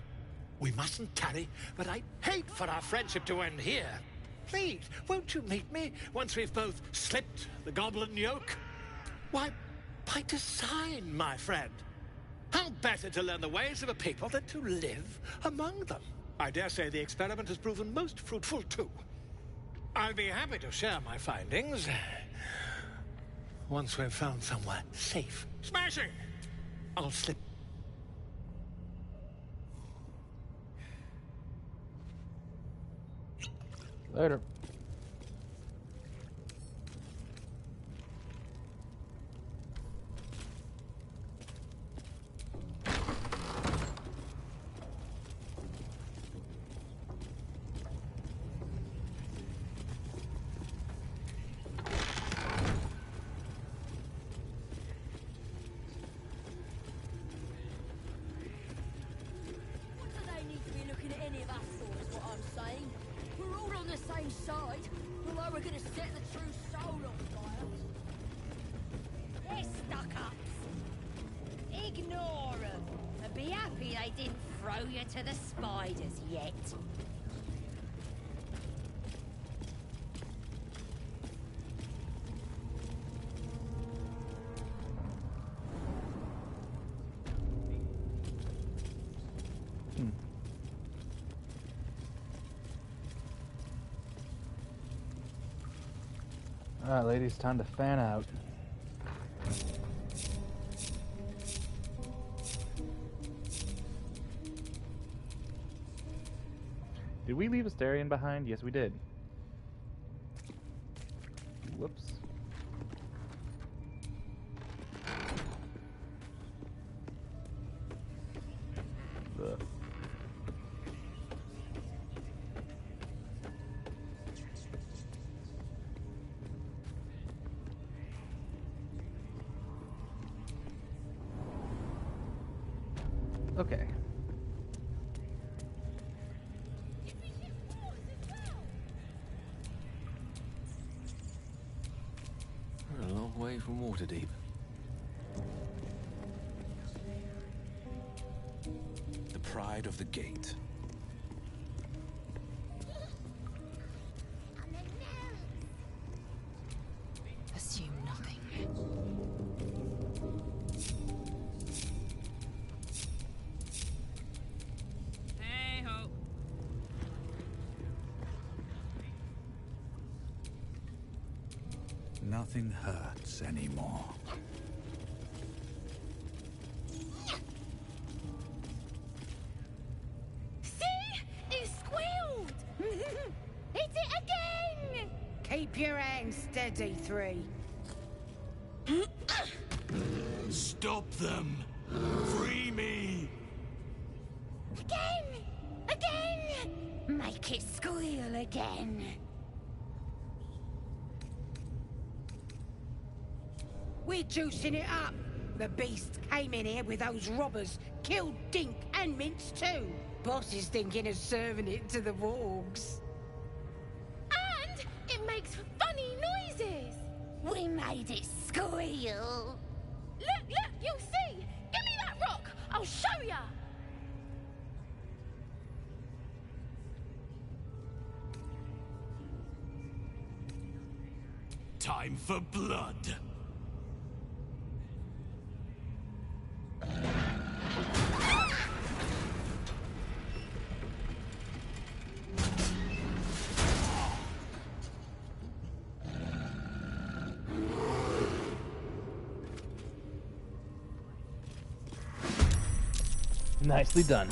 We mustn't tarry, but I'd hate for our friendship to end here. Please, won't you meet me once we've both slipped the goblin yoke? Why, by design, my friend. How better to learn the ways of a people than to live among them? I dare say the experiment has proven most fruitful, too. I'll be happy to share my findings once we've found somewhere safe. Smashing! I'll slip. Later. Side, although we're gonna set the true soul on fire. They're stuck-ups. Ignore them, and be happy they didn't throw you to the spiders yet. Alright, ladies, time to fan out. Did we leave Asterion behind? Yes, we did. Whoops. Ugh. Okay. We're a long way from Waterdeep. The pride of the gate. Assume nothing. Hey-ho. Nothing hurts anymore. See? He squealed! Hit it again! Keep your hands steady, 3. Stop them! Free me! Again! Again! Make it squeal again. We're juicing it up. The beast came in here with those robbers, killed Dink and Mince too. Boss is thinking of serving it to the wargs. And it makes funny noises. We made it squeal. Look, you'll see. Give me that rock. I'll show ya. Time for blood! Nicely done.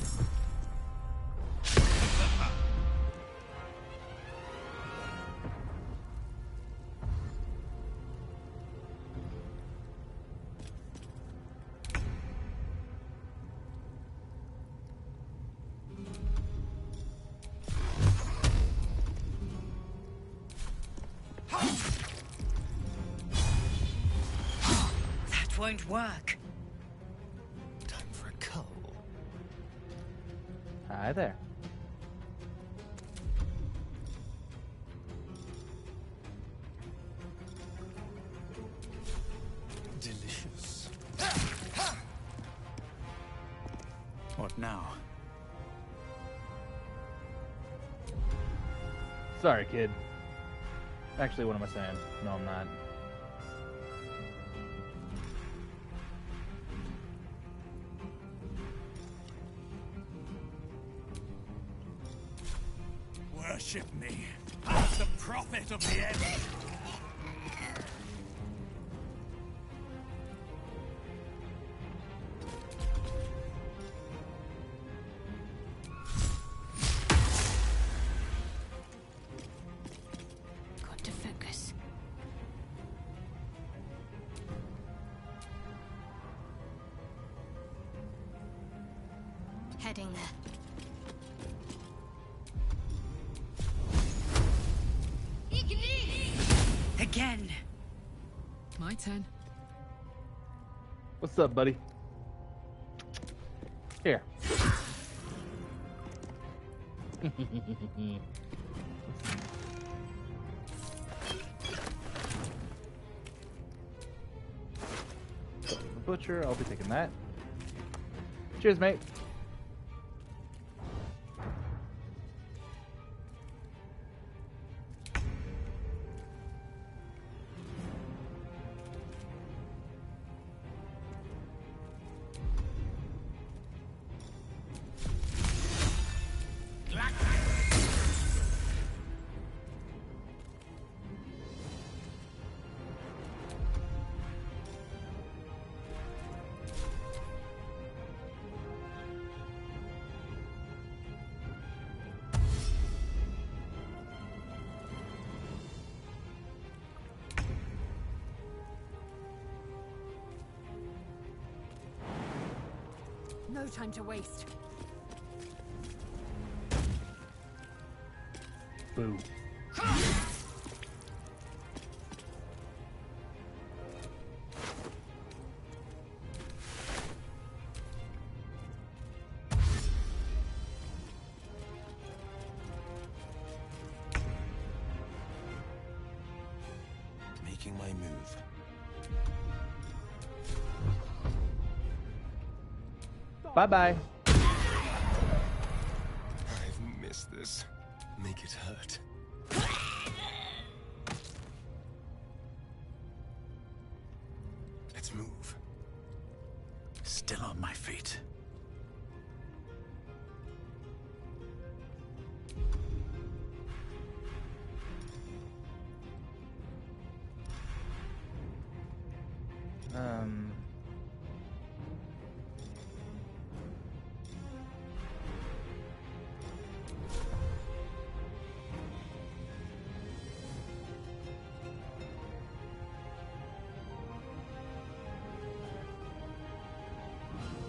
That won't work. Time for a cull. Hi there. Delicious. What now? Sorry, kid. Actually, what am I saying? No, I'm not. Worship me as the prophet of the end. Heading there. Again. My turn. What's up, buddy? Here. The butcher, I'll be taking that. Cheers, mate. No time to waste. Boo. Making my move. Bye-bye. I've missed this. Make it hurt. Let's move. Still on my feet.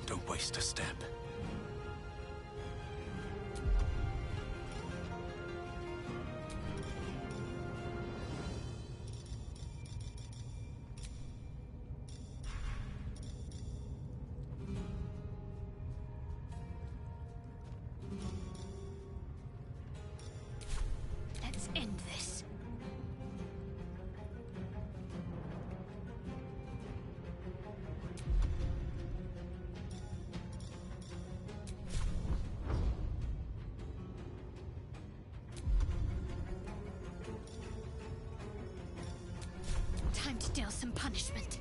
Don't waste a step. Let's end this. Time to deal some punishment.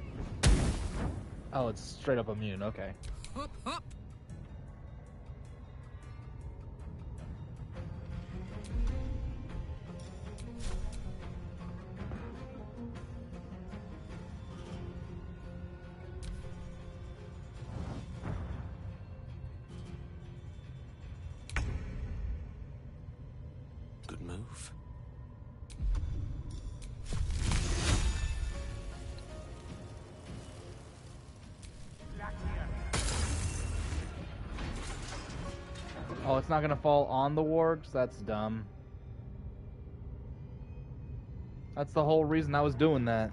Oh, it's straight up immune. Okay. Hop, hop. Good move. Oh, it's not gonna fall on the wargs? That's dumb. That's the whole reason I was doing that.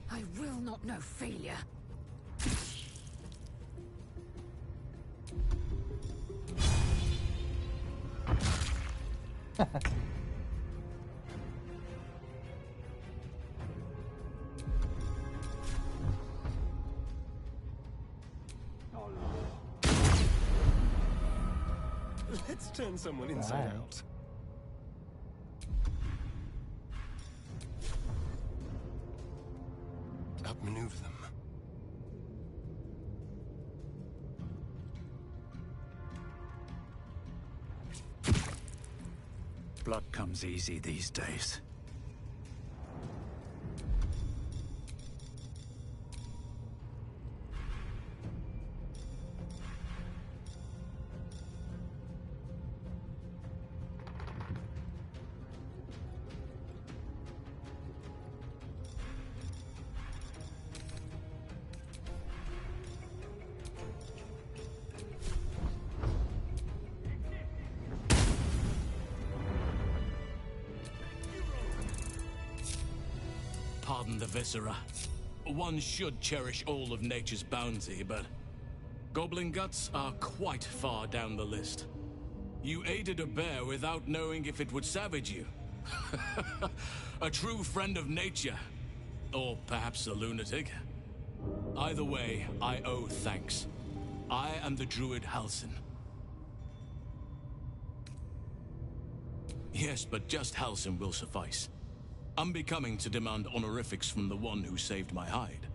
I will not know failure. Let's turn someone inside Right. out. Outmaneuver them. Blood comes easy these days. Pardon the viscera. One should cherish all of nature's bounty, but goblin guts are quite far down the list. You aided a bear without knowing if it would savage you. A true friend of nature. Or perhaps a lunatic. Either way, I owe thanks. I am the druid Halsin. Yes, but just Halsin will suffice. Unbecoming to demand honorifics from the one who saved my hide.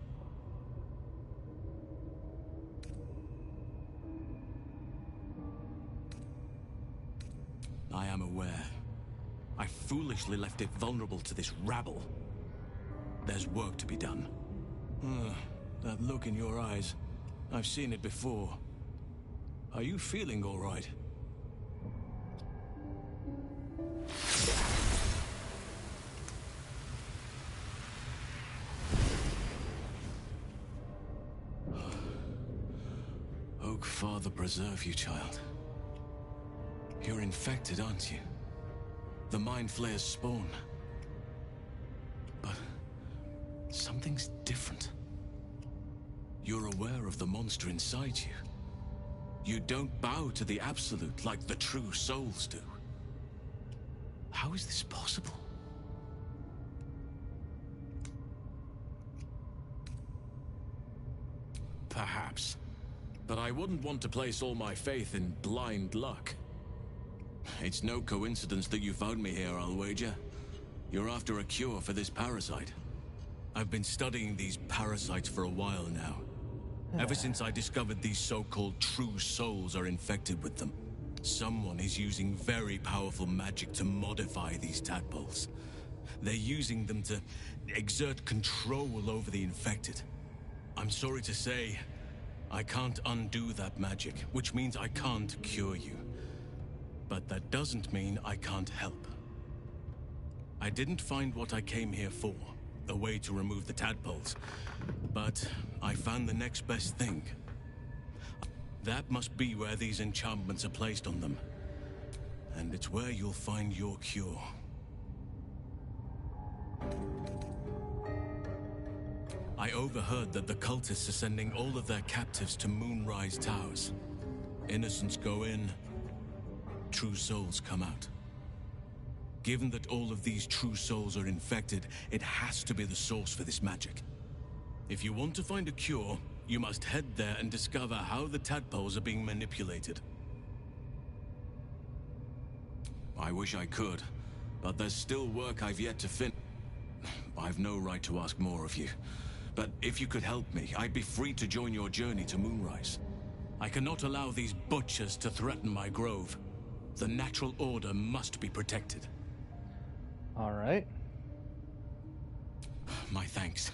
I am aware. I foolishly left it vulnerable to this rabble. There's work to be done. That look in your eyes. I've seen it before. Are you feeling all right? Oak Father preserve you, child. You're infected, aren't you? The Mind Flayer's spawn. But something's different. You're aware of the monster inside you. You don't bow to the Absolute like the true souls do. How is this possible? Perhaps. But I wouldn't want to place all my faith in blind luck. It's no coincidence that you found me here, I'll wager. You're after a cure for this parasite. I've been studying these parasites for a while now. Ever since I discovered these so-called true souls are infected with them. Someone is using very powerful magic to modify these tadpoles. They're using them to exert control over the infected. I'm sorry to say, I can't undo that magic, which means I can't cure you. But that doesn't mean I can't help. I didn't find what I came here for, a way to remove the tadpoles, but I found the next best thing. That must be where these enchantments are placed on them. And it's where you'll find your cure. I overheard that the cultists are sending all of their captives to Moonrise Towers. Innocents go in, true souls come out. Given that all of these true souls are infected, it has to be the source for this magic. If you want to find a cure, you must head there and discover how the tadpoles are being manipulated. I wish I could, but there's still work I've yet to finish. I've no right to ask more of you, but if you could help me, I'd be free to join your journey to Moonrise. I cannot allow these butchers to threaten my grove. The natural order must be protected. All right. My thanks.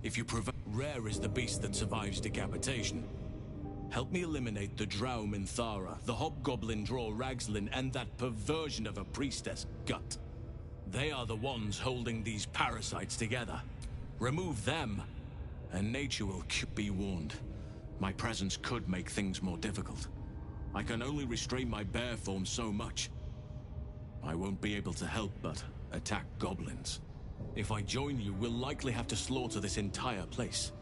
If you provide... Rare is the beast that survives decapitation. Help me eliminate the Drow Minthara, the Hobgoblin Draw Ragslin, and that perversion of a priestess, Gut. They are the ones holding these parasites together. Remove them, and nature will be warned. My presence could make things more difficult. I can only restrain my bear form so much. I won't be able to help but attack goblins. If I join you, we'll likely have to slaughter this entire place.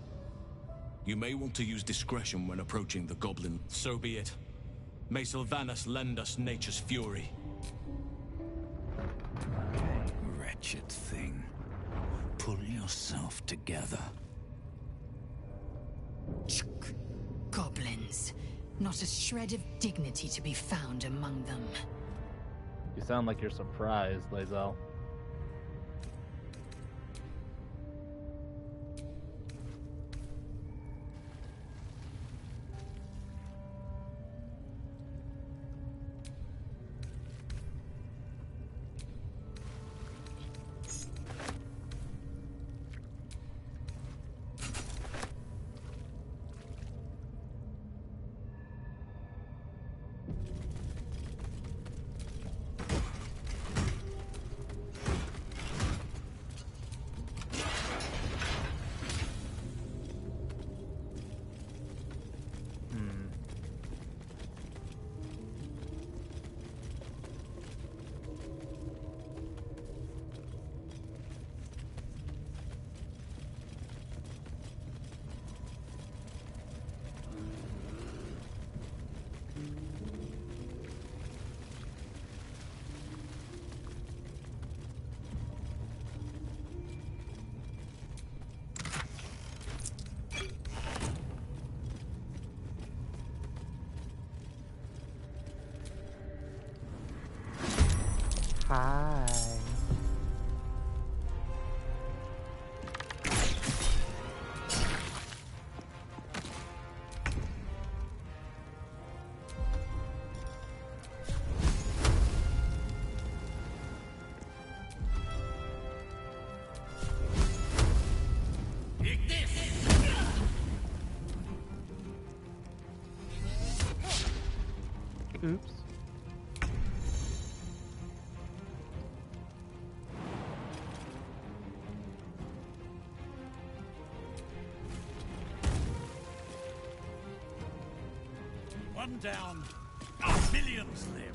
You may want to use discretion when approaching the goblin. So be it. May Sylvanas lend us nature's fury. Wretched thing. Pull yourself together. Goblins. Not a shred of dignity to be found among them. You sound like you're surprised, Lae'zel. Hi. Oops. One down, millions live.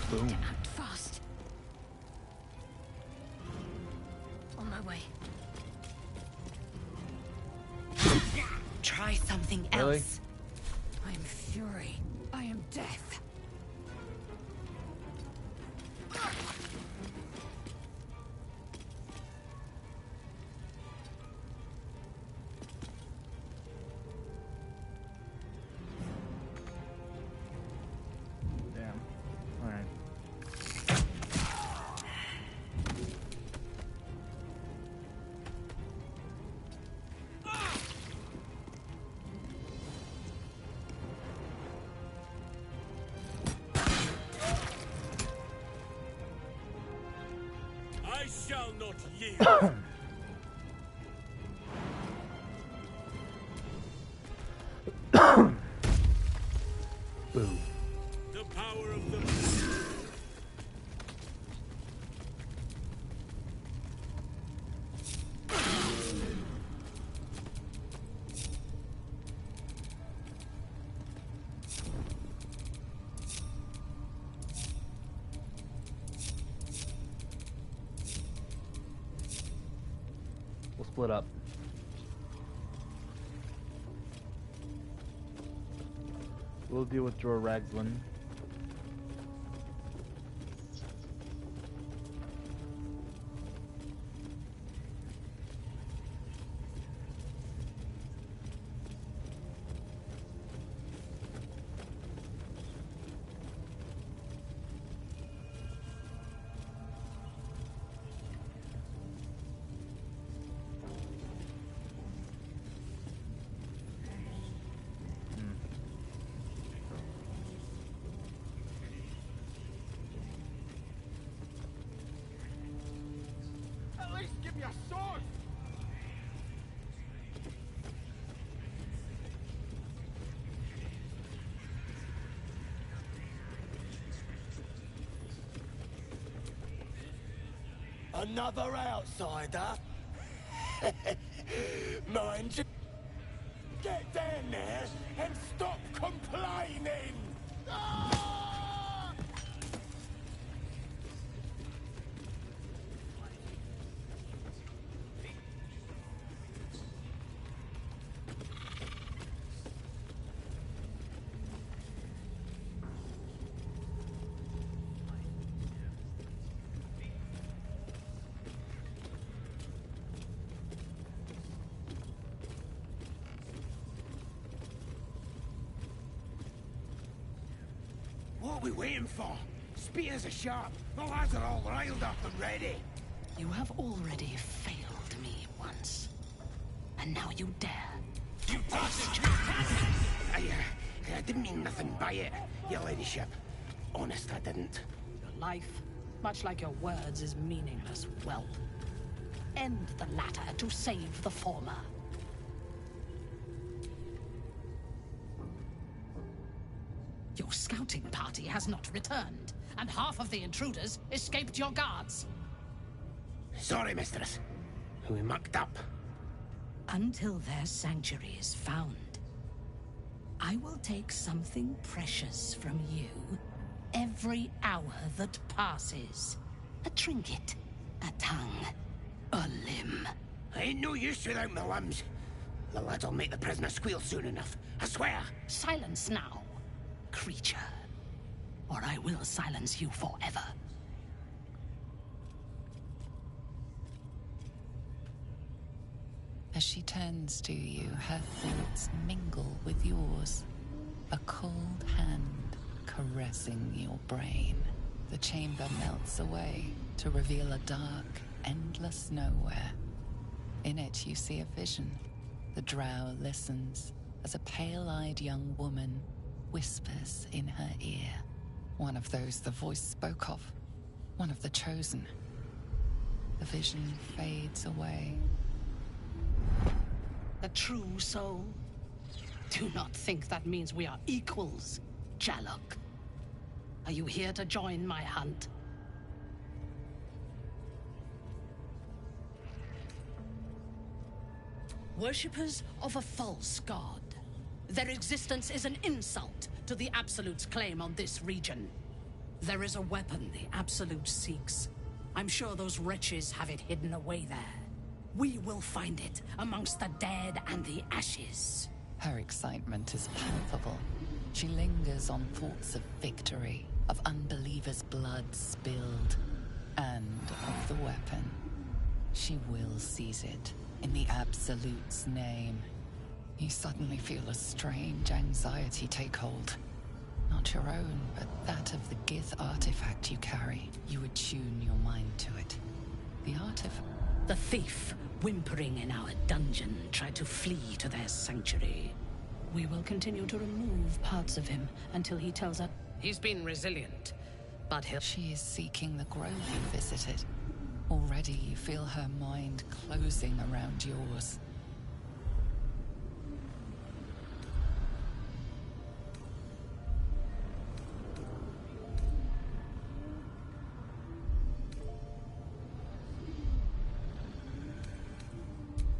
Boom. Act fast. On my way. Try something else. Really? I am fury. I am death. Damn. Alright. I shall not yield. Boom. The power of the... We'll split up. We'll deal with Jorah Ragzlin. At least give me a sword! Another outsider? Mind you. Get down there and stop complaining! Ah! What are we waiting for? Spears are sharp. The lads are all riled up and ready. You have already failed me once. And now you dare. You I didn't mean nothing by it, your ladyship. Honest, I didn't. Your life, much like your words, is meaningless whelp. End the latter to save the former. Your scouting party has not returned, and half of the intruders escaped your guards. Sorry, mistress. We mucked up. Until their sanctuary is found, I will take something precious from you every hour that passes. A trinket, a tongue, a limb. I ain't no use without my limbs. The lads will make the prisoner squeal soon enough. I swear. Silence now, creature. Or I will silence you forever. As she turns to you, her thoughts mingle with yours. A cold hand caressing your brain. The chamber melts away to reveal a dark, endless nowhere. In it, you see a vision. The drow listens as a pale-eyed young woman whispers in her ear. One of those the voice spoke of. One of the chosen. The vision fades away. The true soul? Do not think that means we are equals, Jalok. Are you here to join my hunt? Worshippers of a false god. Their existence is an insult to the Absolute's claim on this region. There is a weapon the Absolute seeks. I'm sure those wretches have it hidden away there. We will find it amongst the dead and the ashes. Her excitement is palpable. She lingers on thoughts of victory, of unbelievers' blood spilled, and of the weapon. She will seize it, in the Absolute's name. You suddenly feel a strange anxiety take hold. Not your own, but that of the Gith artifact you carry. You attune your mind to it. The artifact... The thief, whimpering in our dungeon, tried to flee to their sanctuary. We will continue to remove parts of him until he tells us he's been resilient, but he'll... She is seeking the grove you visited. Already you feel her mind closing around yours.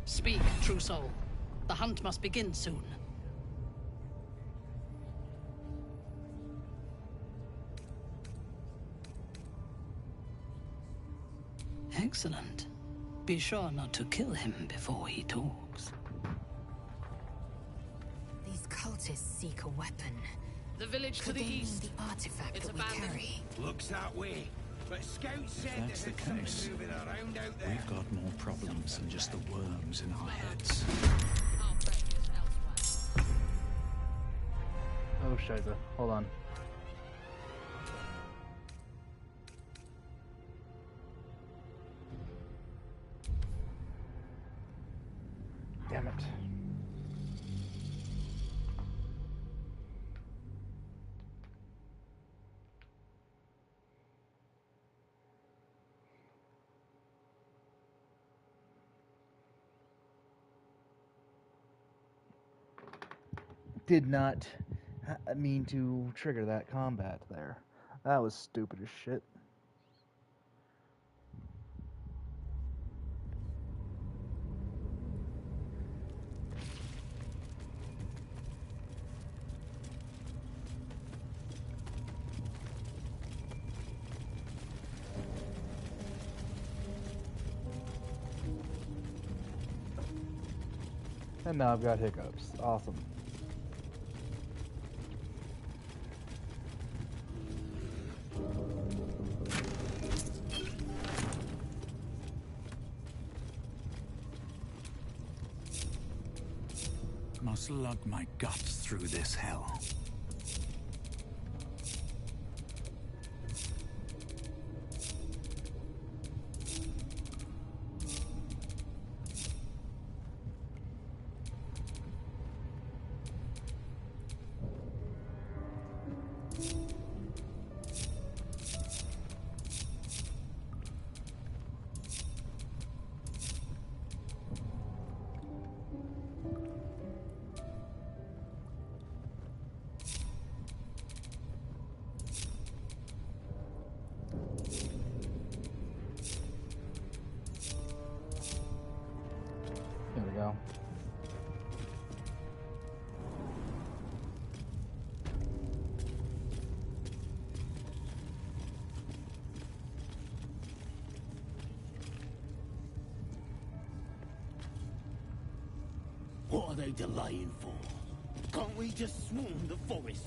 Speak, true soul. The hunt must begin soon. Excellent. Be sure not to kill him before he talks. These cultists seek a weapon. The village to the east. The artifact It's that we abandoned. carry. Looks that way. But scouts said That's the there's case. something moving around out there. We've got more problems than just the worms in our heads. Oh, Shiza. Hold on. Damn it. Did not mean to trigger that combat there. That was stupid as shit. And now I've got hiccups. Awesome. Must lug my guts through this hell. There we go. What are they delaying for? Can't we just swarm the forest?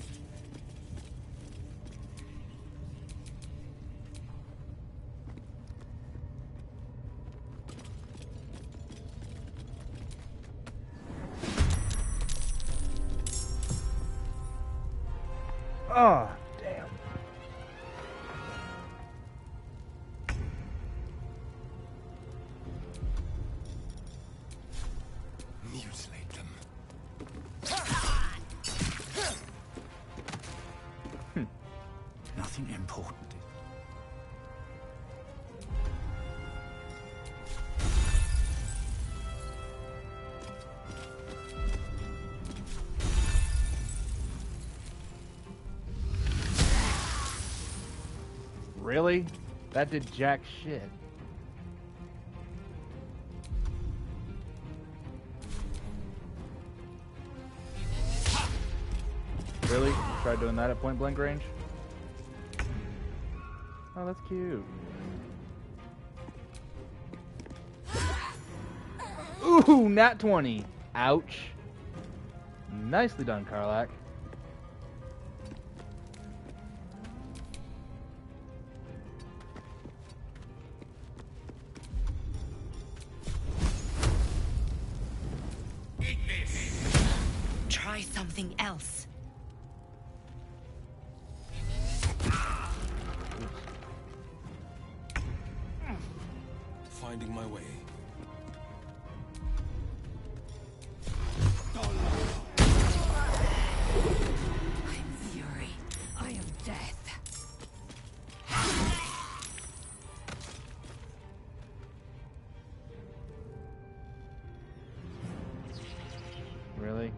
Oh, damn. Mutilate them. Nothing important. Really? That did jack shit. Really? Try doing that at point blank range? Oh, that's cute. Ooh, nat 20. Ouch. Nicely done, Karlak. Try something else. Finding my way. I'm fury. I am death. Really?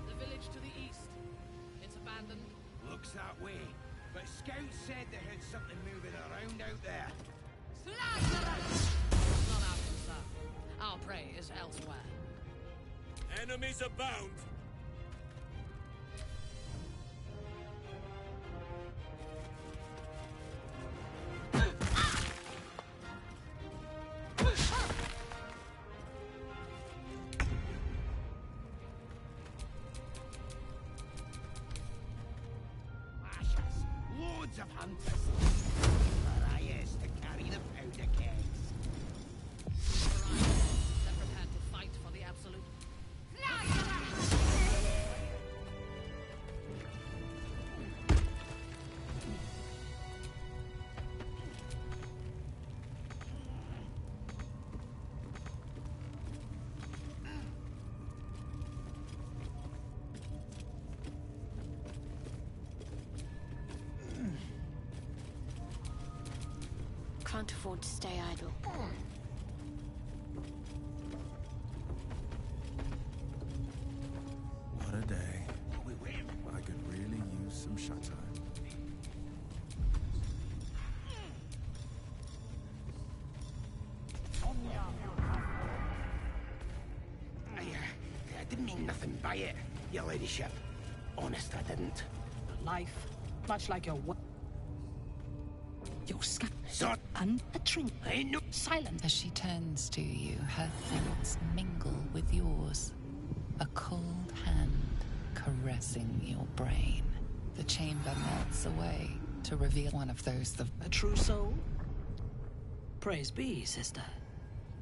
The village to the east. It's abandoned. Looks that way. But scouts said they heard something moving around out there. Not our concern. Our prey is elsewhere. Enemies abound. Loads of hunters. Mariah's to carry the powder kegs. They're prepared to fight for the absolute. Can't afford to stay idle. What a day. I could really use some shut-eye. I didn't mean nothing by it, your ladyship. Honest, I didn't. Life, much like your scat and a trink. Ain't no silent. As she turns to you, her thoughts mingle with yours. A cold hand caressing your brain. The chamber melts away to reveal one of those A true soul? Praise be, sister.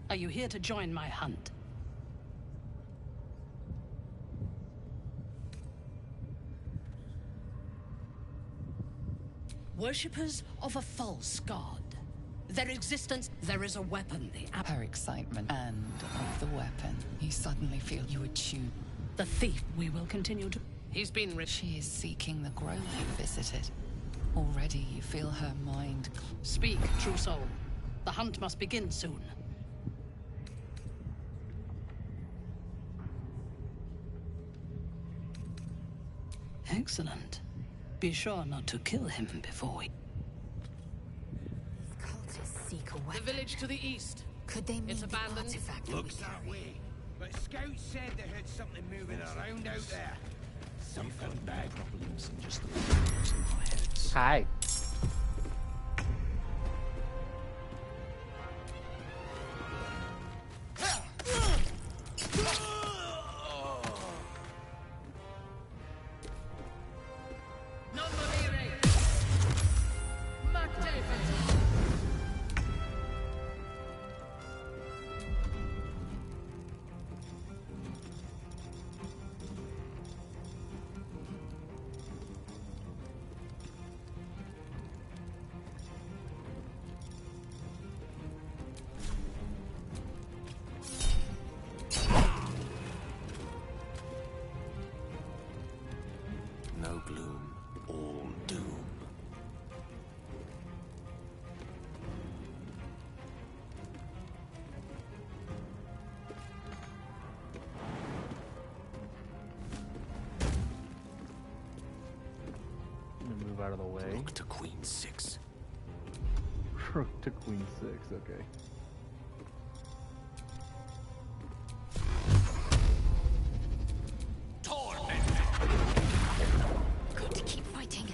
Are you here to join my hunt? Worshippers of a false god. Their existence, there is a weapon, her excitement and of the weapon. You suddenly feel you would choose. The thief, we will continue to... He's been She is seeking the grove you visited. Already you feel her mind... Speak, true soul. The hunt must begin soon. Excellent. Be sure not to kill him before we... Cultists seek a The weapon. village to the east. Could they mean It's the abandoned. artifact? Looks that way. But scouts said they heard something moving around out there. Something bad. Problems and just the problems in our heads. Hi. No gloom, all doom. Let me move out of the way. Rook to Queen 6. Rook to Queen 6, okay. Got to keep fighting.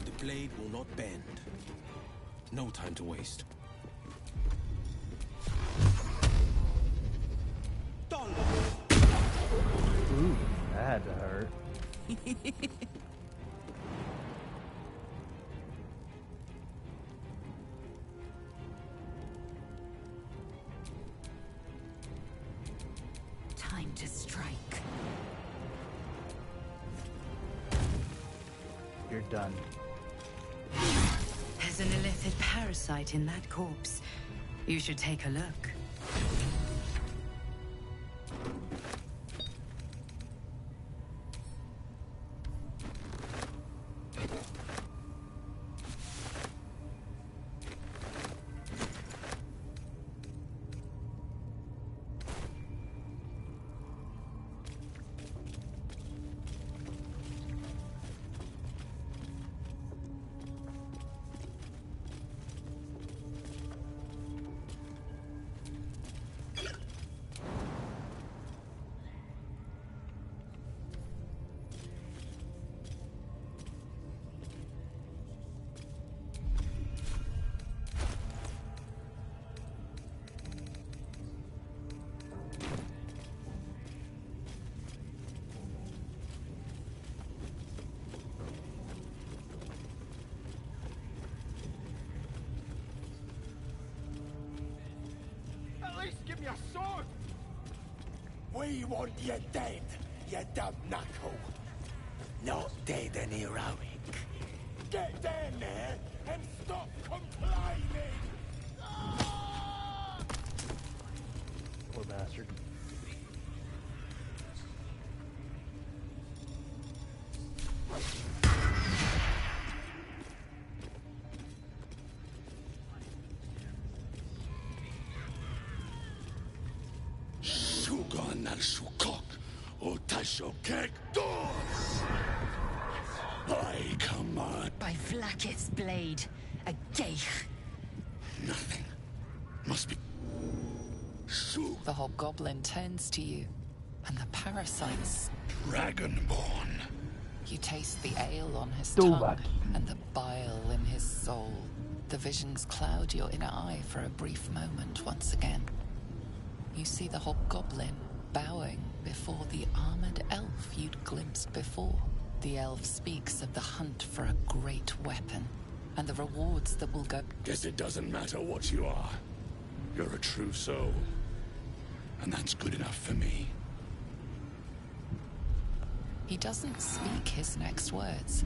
The blade will not bend. No time to waste. Ooh, that had to hurt. Time to strike. You're done. There's an illithid parasite in that corpse. You should take a look. At least give me a sword! We want you dead, you dumb knuckle. Not dead and heroic. Get down there and stop complaining! Poor bastard. Sugan al Sukok, Otashokek Dos! I command. By Vlaakith's blade, a geich. Nothing must be. The hobgoblin turns to you, and the parasites. Dragonborn. You taste the ale on his Stupidity. tongue and the bile in his soul. The visions cloud your inner eye for a brief moment once again. You see the hobgoblin bowing before the armored elf you'd glimpsed before. The elf speaks of the hunt for a great weapon and the rewards that will go. Guess it doesn't matter what you are. You're a true soul. And that's good enough for me. He doesn't speak his next words.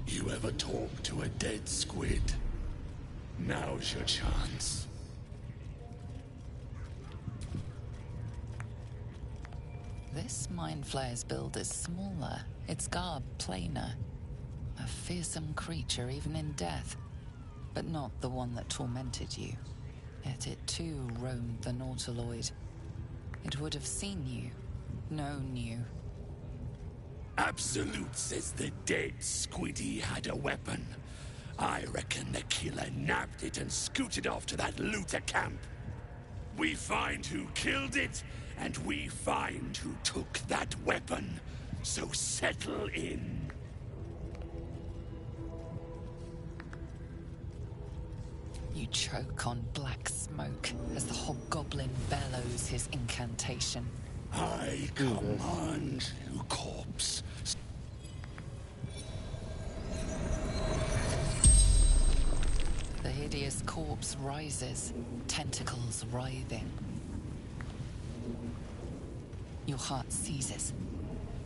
You ever talk to a dead squid? Now's your chance. This Mind Flayer's build is smaller, its garb plainer. A fearsome creature even in death. but not the one that tormented you. Yet it too roamed the Nautiloid. It would have seen you, known you. Absolute says the dead Squiddy had a weapon. I reckon the killer nabbed it and scooted off to that looter camp. We find who killed it, and we find who took that weapon. So settle in. You choke on black smoke as the hobgoblin bellows his incantation. I command you, corpse. The hideous corpse rises, tentacles writhing. Your heart seizes.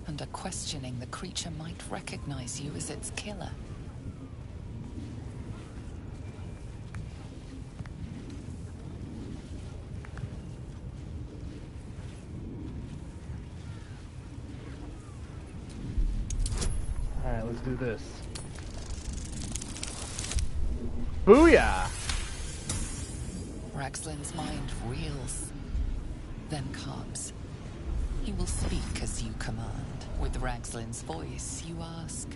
Under questioning, the creature might recognize you as its killer. Alright, let's do this. Booyah! Raxlin's mind reels, then calms. He will speak as you command. With Raxlin's voice, you ask.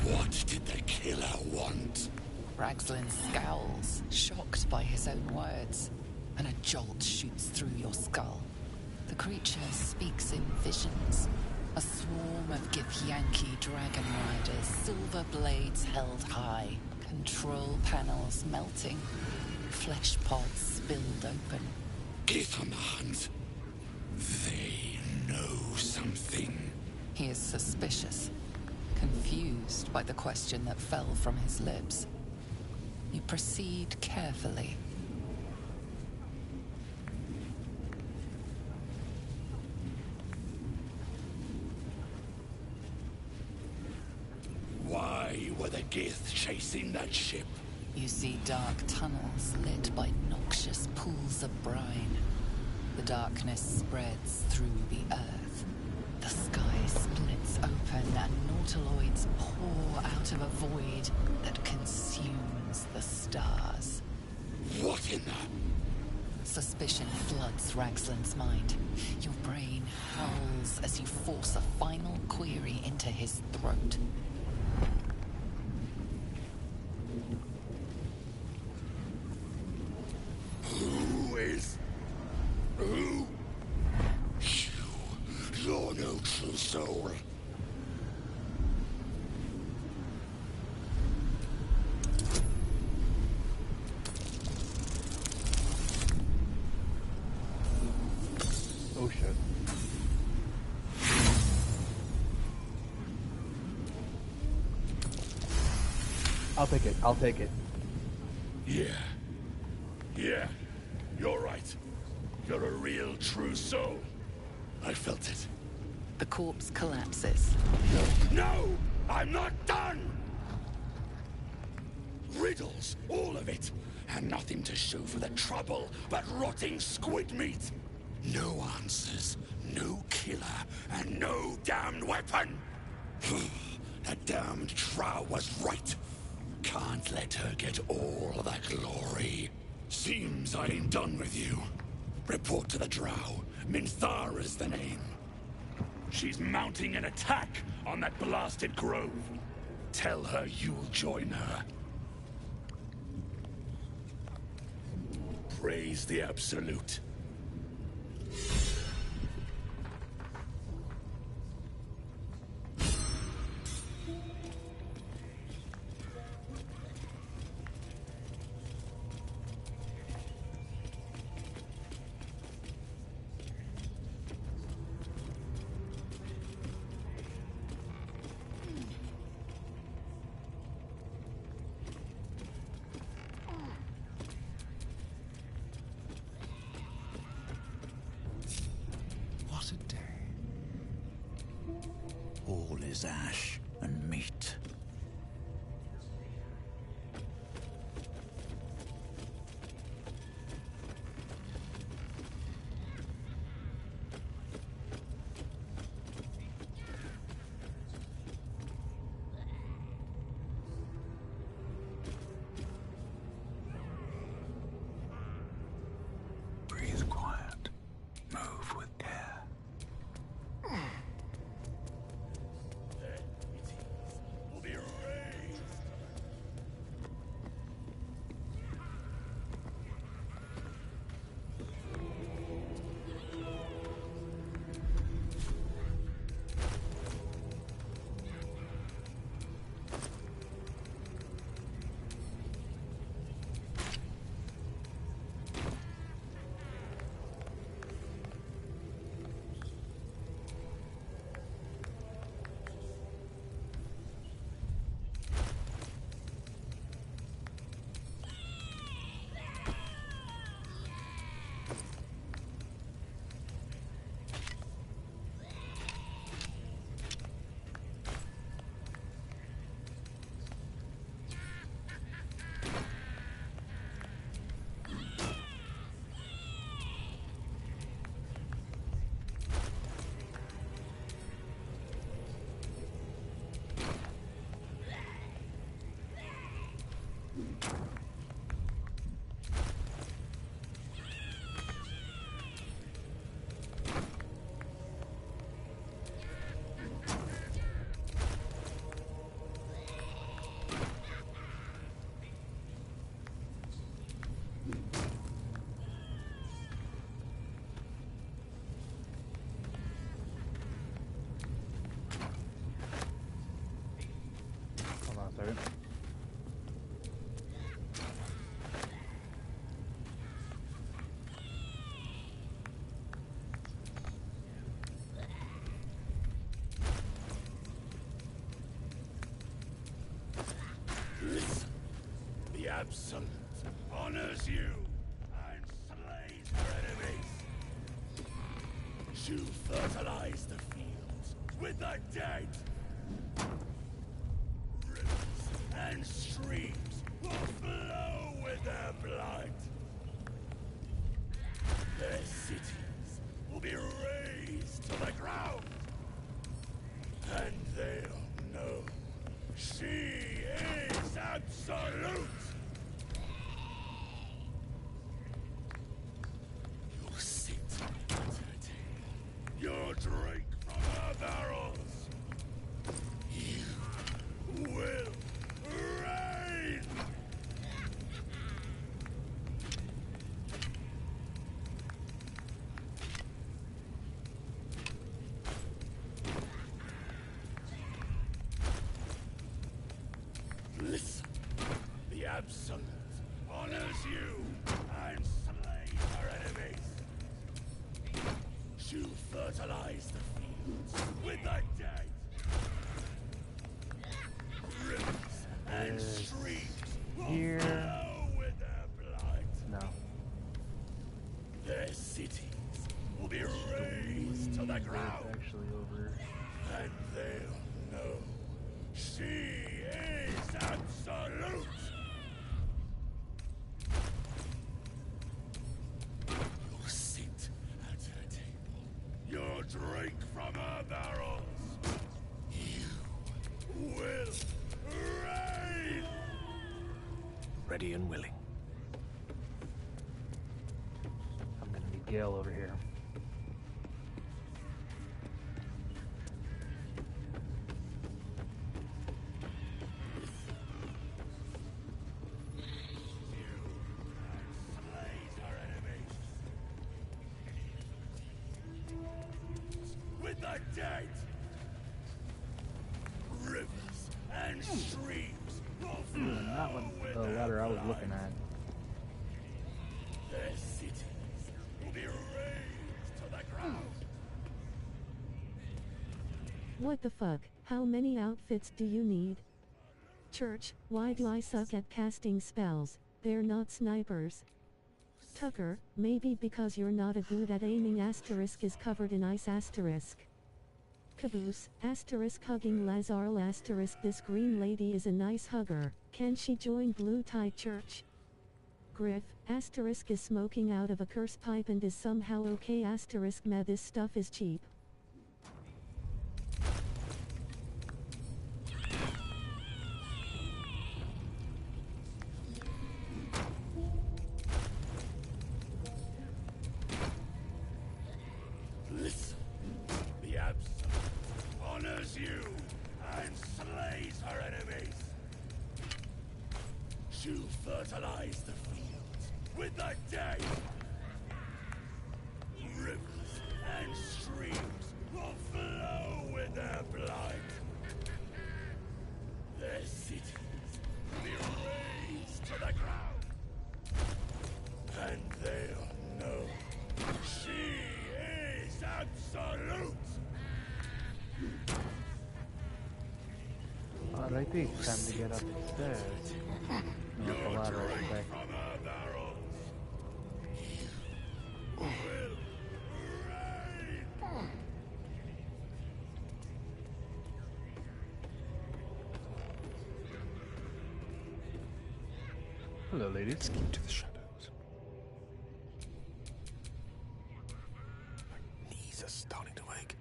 What did the killer want? Raxlin scowls, shocked by his own words, and a jolt shoots through your skull. The creature speaks in visions. A swarm of Githyanki dragon riders, silver blades held high, control panels melting, flesh pods spilled open. Githmans. They know something. He is suspicious, confused by the question that fell from his lips. You proceed carefully. Why were the Gith chasing that ship? You see dark tunnels lit by noxious pools of brine. The darkness spreads through the earth. The sky splits open and nautiloids pour out of a void that consumes the stars. What in the... Suspicion floods Raxlin's mind. Your brain howls as you force a final query into his throat. Who is... Who? You're no true soul. Oh shit. I'll take it. I'll take it. Yeah. Yeah. You're right. You're a real true soul. I felt it. The corpse collapses. No! I'm not done! Riddles, all of it. And nothing to show for the trouble but rotting squid meat. No answers, no killer, and no damned weapon. That damned Trow was right. Can't let her get all the glory. Seems I ain't done with you. Report to the Drow. Minthara's the name. She's mounting an attack on that blasted grove. Tell her you'll join her. Praise the Absolute. What a day. All is ash and meat. To fertilize the fields with the dead. Rivers and streams will flow with their blood. Their cities will be razed to the ground. And they'll know she is absolute. You'll sit at her table. You'll drink from her barrels. You will reign. Listen, the Absolute honors you and slays her enemies. She'll fertilize the fields with the dead. Rivers and streams will here. flow with their blood. No. Their cities will be razed to the ground. Actually over. And they'll know she is absolute. You'll sit at her table. You'll drink from her barrels. You will reign. Ready and willing. I'm gonna need Gale over here. With the dead. Rivers and streams will flow Not with the their ladder I was blood. looking at. Their cities will be razed to the ground. What the fuck? How many outfits do you need? Church, why do I suck at casting spells? They're not snipers. Tucker, maybe because you're not a good at aiming asterisk is covered in ice asterisk. Caboose, asterisk hugging Lazarl asterisk this green lady is a nice hugger. Can she join Blue Tie Church? Griff, asterisk is smoking out of a curse pipe and is somehow okay asterisk meh this stuff is cheap. Listen, the Absolute honors you and slays her enemies. She'll fertilize the fields with the dead. Rivers and streams will flow with their blood. Their cities will be razed to the ground. And they'll know she is absolute. Alright, I think it's time to get up the stairs. No, the ladder I should say. Hello, ladies. Let's keep to the shadows. My knees are starting to ache.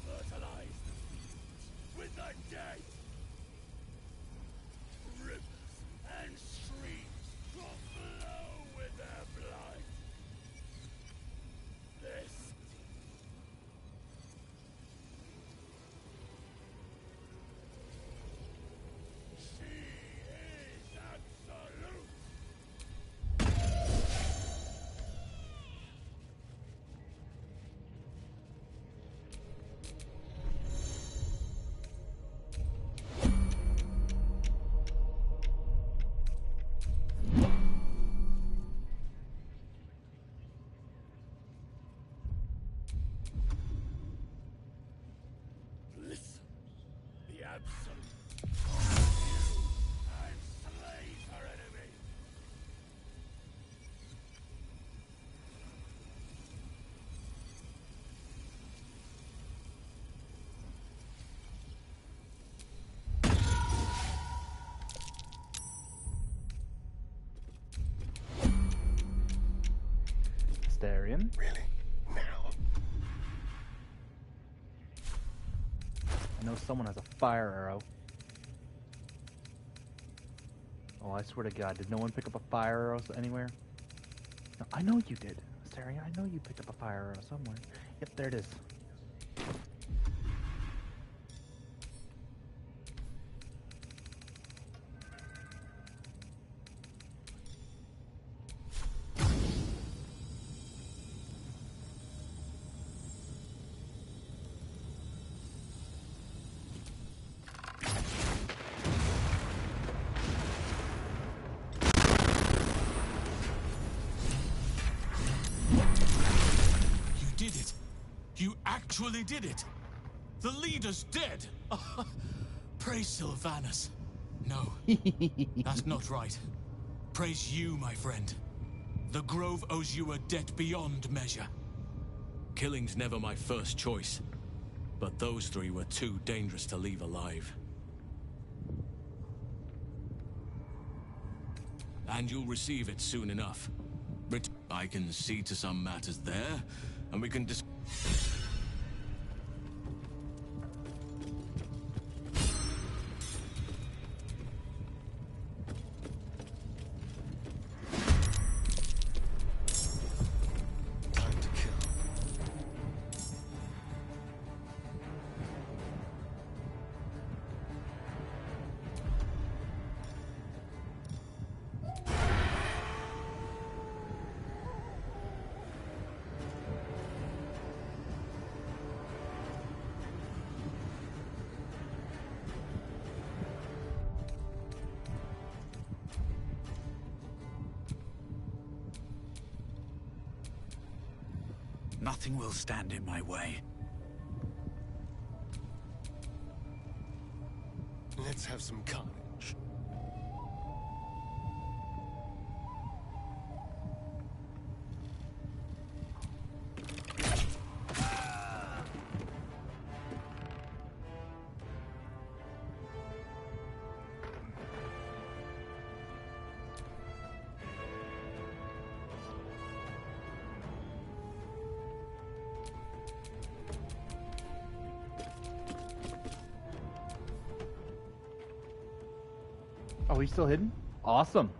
Fertilize the fields with the dead. Rivers and streams will flow with their blood. Their cities. She is absolute. Astarion. Really? Now? I know someone has a fire arrow. Oh, I swear to God, did no one pick up a fire arrow anywhere? No, I know you did, Astarion. I know you picked up a fire arrow somewhere. Yep, there it is. You actually did it! The leader's dead! Praise Sylvanus. No, that's not right. Praise you, my friend. The Grove owes you a debt beyond measure. Killing's never my first choice, but those three were too dangerous to leave alive. And you'll receive it soon enough. I can see to some matters there, and we can discuss. Nothing will stand in my way. Let's have some carnage. Oh, he's still hidden? Awesome.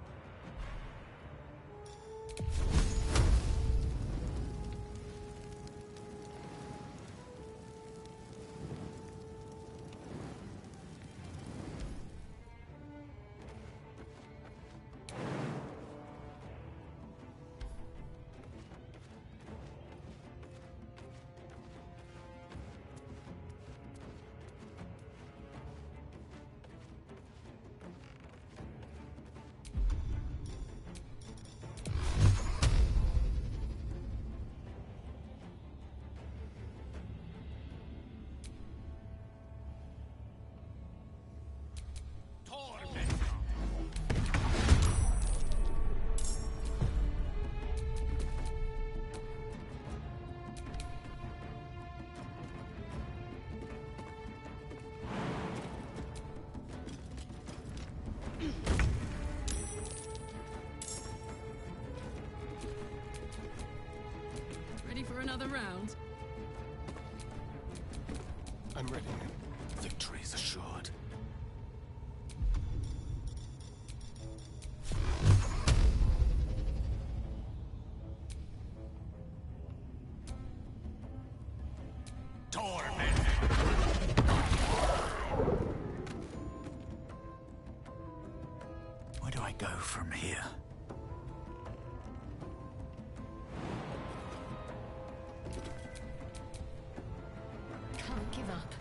Ready for another round? I'm ready. Victory is assured. Where do I go from here? Can't give up.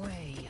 way.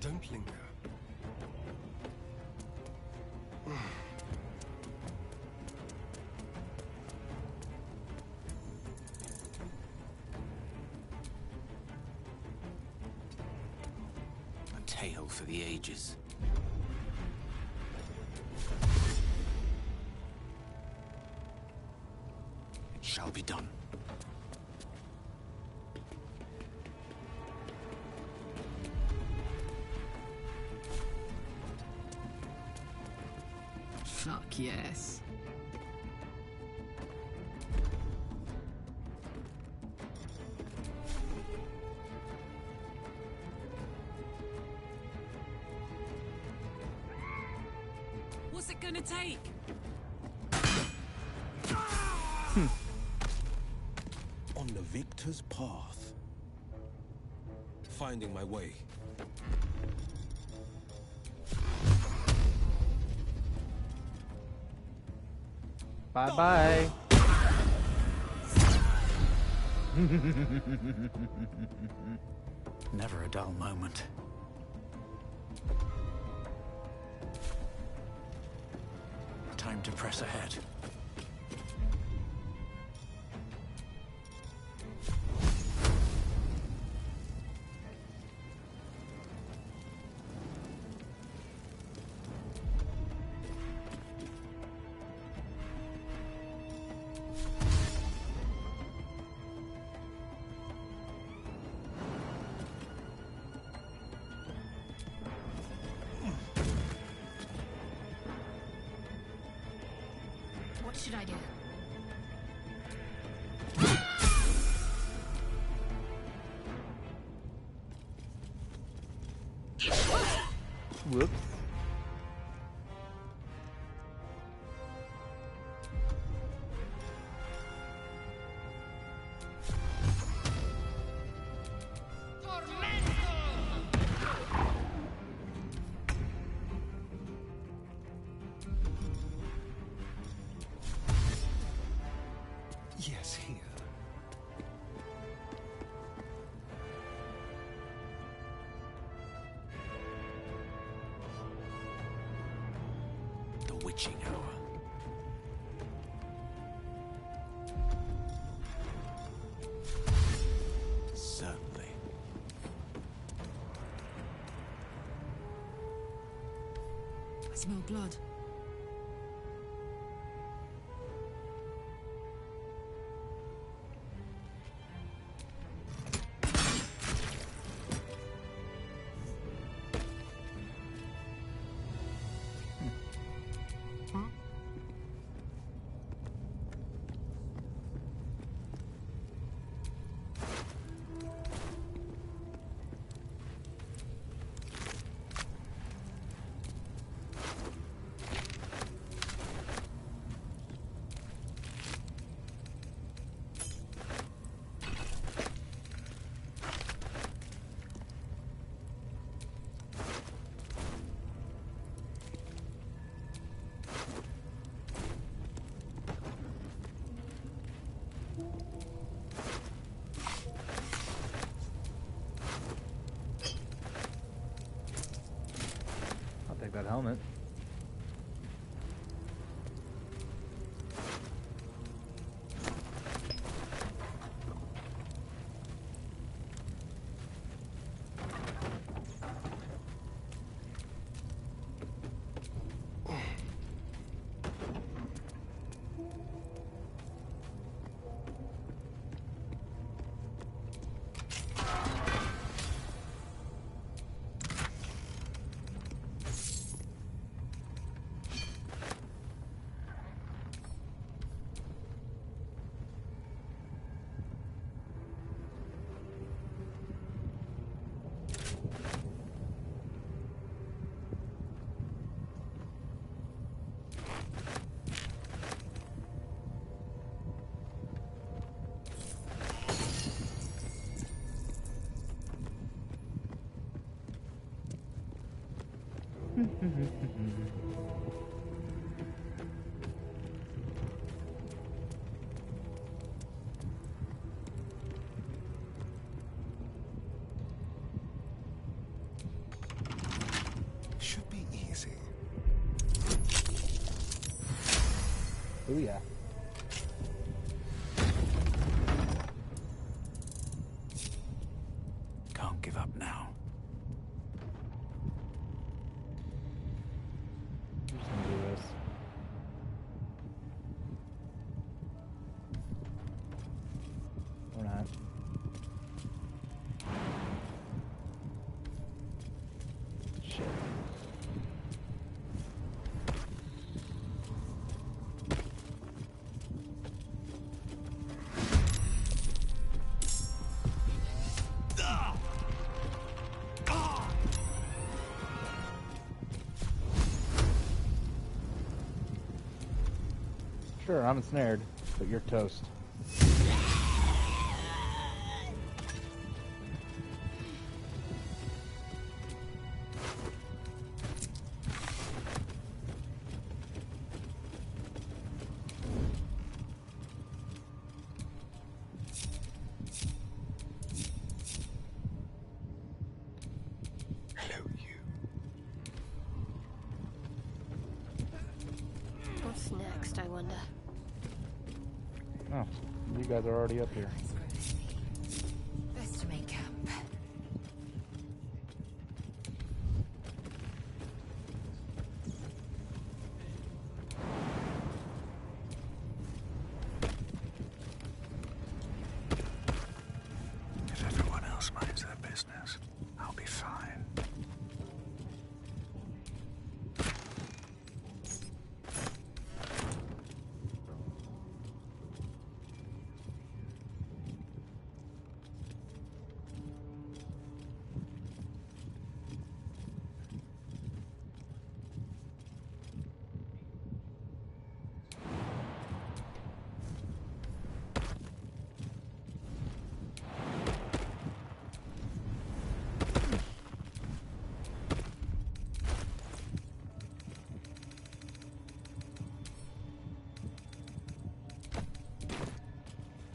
Don't linger. A tale for the ages. It shall be done. Fuck yes. What's it gonna take? On the victor's path. Finding my way. Bye-bye. Never a dull moment. Time to press ahead. What should I do? Whoops. Yes, here. The witching hour. Certainly. I smell blood. I'll take that helmet. Should be easy. Oh yeah. Can't give up now. I'm just gonna do this. Or not. Shit. Sure, I'm ensnared, but you're toast. Hello, you. What's next, I wonder? Oh, you guys are already up here. Best to make camp. If everyone else minds their business, I'll be fine.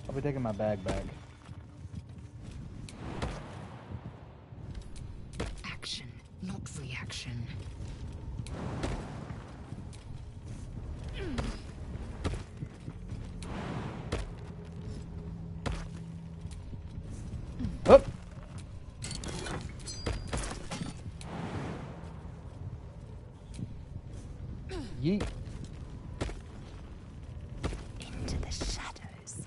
I'll be taking my bag back. Action, not reaction. Up. Yeet. Into the shadows.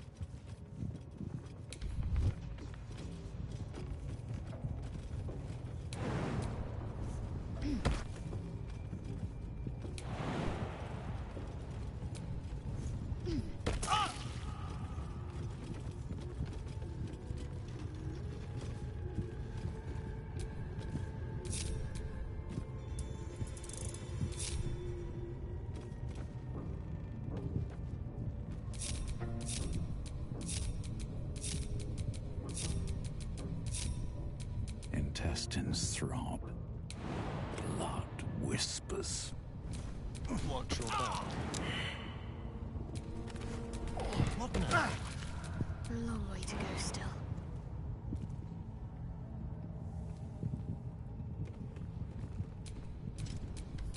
Intestines throb. Blood whispers. Watch your back. What now? A long way to go still.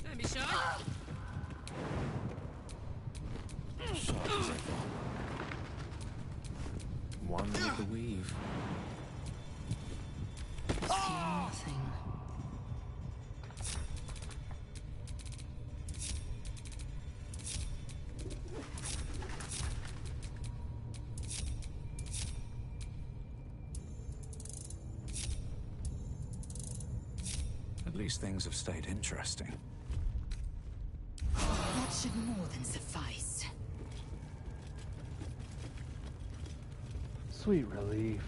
Don't be shy. Sharp as ever. One with the weave. See nothing. At least things have stayed interesting. That should more than suffice. Sweet relief.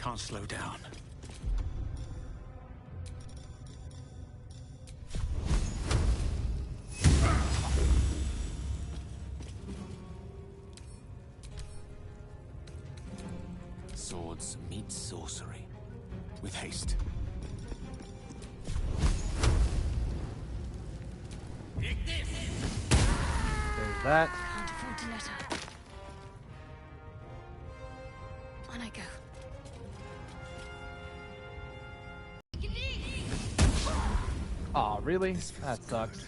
Can't slow down. Swords meet sorcery. With haste. There's that. Can't afford to let her. On I go. Aw, really? That sucks.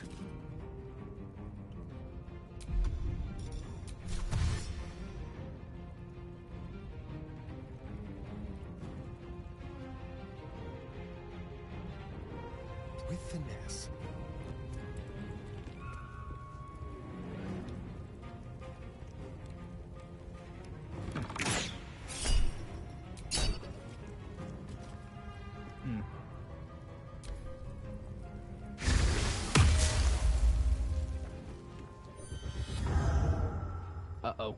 With finesse. Uh-oh.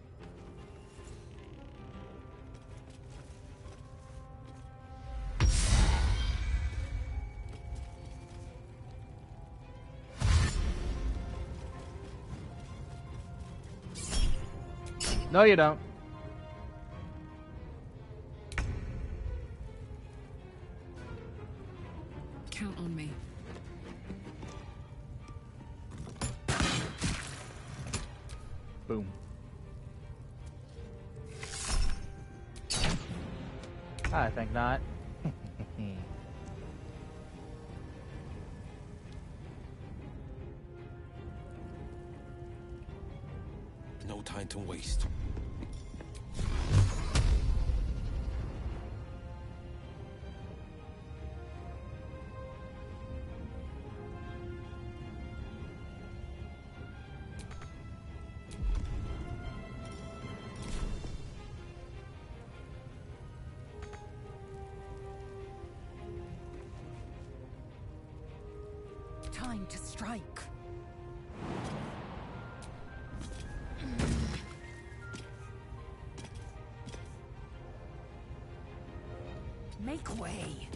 No, you don't. Count on me. Boom. I think not. No time to waste. Time to strike. Make way.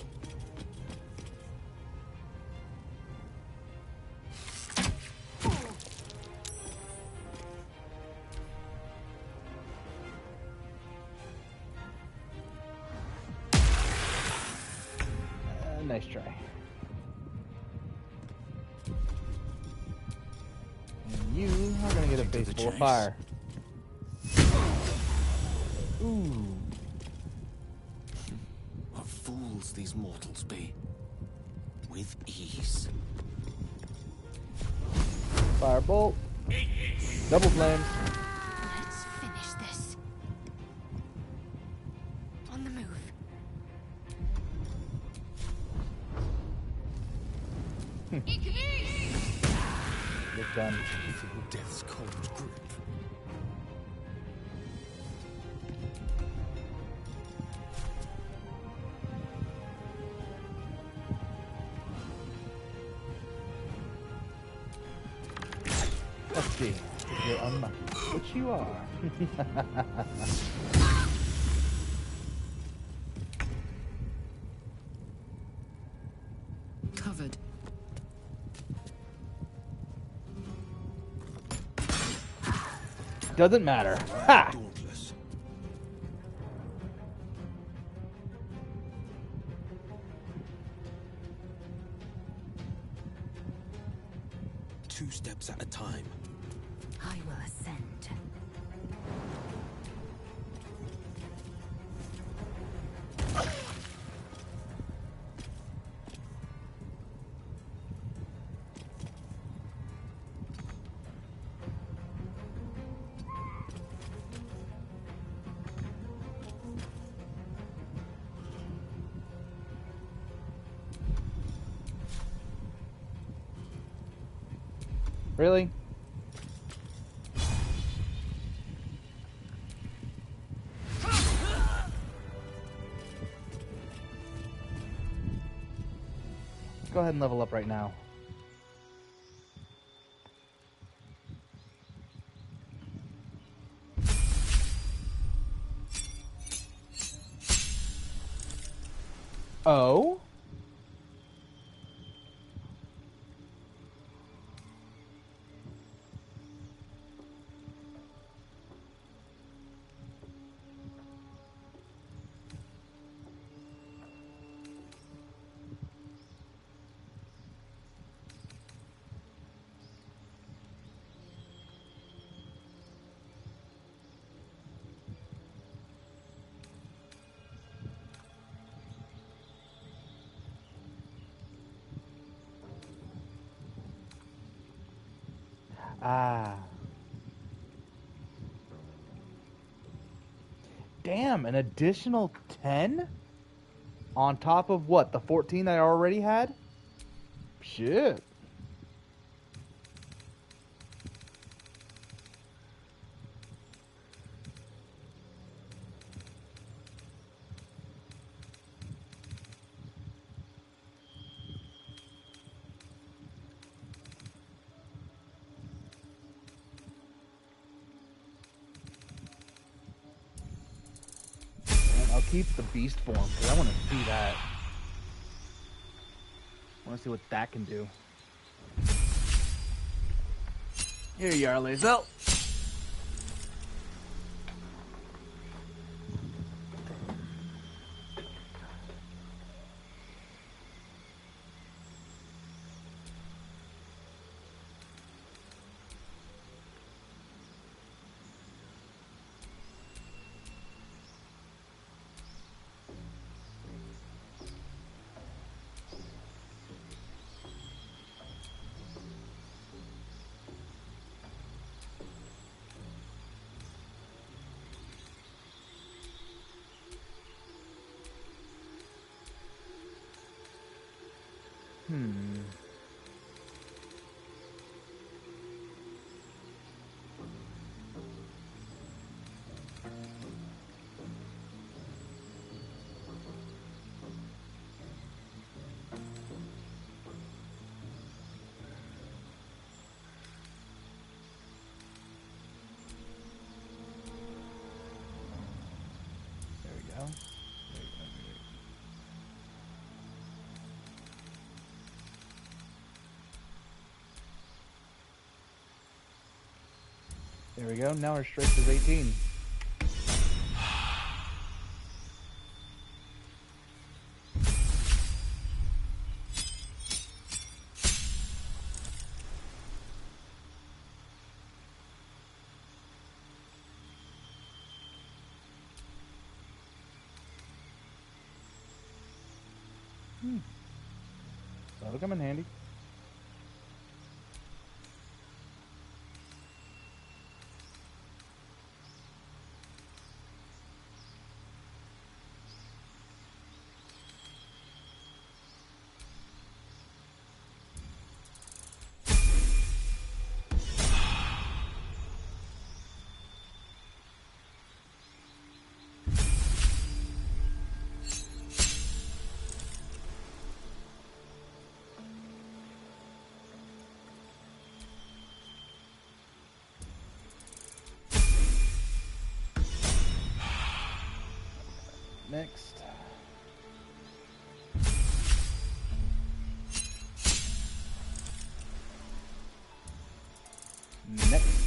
Nice try. And you are gonna get a face full of fire. Ooh. What fools these mortals be. With ease. Firebolt. Double flames. Let's finish this. On the move. Get done. Feel death's cold grip. Let's see. You're unlucky. Which you are. Covered. Doesn't matter. Ha! Dauntless. Two steps at a time. I will ascend. Really? Go ahead and level up right now. Oh? Ah. Damn, an additional 10? On top of what? The 14 I already had? Shit. I'll keep the beast form because I want to see that. I want to see what that can do. Here you are, Lazel. There we go. Now our strength is 18. That'll come in handy. Next. Next.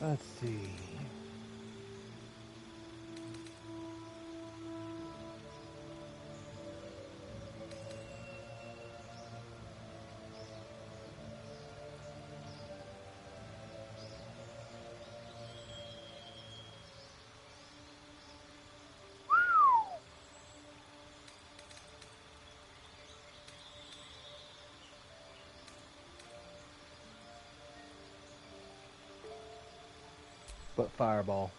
Let's see. But fireball.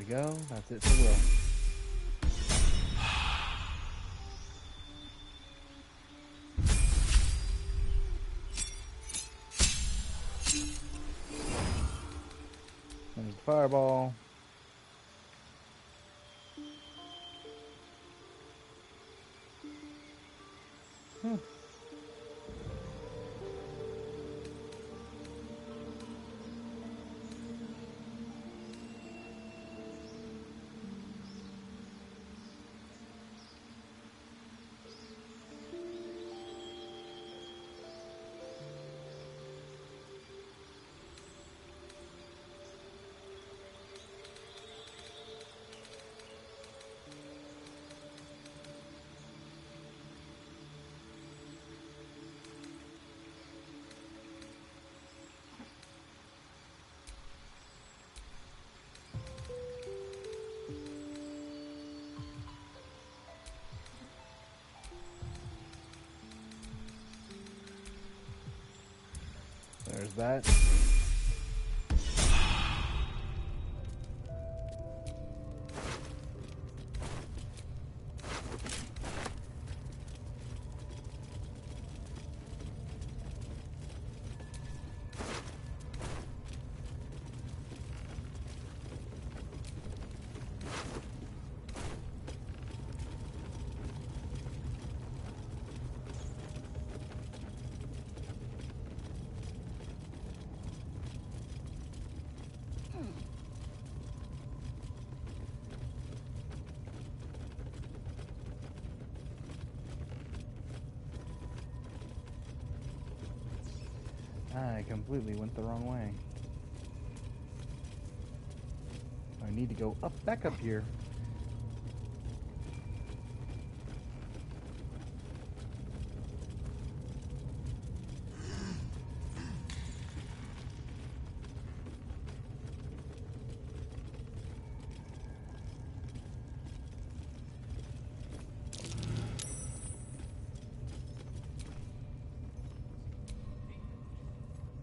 we go. That's it for Will. There's the fireball. There's that. I completely went the wrong way. I need to go back up here.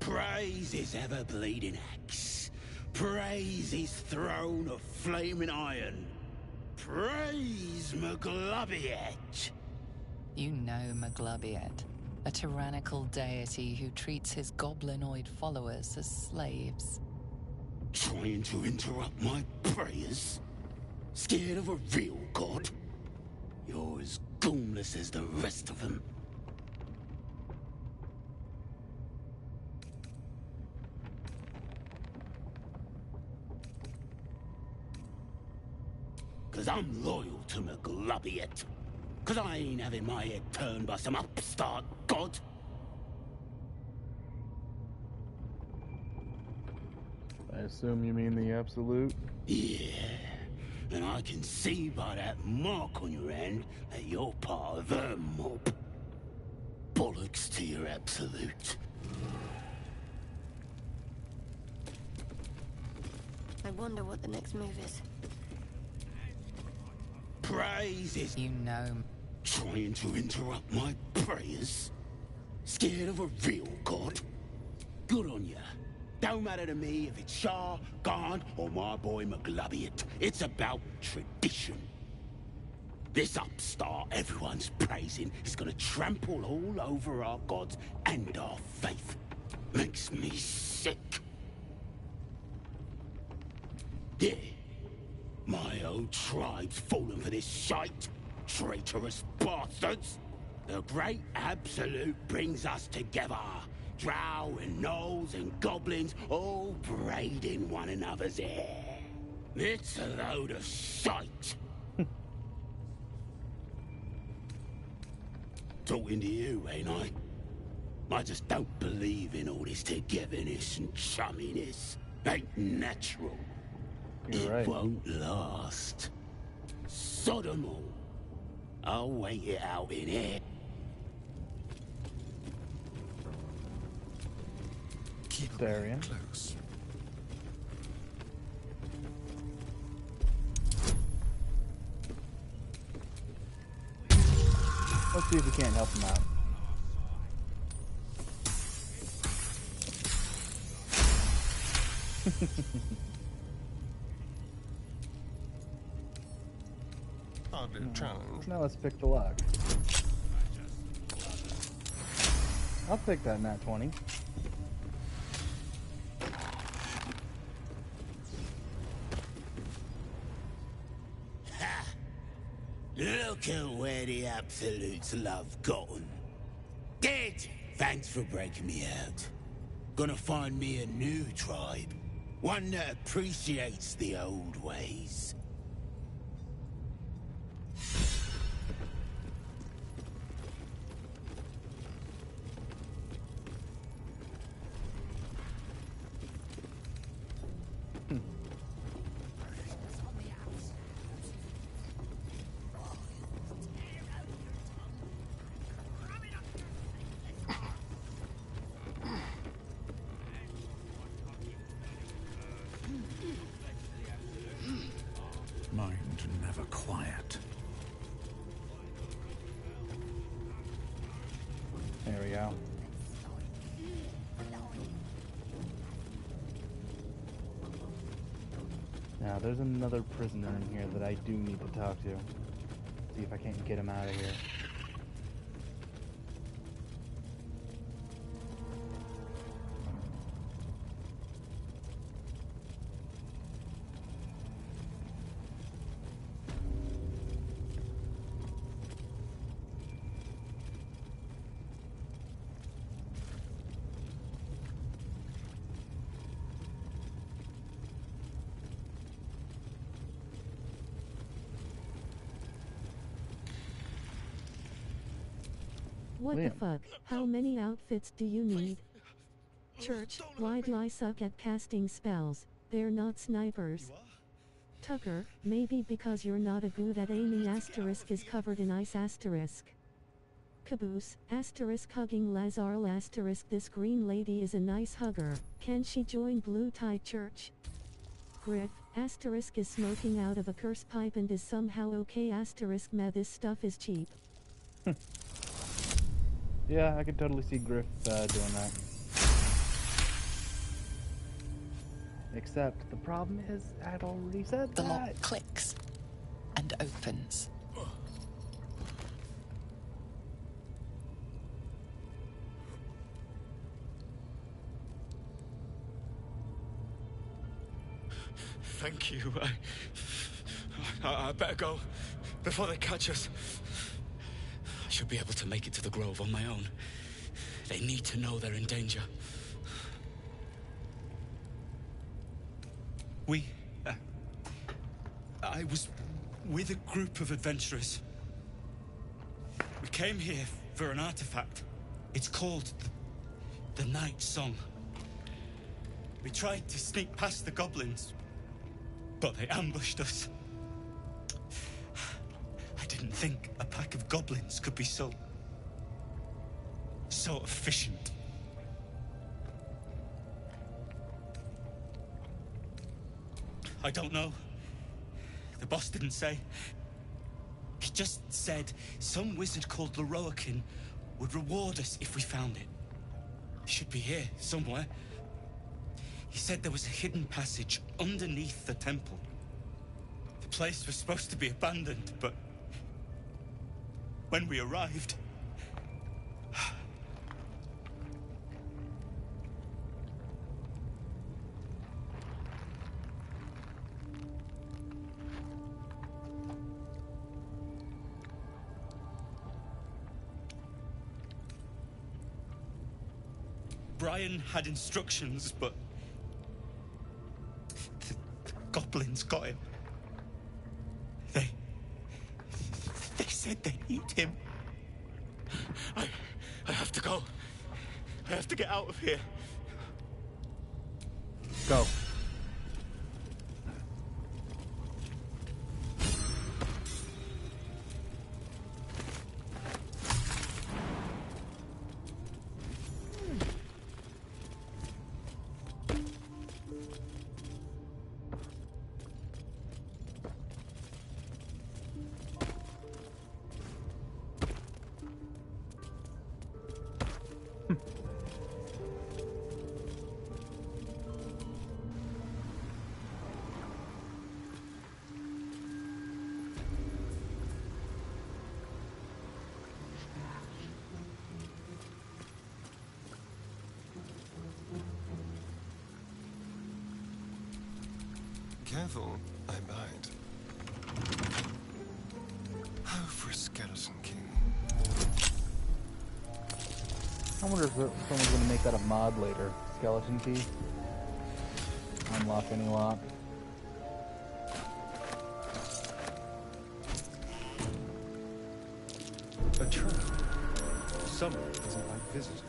Praise his ever-bleeding axe. Praise his throne of flaming iron. Praise Maglubiet. You know Maglubiet, a tyrannical deity who treats his goblinoid followers as slaves. Trying to interrupt my prayers? Scared of a real god? You're as goonless as the rest of them. Cause I'm loyal to Maglubiet. Cause I ain't having my head turned by some upstart god. I assume you mean the Absolute? Yeah. And I can see by that mark on your hand that you're part of her mob. Bollocks to your Absolute. I wonder what the next move is. Praise is... You know... Trying to interrupt my prayers? Scared of a real god? Good on ya. Don't matter to me if it's Shah, Khan, or my boy Maglubiet. It's about tradition. This upstart everyone's praising is gonna trample all over our gods and our faith. Makes me sick. Yeah. My old tribe's fallen for this shite. Traitorous bastards. The great Absolute brings us together. Drow and gnolls and goblins all braiding one another's hair. It's a load of shite. Talking to you, ain't I? I just don't believe in all this togetherness and chumminess. Ain't natural. You're right. It won't last. Sodom all. I'll wait it out in here. Keep Darian. close. Let's see if we can't help him out. hardly a challenge. Now let's pick the lock. I'll pick that nat 20. Ha! Look at where the Absolutes love gotten. Dead! Thanks for breaking me out. Gonna find me a new tribe. One that appreciates the old ways. Mind never quiet. There we go. Now, there's another prisoner in here that I do need to talk to. See if I can't get him out of here. What the fuck? How many outfits do you need? Church, why do I suck at casting spells? They're not snipers. Tucker, maybe because you're not a good at aiming asterisk is covered in ice asterisk. Caboose, asterisk hugging Lazarl asterisk this green lady is a nice hugger. Can she join Blue Tie Church? Griff, asterisk is smoking out of a curse pipe and is somehow okay asterisk meh this stuff is cheap. Yeah, I could totally see Griff doing that. Except the problem is, I'd already said The that. lock clicks and opens. Thank you. I better go before they catch us. I should be able to make it to the Grove on my own. They need to know they're in danger. I was with a group of adventurers. We came here for an artifact. It's called the Night Song. We tried to sneak past the goblins, but they ambushed us. I didn't think a pack of goblins could be so efficient. I don't know. The boss didn't say. He just said some wizard called Leroakin would reward us if we found it. It should be here, somewhere. He said there was a hidden passage underneath the temple. The place was supposed to be abandoned, but when we arrived... Brian had instructions, but the goblins got him. They said they'd eat him. I have to go. I have to get out of here. Go. Careful, I bite. Oh, for a skeleton key. I wonder if someone's gonna make that a mod later. Skeleton key. Unlock any lock. A trap. Someone doesn't like visitors.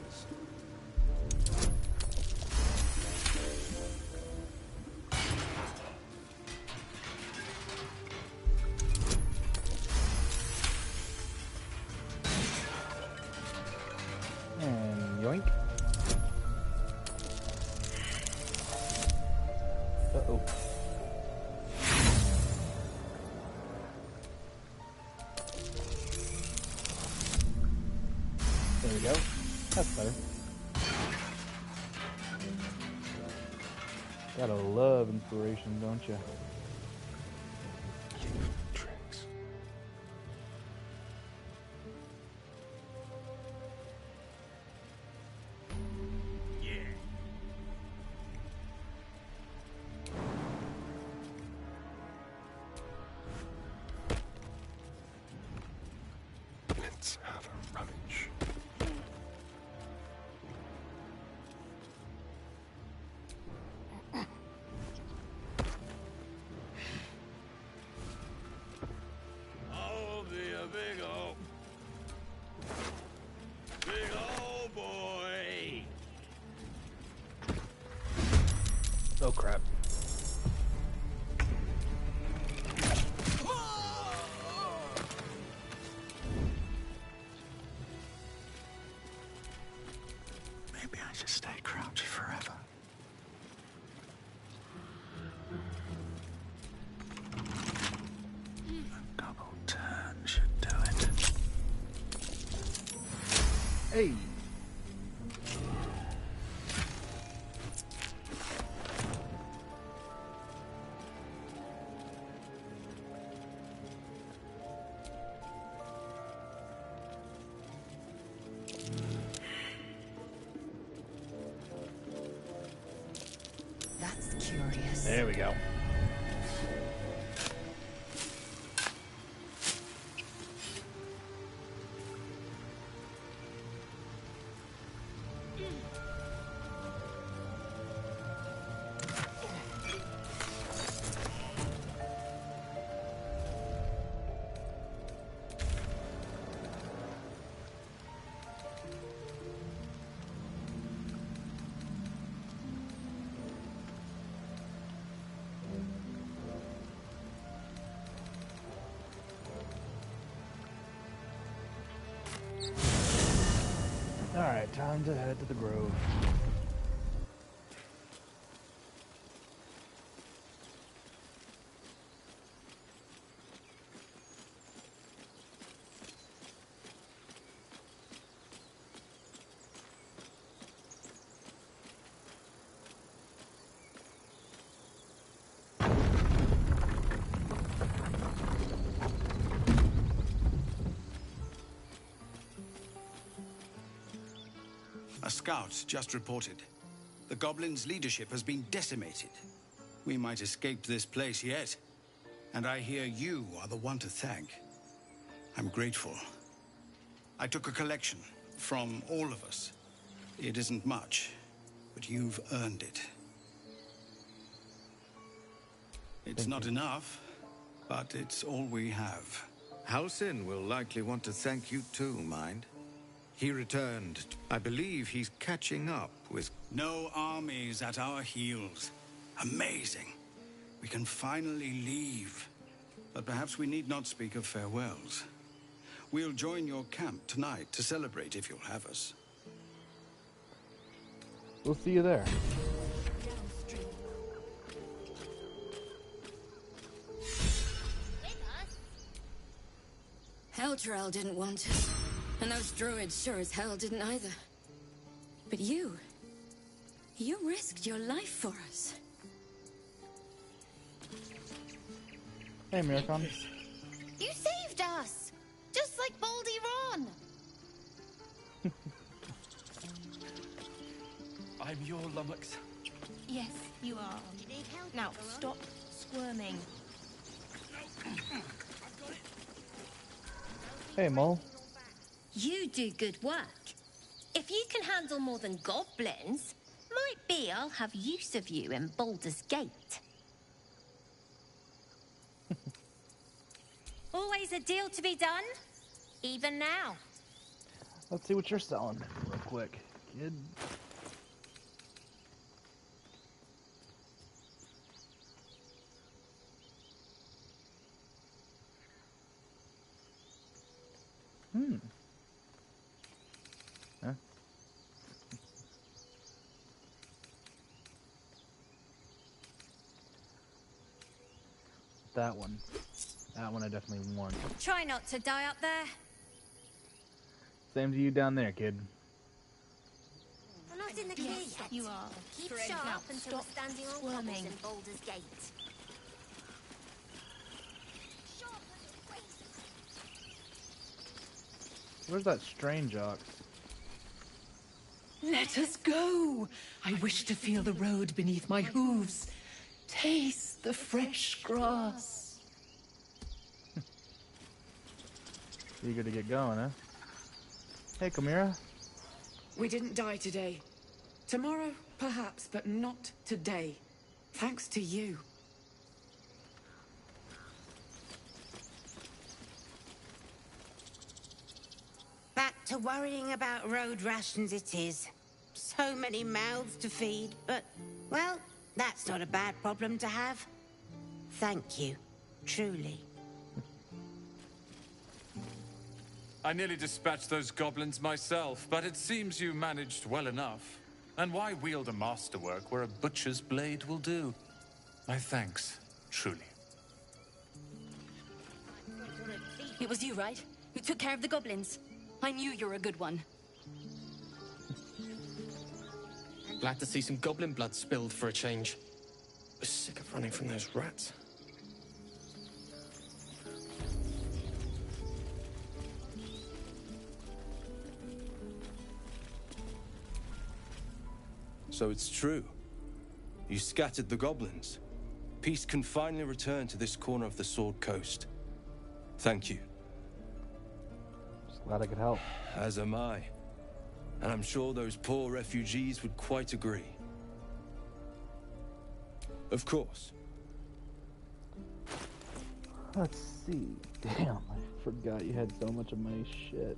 And yoink. Uh-oh. There we go. That's better. Gotta love inspiration, don't you? Tricks. Let's have a rummage. I'll be a big old boy. Oh crap. Maybe I should stay crouched forever. A double turn should do it. Hey. That's curious. There we go. Alright, time to head to the grove. A scout just reported. The goblins' leadership has been decimated. We might escape this place yet. And I hear you are the one to thank. I'm grateful. I took a collection from all of us. It isn't much, but you've earned it. It's not enough, but it's all we have. Halsin will likely want to thank you too, mind. He returned. I believe he's catching up with... No armies at our heels. Amazing. We can finally leave. But perhaps we need not speak of farewells. We'll join your camp tonight to celebrate if you'll have us. We'll see you there. Eldrell didn't want us. And those druids sure as hell didn't either. But you risked your life for us. Hey, Miracon. You saved us! Just like Baldy Ron! I'm your lummox. Yes, you are. Now, stop squirming. Hey, Mole. You do good work. If you can handle more than goblins, might be I'll have use of you in Baldur's Gate. Always a deal to be done, even now. Let's see what you're selling real quick, kid. Huh? That one. That one I definitely want. Try not to die up there. Same to you down there, kid. We're not in the clear yet. You are. Keep sharp until we're standing on cobbles in Baldur's Gate. Where's that strange ox? Let us go. I wish to feel the road beneath my hooves. Taste the fresh grass. Eager to get going, huh? Hey, Chimera. We didn't die today. Tomorrow, perhaps, but not today. Thanks to you. Back to worrying about road rations it is. So many mouths to feed, but, well, that's not a bad problem to have. Thank you, truly. I nearly dispatched those goblins myself, but it seems you managed well enough. And why wield a masterwork where a butcher's blade will do? My thanks, truly. It was you, right? Who took care of the goblins? I knew you were a good one. Glad to see some goblin blood spilled for a change. Was sick of running from those rats. So it's true. You scattered the goblins. Peace can finally return to this corner of the Sword Coast. Thank you. Just glad I could help. As am I. And I'm sure those poor refugees would quite agree. Of course. Let's see. Damn, I forgot you had so much of my shit.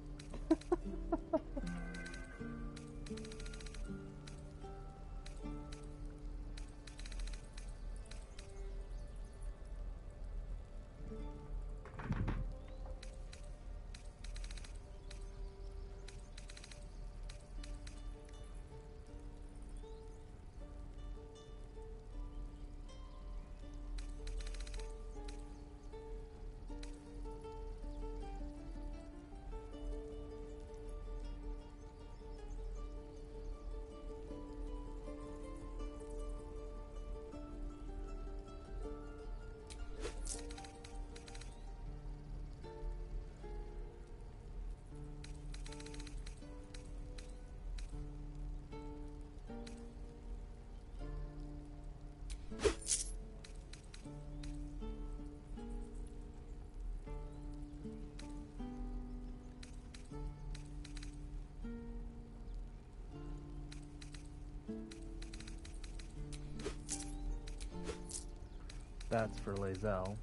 That's for Lae'zel.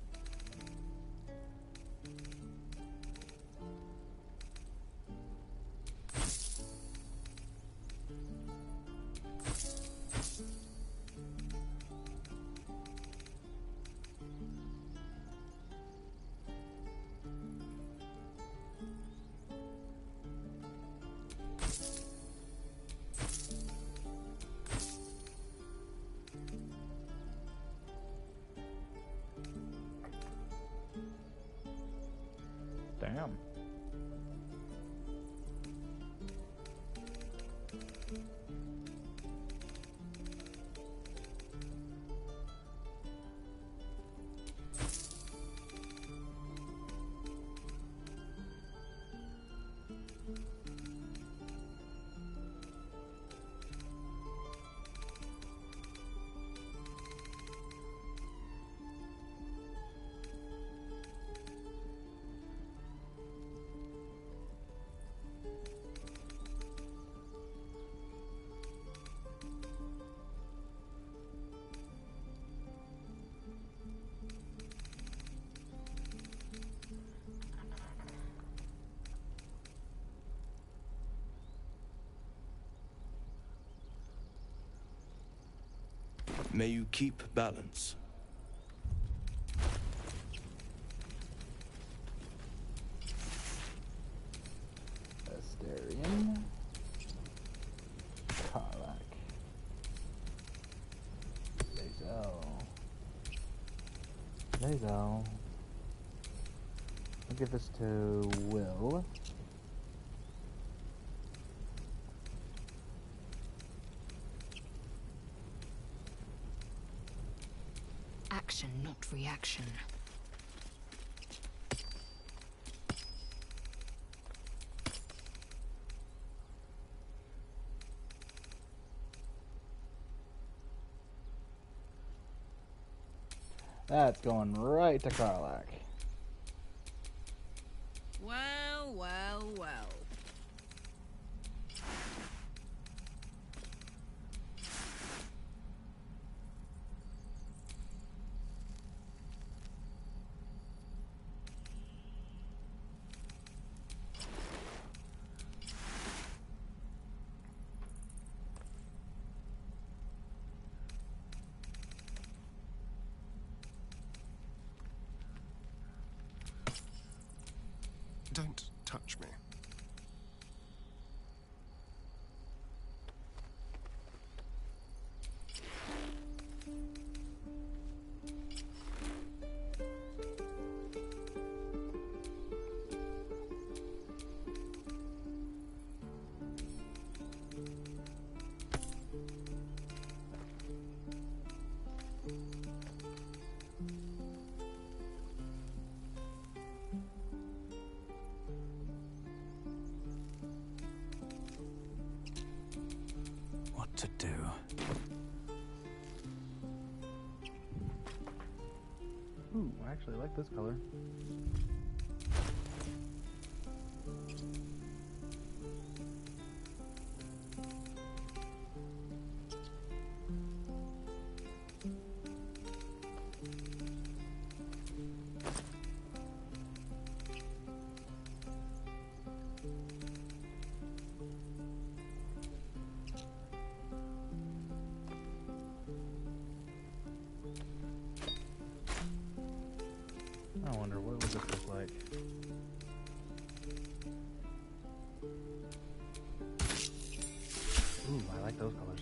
Damn. May you keep balance. Asterion. Karlak. Lazel. I'll give this to Will. Action, not reaction. That's going right to Karlak. Well, well, well. Don't touch me. What to do? Ooh, I actually like this color. I wonder what would this look like. Ooh, I like those colors.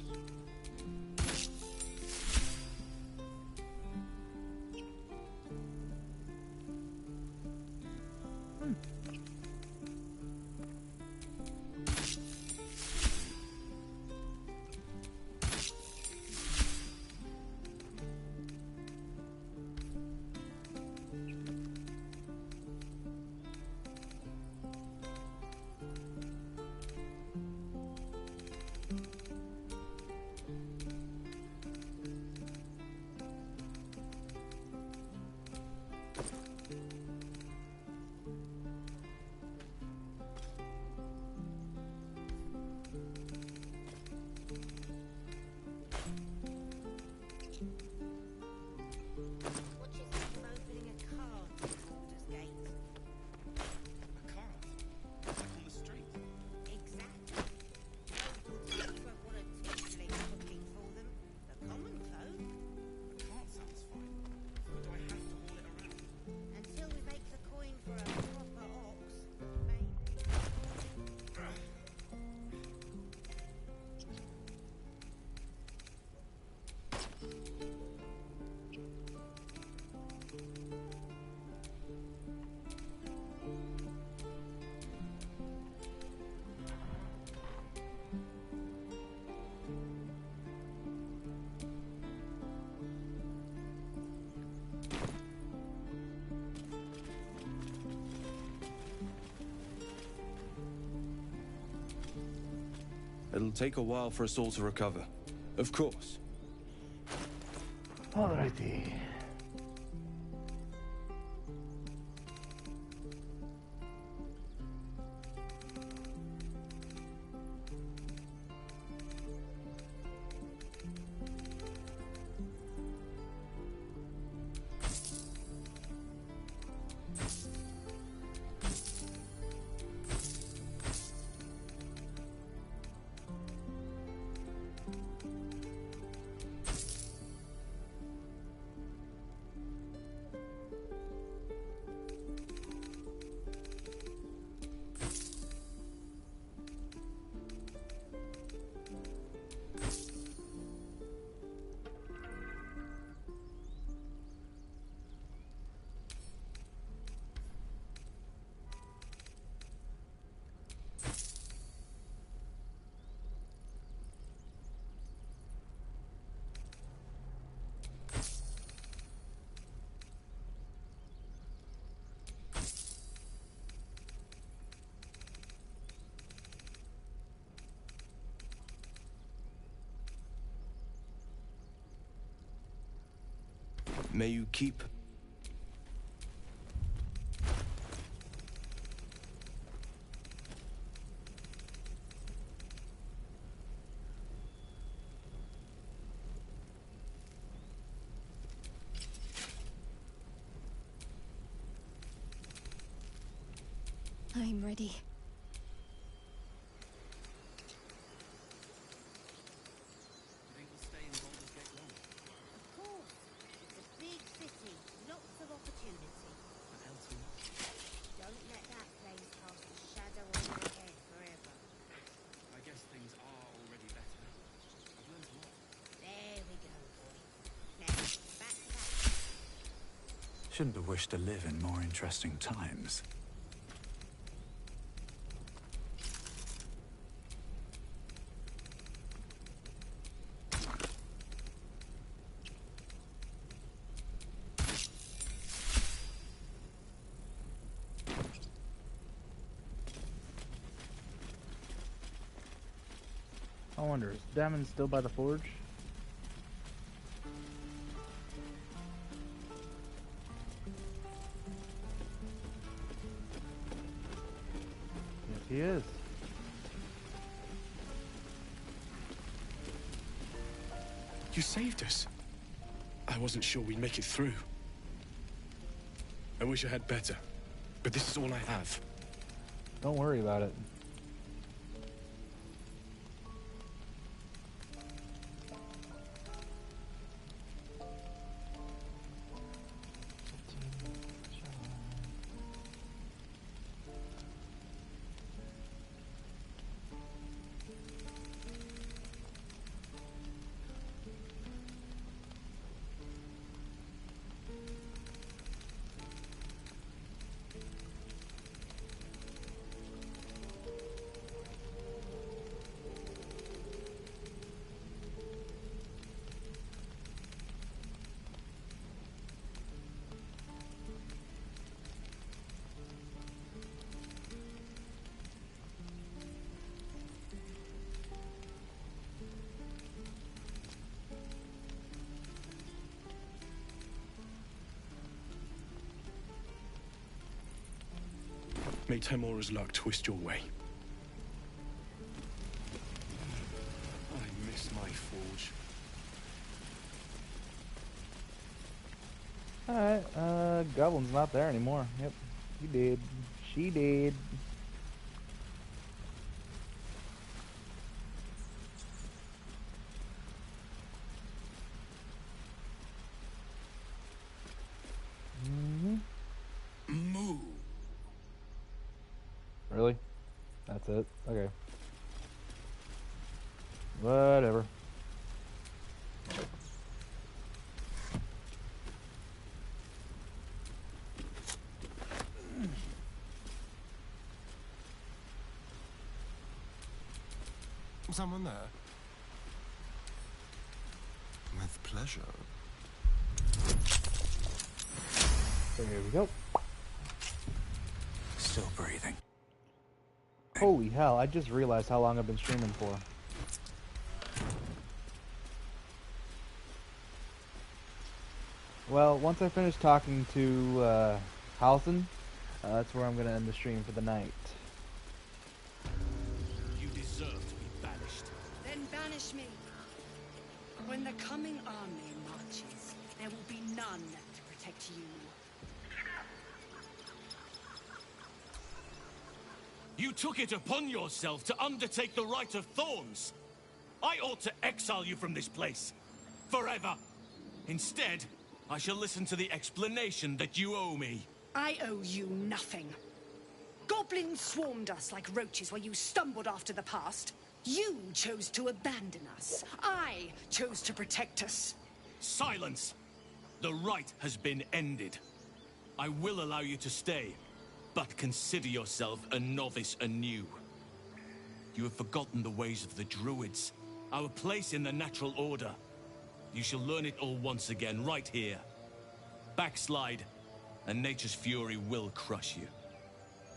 It'll take a while for us all to recover. Of course. Alrighty. May you keep... I'm ready. Of course. It's a big city. Lots of opportunity. Don't let that place cast a shadow on your head forever. I guess things are already better. I've learned a lot. There we go, boy. Now, back to that. Shouldn't have wished to live in more interesting times. I wonder, is Damon still by the forge? Yes, he is. You saved us. I wasn't sure we'd make it through. I wish I had better, but this is all I have. Don't worry about it. May Temora's luck twist your way. I miss my forge. Alright, Goblin's not there anymore. Yep, he did. She did. Moo. Really? That's it? Okay. Whatever. Someone there? With pleasure. There we go. Still breathing. Holy hell, I just realized how long I've been streaming for. Well, once I finish talking to Halson, that's where I'm going to end the stream for the night. You deserve to be banished. Then banish me. When the coming army marches, there will be none to protect you. You took it upon yourself to undertake the Rite of Thorns. I ought to exile you from this place. Forever. Instead, I shall listen to the explanation that you owe me. I owe you nothing. Goblins swarmed us like roaches while you stumbled after the past. You chose to abandon us. I chose to protect us. Silence! The rite has been ended. I will allow you to stay, but consider yourself a novice anew. You have forgotten the ways of the druids, our place in the natural order. You shall learn it all once again, right here. Backslide, and nature's fury will crush you.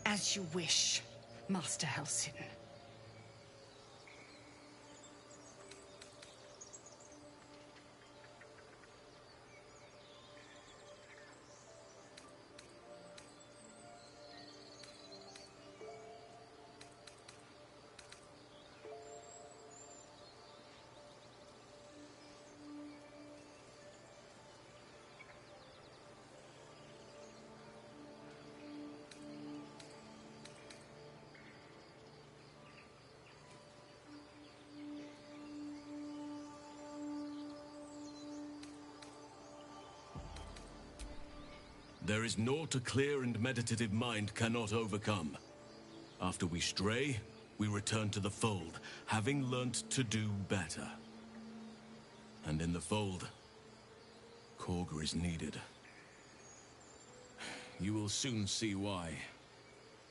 As you wish, Master Halsin. There is naught a clear and meditative mind cannot overcome. After we stray, we return to the fold, having learnt to do better. And in the fold, Korg is needed. You will soon see why.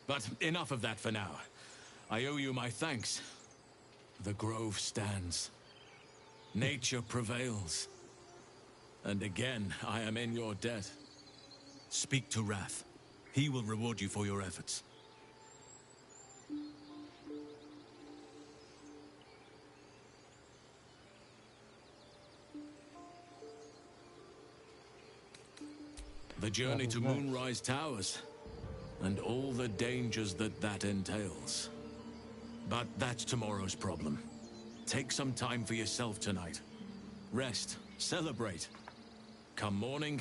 But enough of that for now. I owe you my thanks. The grove stands. Nature prevails. And again, I am in your debt. Speak to Wrath. He will reward you for your efforts. The journey to Moonrise Towers, and all the dangers that entails. But that's tomorrow's problem. Take some time for yourself tonight. Rest, celebrate. Come morning,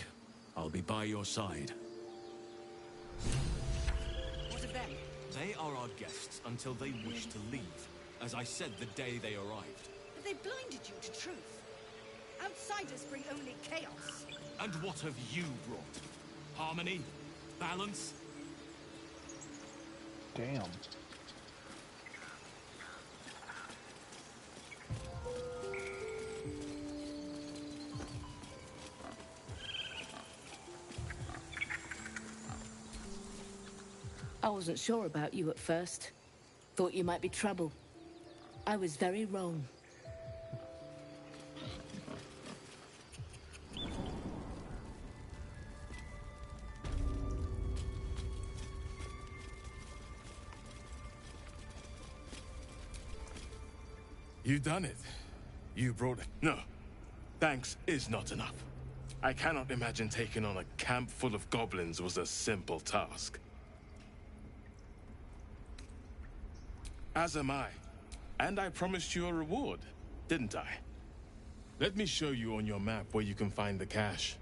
I'll be by your side. What of them? They are our guests until they wish to leave, as I said the day they arrived. Have they blinded you to truth? Outsiders bring only chaos. And what have you brought? Harmony? Balance? Damn. I wasn't sure about you at first. Thought you might be trouble. I was very wrong. You done it. You brought it. No. Thanks is not enough. I cannot imagine taking on a camp full of goblins was a simple task. As am I. And I promised you a reward, didn't I? Let me show you on your map where you can find the cache.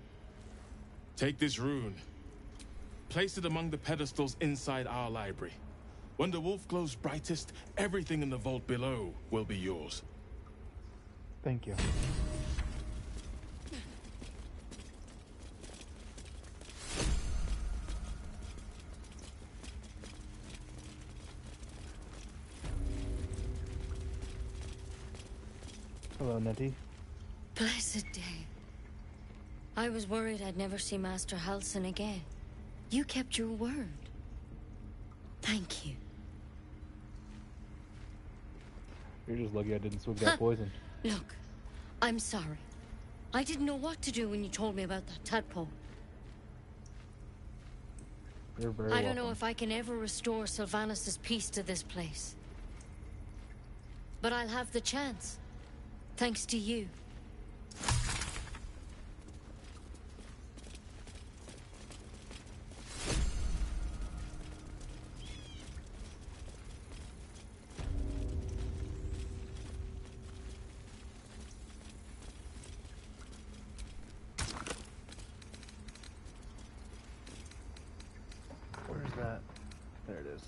Take this rune. Place it among the pedestals inside our library. When the wolf glows brightest, everything in the vault below will be yours. Thank you. Hello, Nettie. Blessed day. I was worried I'd never see Master Halsin again. You kept your word. Thank you. You're just lucky I didn't swig that poison. Look, I'm sorry. I didn't know what to do when you told me about that tadpole. You're very I don't know if I can ever restore Sylvanus' peace to this place. But I'll have the chance. Thanks to you. Where's that? There it is.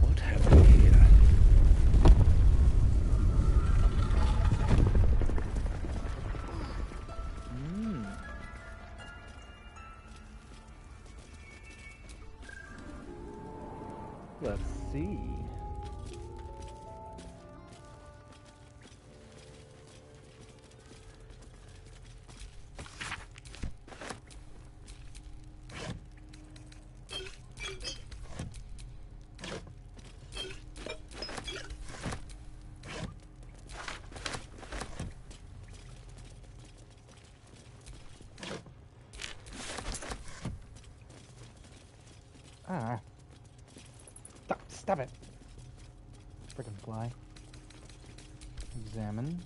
What have we here? Let's see. Ah. Stop it. fly. Examine.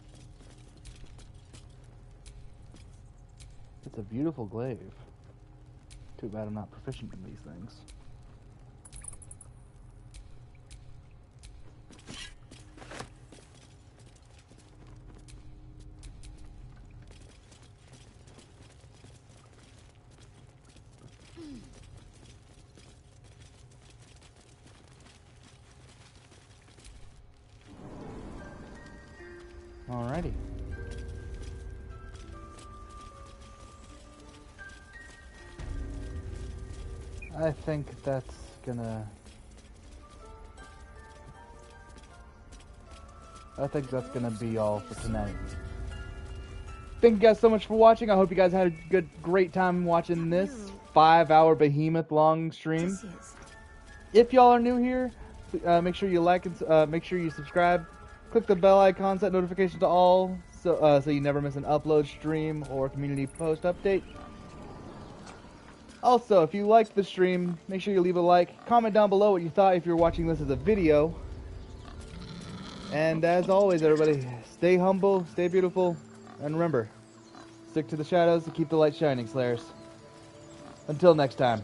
It's a beautiful glaive. Too bad I'm not proficient in these things. Alrighty. I think that's gonna be all for tonight. Thank you guys so much for watching. I hope you guys had a great time watching this 5-hour behemoth long stream. If y'all are new here, make sure you like and make sure you subscribe. Click the bell icon, set notifications to all, so you never miss an upload, stream, or community post update. Also, if you liked the stream, make sure you leave a like. Comment down below what you thought if you're watching this as a video. And as always, everybody, stay humble, stay beautiful, and remember, stick to the shadows to keep the light shining, Slayers. Until next time.